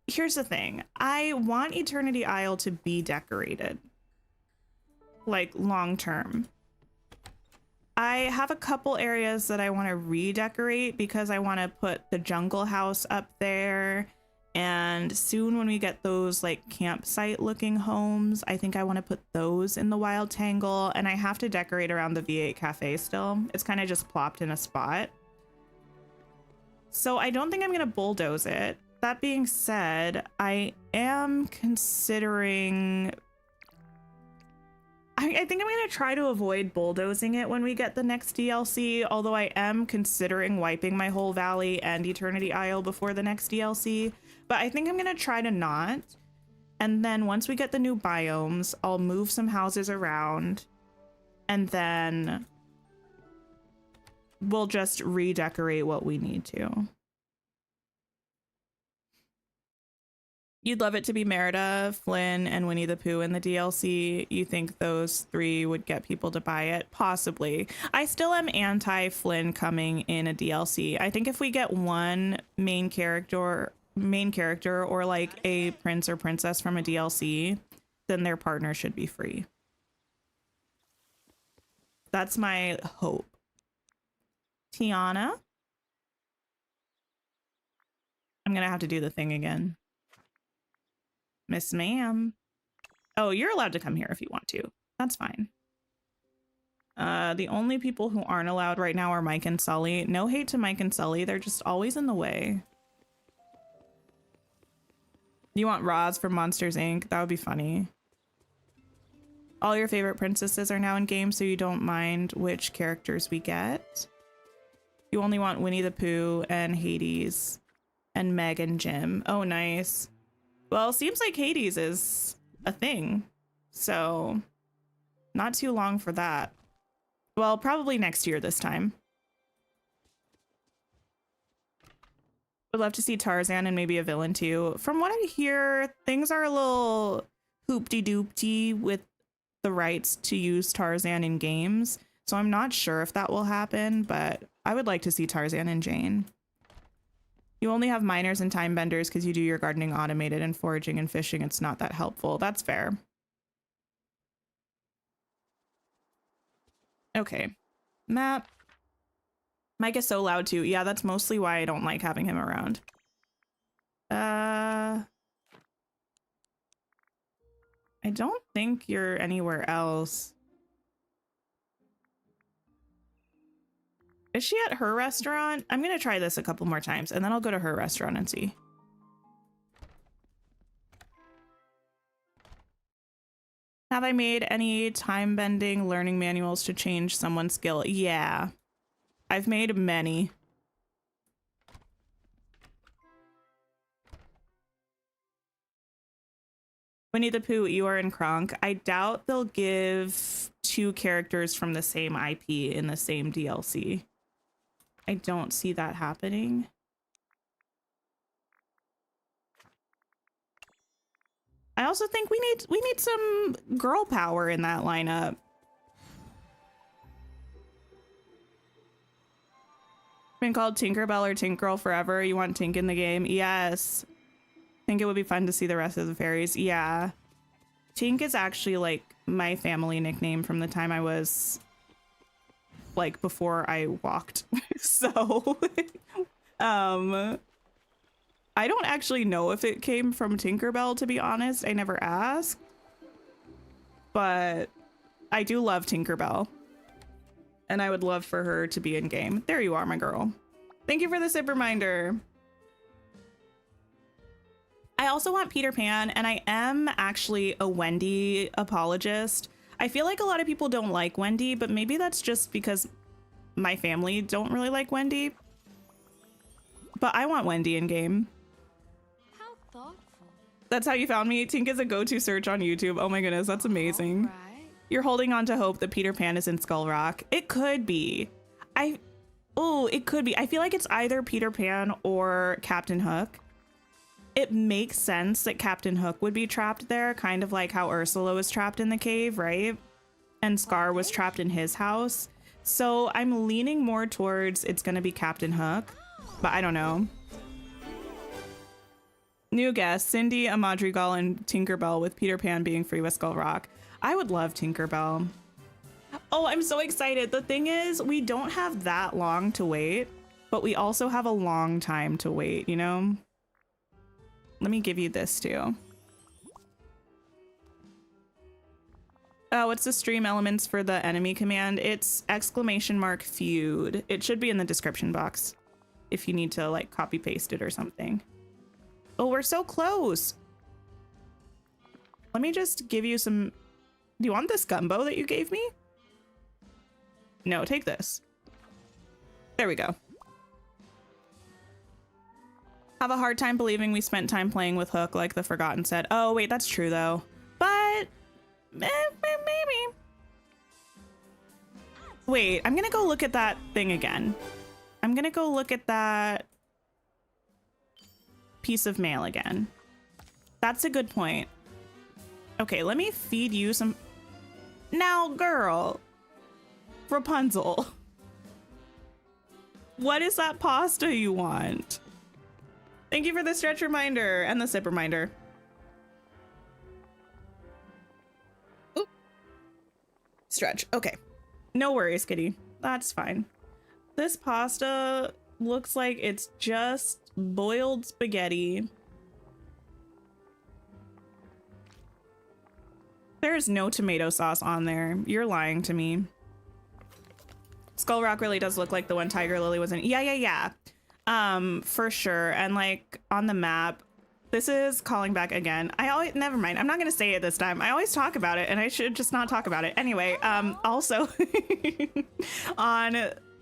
here's the thing. I want Eternity Isle to be decorated. Like long term. I have a couple areas that I want to redecorate because I want to put the jungle house up there. And soon when we get those like campsite looking homes, I think I want to put those in the Wild Tangle. And I have to decorate around the V8 cafe still. It's kind of just plopped in a spot. So I don't think I'm going to bulldoze it. That being said, I am considering... I think I'm going to try to avoid bulldozing it when we get the next DLC, although I am considering wiping my whole valley and Eternity Isle before the next DLC. But I think I'm going to try to not. And then once we get the new biomes, I'll move some houses around. And then we'll just redecorate what we need to. You'd love it to be Merida, Flynn, and Winnie the Pooh in the DLC. You think those three would get people to buy it? Possibly. I still am anti-Flynn coming in a DLC. I think if we get one main character or like a prince or princess from a DLC, then their partner should be free. That's my hope. Tiana? I'm gonna have to do the thing again. Miss ma'am. Oh, you're allowed to come here if you want to. That's fine. The only people who aren't allowed right now are Mike and Sully. No hate to Mike and Sully. They're just always in the way. You want Roz from Monsters, Inc.? That would be funny. All your favorite princesses are now in game, so you don't mind which characters we get. You only want Winnie the Pooh and Hades and Meg and Jim. Oh, nice. Well, seems like Hades is a thing, so not too long for that. Well, probably next year this time. Would love to see Tarzan and maybe a villain too. From what I hear, things are a little hoopty-doopty with the rights to use Tarzan in games, so I'm not sure if that will happen, but I would like to see Tarzan and Jane. You only have miners and time benders because you do your gardening automated and foraging and fishing. It's not that helpful. That's fair. Okay. Map. Mike is so loud too. Yeah, that's mostly why I don't like having him around. I don't think you're anywhere else. Is she at her restaurant? I'm gonna try this a couple more times and then I'll go to her restaurant and see. Have I made any time bending learning manuals to change someone's skill? Yeah, I've made many. Winnie the Pooh, Eeyore, and Kronk. I doubt they'll give two characters from the same IP in the same DLC. I don't see that happening. I also think we need some girl power in that lineup. Been called Tinkerbell or Tink Girl forever. You want Tink in the game? Yes. Think it would be fun to see the rest of the fairies. Yeah. Tink is actually like my family nickname from the time I was like before I walked. So I don't actually know if it came from Tinkerbell, to be honest. I never asked. But I do love Tinkerbell. And I would love for her to be in game. There you are, my girl. Thank you for the sip reminder. I also want Peter Pan, and I am actually a Wendy apologist. I feel like a lot of people don't like Wendy, but maybe that's just because my family don't really like Wendy. But I want Wendy in game. How thoughtful. That's how you found me. Tink is a go-to search on YouTube. Oh my goodness, that's amazing. All right. You're holding on to hope that Peter Pan is in Skull Rock. It could be. It could be. I feel like it's either Peter Pan or Captain Hook. It makes sense that Captain Hook would be trapped there, kind of like how Ursula was trapped in the cave, right? And Scar was trapped in his house. So I'm leaning more towards it's gonna be Captain Hook, but I don't know. New guest, Cindy, a Madrigal, and Tinkerbell, with Peter Pan being free with Skull Rock. I would love Tinkerbell. Oh, I'm so excited. The thing is, we don't have that long to wait, but we also have a long time to wait, you know? Let me give you this too. What's the stream elements for the enemy command? It's !feud. It should be in the description box if you need to like copy paste it or something. Oh, we're so close. Let me just give you some. Do you want this gumbo that you gave me? No, take this. There we go. Have a hard time believing we spent time playing with Hook like the Forgotten said. Oh, wait, that's true though. But maybe. Wait, I'm gonna go look at that thing again. I'm gonna go look at that piece of mail again. That's a good point. Okay, let me feed you some. Now, girl. Rapunzel. What is that pasta you want? Thank you for the stretch reminder and the sip reminder. Oop. Stretch. Okay. No worries, kitty. That's fine. This pasta looks like it's just boiled spaghetti. There's no tomato sauce on there. You're lying to me. Skull Rock really does look like the one Tiger Lily was in. Yeah. For sure. And like on the map, this is calling back again. Never mind. I'm not going to say it this time. I always talk about it and I should just not talk about it. Anyway, also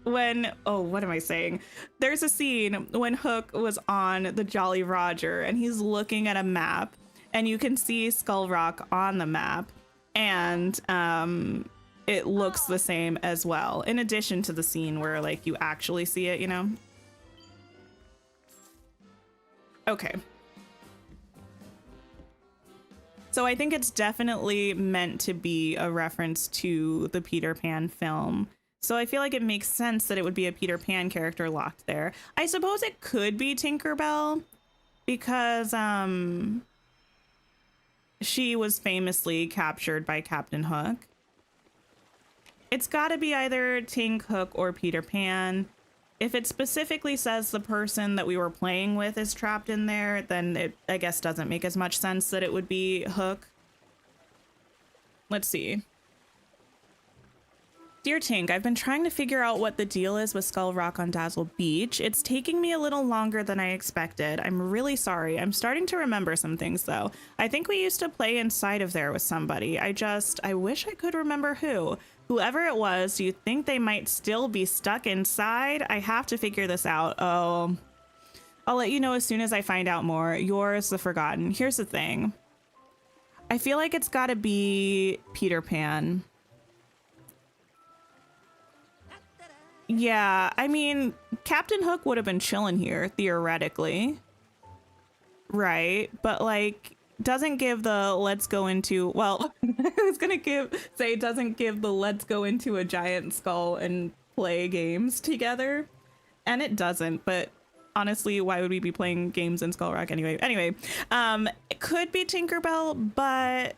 what am I saying? There's a scene when Hook was on the Jolly Roger and he's looking at a map and you can see Skull Rock on the map and it looks the same as well, in addition to the scene where like you actually see it, you know? Okay. So I think it's definitely meant to be a reference to the Peter Pan film. So I feel like it makes sense that it would be a Peter Pan character locked there. I suppose it could be Tinkerbell because she was famously captured by Captain Hook. It's got to be either Tink, Hook, or Peter Pan. If it specifically says the person that we were playing with is trapped in there, then it, I guess, doesn't make as much sense that it would be Hook. Let's see. Dear Tink, I've been trying to figure out what the deal is with Skull Rock on Dazzle Beach. It's taking me a little longer than I expected. I'm really sorry. I'm starting to remember some things, though. I think we used to play inside of there with somebody. I wish I could remember who. Whoever it was, do you think they might still be stuck inside? I have to figure this out. Oh, I'll let you know as soon as I find out more. Yours, the Forgotten. Here's the thing. I feel like it's got to be Peter Pan. Yeah, I mean, Captain Hook would have been chilling here, theoretically. Right, but like, doesn't give the let's go into, well, I was gonna say it doesn't give the let's go into a giant skull and play games together. And it doesn't, but honestly, why would we be playing games in Skull Rock anyway? Anyway, it could be Tinkerbell, but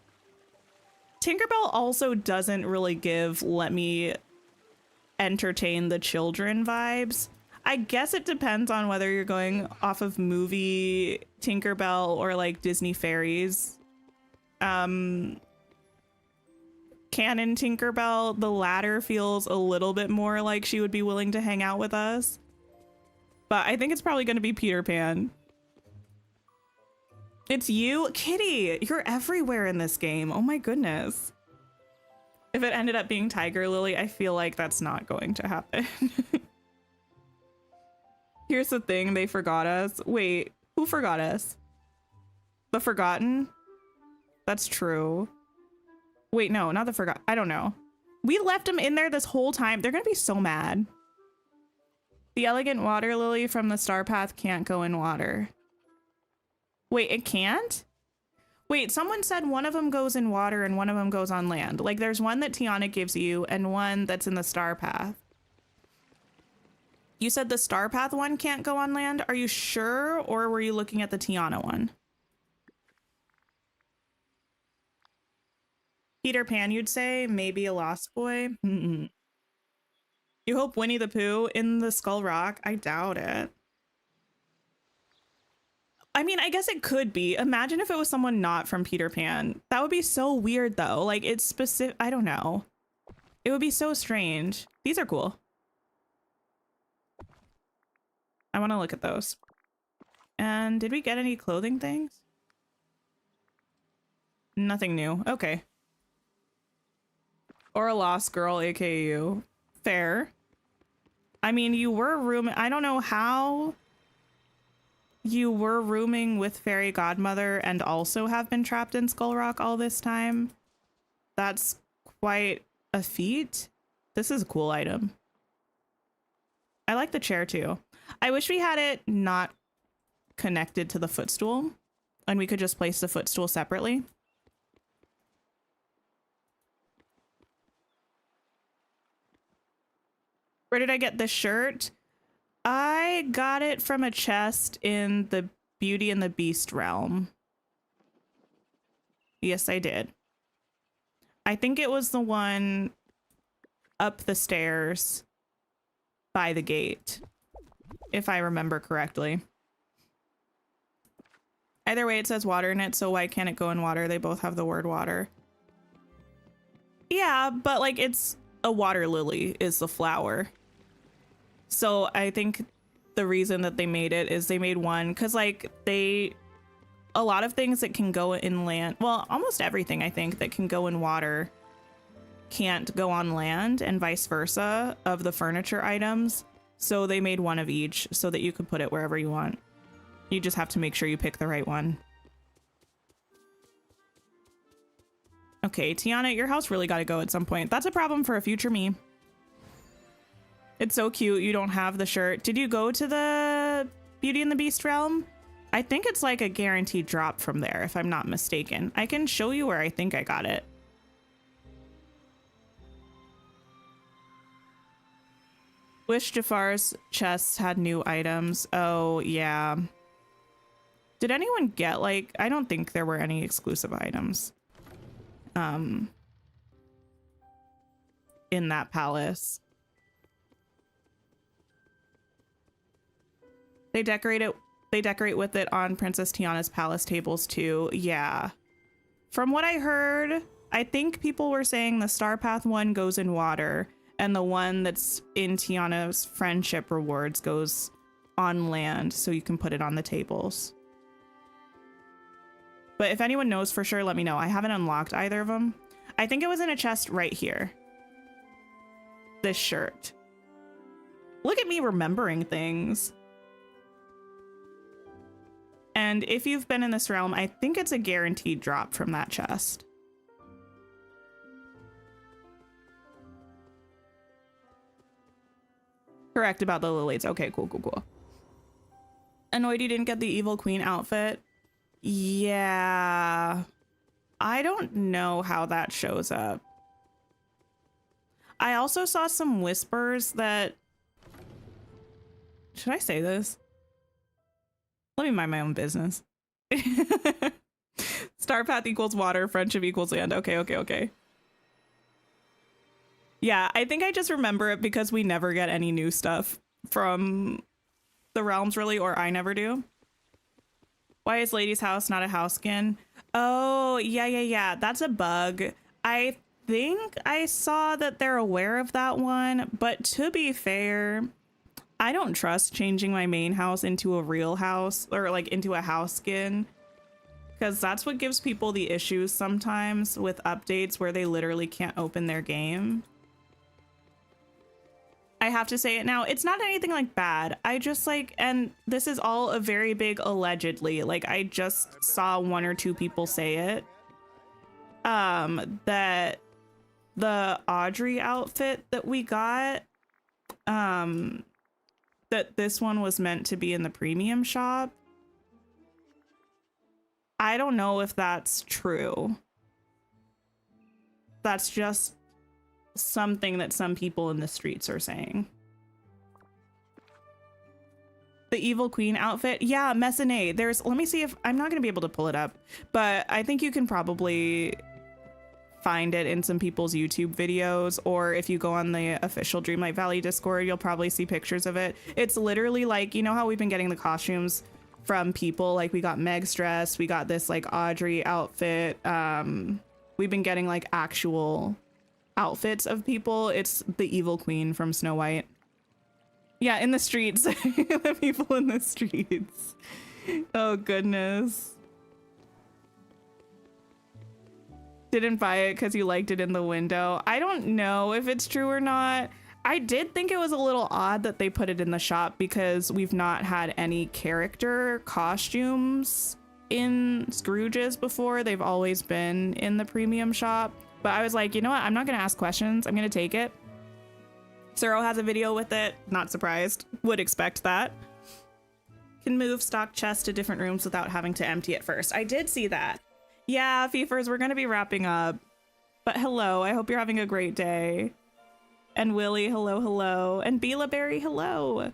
Tinkerbell also doesn't really give let me entertain the children vibes. I guess it depends on whether you're going off of movie Tinkerbell or like Disney fairies. Canon Tinkerbell, the latter feels a little bit more like she would be willing to hang out with us. But I think it's probably going to be Peter Pan. It's you, Kitty. You're everywhere in this game. Oh my goodness. If it ended up being Tiger Lily, I feel like that's not going to happen. Here's the thing, they forgot us. Wait, who forgot us? The Forgotten? That's true. Wait, no, not the Forgotten. I don't know. We left them in there this whole time. They're gonna be so mad. The Elegant Water Lily from the Star Path can't go in water. Wait, it can't? Wait, someone said one of them goes in water and one of them goes on land. Like there's one that Tiana gives you and one that's in the Star Path. You said the Star Path one can't go on land? Are you sure? Or were you looking at the Tiana one? Peter Pan, you'd say? Maybe a Lost Boy? Mm-mm. You hope Winnie the Pooh in the Skull Rock? I doubt it. I mean, I guess it could be. Imagine if it was someone not from Peter Pan. That would be so weird, though. Like, it's specific. I don't know. It would be so strange. These are cool. I want to look at those. And did we get any clothing things? Nothing new. Okay. Or a lost girl, aka you. Fair. I mean, you were rooming. I don't know how you were rooming with Fairy Godmother and also have been trapped in Skull Rock all this time. That's quite a feat. This is a cool item. I like the chair too. I wish we had it not connected to the footstool and we could just place the footstool separately. Where did I get this shirt? I got it from a chest in the Beauty and the Beast realm. Yes, I did. I think it was the one up the stairs by the gate, if I remember correctly. Either way, it says water in it, so why can't it go in water? They both have the word water. Yeah, but like it's a water lily is the flower. So I think the reason that they made it is they made one because like a lot of things that can go in land, well, almost everything I think that can go in water can't go on land and vice versa of the furniture items. So they made one of each so that you could put it wherever you want. You just have to make sure you pick the right one. Okay, Tiana, your house really got to go at some point. That's a problem for a future me. It's so cute. You don't have the shirt. Did you go to the Beauty and the Beast realm? I think it's like a guaranteed drop from there, if I'm not mistaken. I can show you where I think I got it. Wish Jafar's chests had new items. Oh, yeah. Did anyone get, like, I don't think there were any exclusive items. In that palace. They decorate with it on Princess Tiana's palace tables too. Yeah. From what I heard, I think people were saying the Star Path one goes in water and the one that's in Tiana's friendship rewards goes on land, so you can put it on the tables. But if anyone knows for sure, let me know. I haven't unlocked either of them. I think it was in a chest right here. This shirt. Look at me remembering things. And if you've been in this realm, I think it's a guaranteed drop from that chest. Correct about the lilies. Okay, cool. Annoyed you didn't get the evil queen outfit? Yeah. I don't know how that shows up. I also saw some whispers that... Should I say this? Let me mind my own business. Star path equals water, friendship equals land. Okay. Yeah, I think I just remember it because we never get any new stuff from the realms, really, or I never do. Why is Lady's House not a house skin? Oh, yeah. That's a bug. I think I saw that they're aware of that one, but to be fair, I don't trust changing my main house into a real house or like into a house skin, because that's what gives people the issues sometimes with updates where they literally can't open their game. I have to say it now. It's not anything like bad. I just like, and this is all a very big allegedly, like I just saw 1 or 2 people say it, that the Audrey outfit that we got, that this one was meant to be in the premium shop. I don't know if that's true. That's just something that some people in the streets are saying. The evil queen outfit. Yeah, Messonade. There's, let me see if, I'm not going to be able to pull it up, but I think you can probably find it in some people's YouTube videos, or if you go on the official Dreamlight Valley Discord, you'll probably see pictures of it. It's literally like, you know how we've been getting the costumes from people, like we got Meg's dress, we got this like Audrey outfit. We've been getting like actual outfits of people. It's the evil queen from Snow White. Yeah, in the streets. The people in the streets. Oh goodness. Didn't buy it because you liked it in the window. I don't know if it's true or not. I did think it was a little odd that they put it in the shop because we've not had any character costumes in Scrooge's before. They've always been in the premium shop. But I was like, you know what? I'm not going to ask questions. I'm going to take it. Suro has a video with it. Not surprised. Would expect that. Can move stock chest to different rooms without having to empty it first. I did see that. Yeah, Fiefers, we're going to be wrapping up. But hello, I hope you're having a great day. And Willie, hello. And Bela Berry, hello.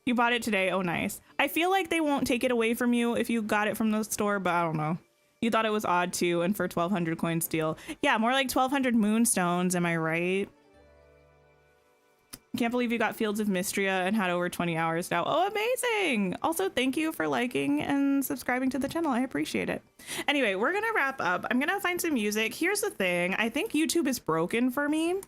You bought it today. Oh, nice. I feel like they won't take it away from you if you got it from the store, but I don't know. You thought it was odd too, and for 1,200 coins deal. Yeah, more like 1,200 moonstones, am I right? Can't believe you got Fields of Mystria and had over 20 hours now. Oh, amazing! Also, thank you for liking and subscribing to the channel. I appreciate it. Anyway, we're gonna wrap up. I'm gonna find some music. Here's the thing. I think YouTube is broken for me.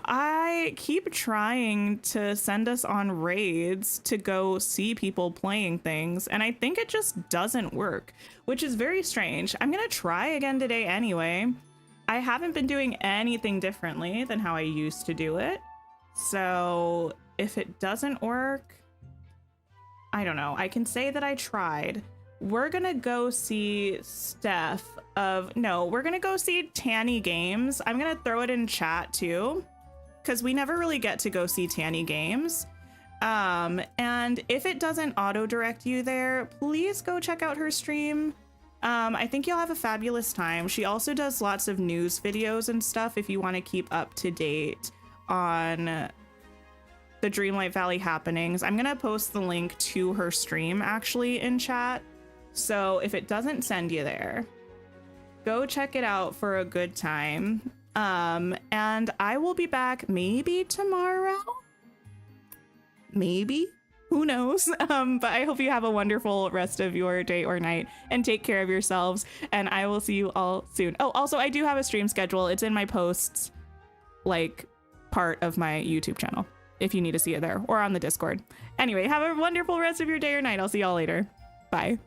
I keep trying to send us on raids to go see people playing things, and I think it just doesn't work, which is very strange. I'm gonna try again today anyway. I haven't been doing anything differently than how I used to do it. So if it doesn't work, I don't know. I can say that I tried. We're gonna go see we're gonna go see Tanny Games. I'm gonna throw it in chat too, because we never really get to go see Tanny Games. And if it doesn't auto direct you there, please go check out her stream. I think you'll have a fabulous time. She also does lots of news videos and stuff if you want to keep up to date on the Dreamlight Valley happenings. I'm gonna post the link to her stream actually in chat. So if it doesn't send you there, go check it out for a good time. And I will be back maybe tomorrow. Maybe. Who knows? But I hope you have a wonderful rest of your day or night and take care of yourselves. And I will see you all soon. Oh, also, I do have a stream schedule. It's in my posts, like part of my YouTube channel, if you need to see it there, or on the Discord. Anyway, have a wonderful rest of your day or night. I'll see y'all later. Bye.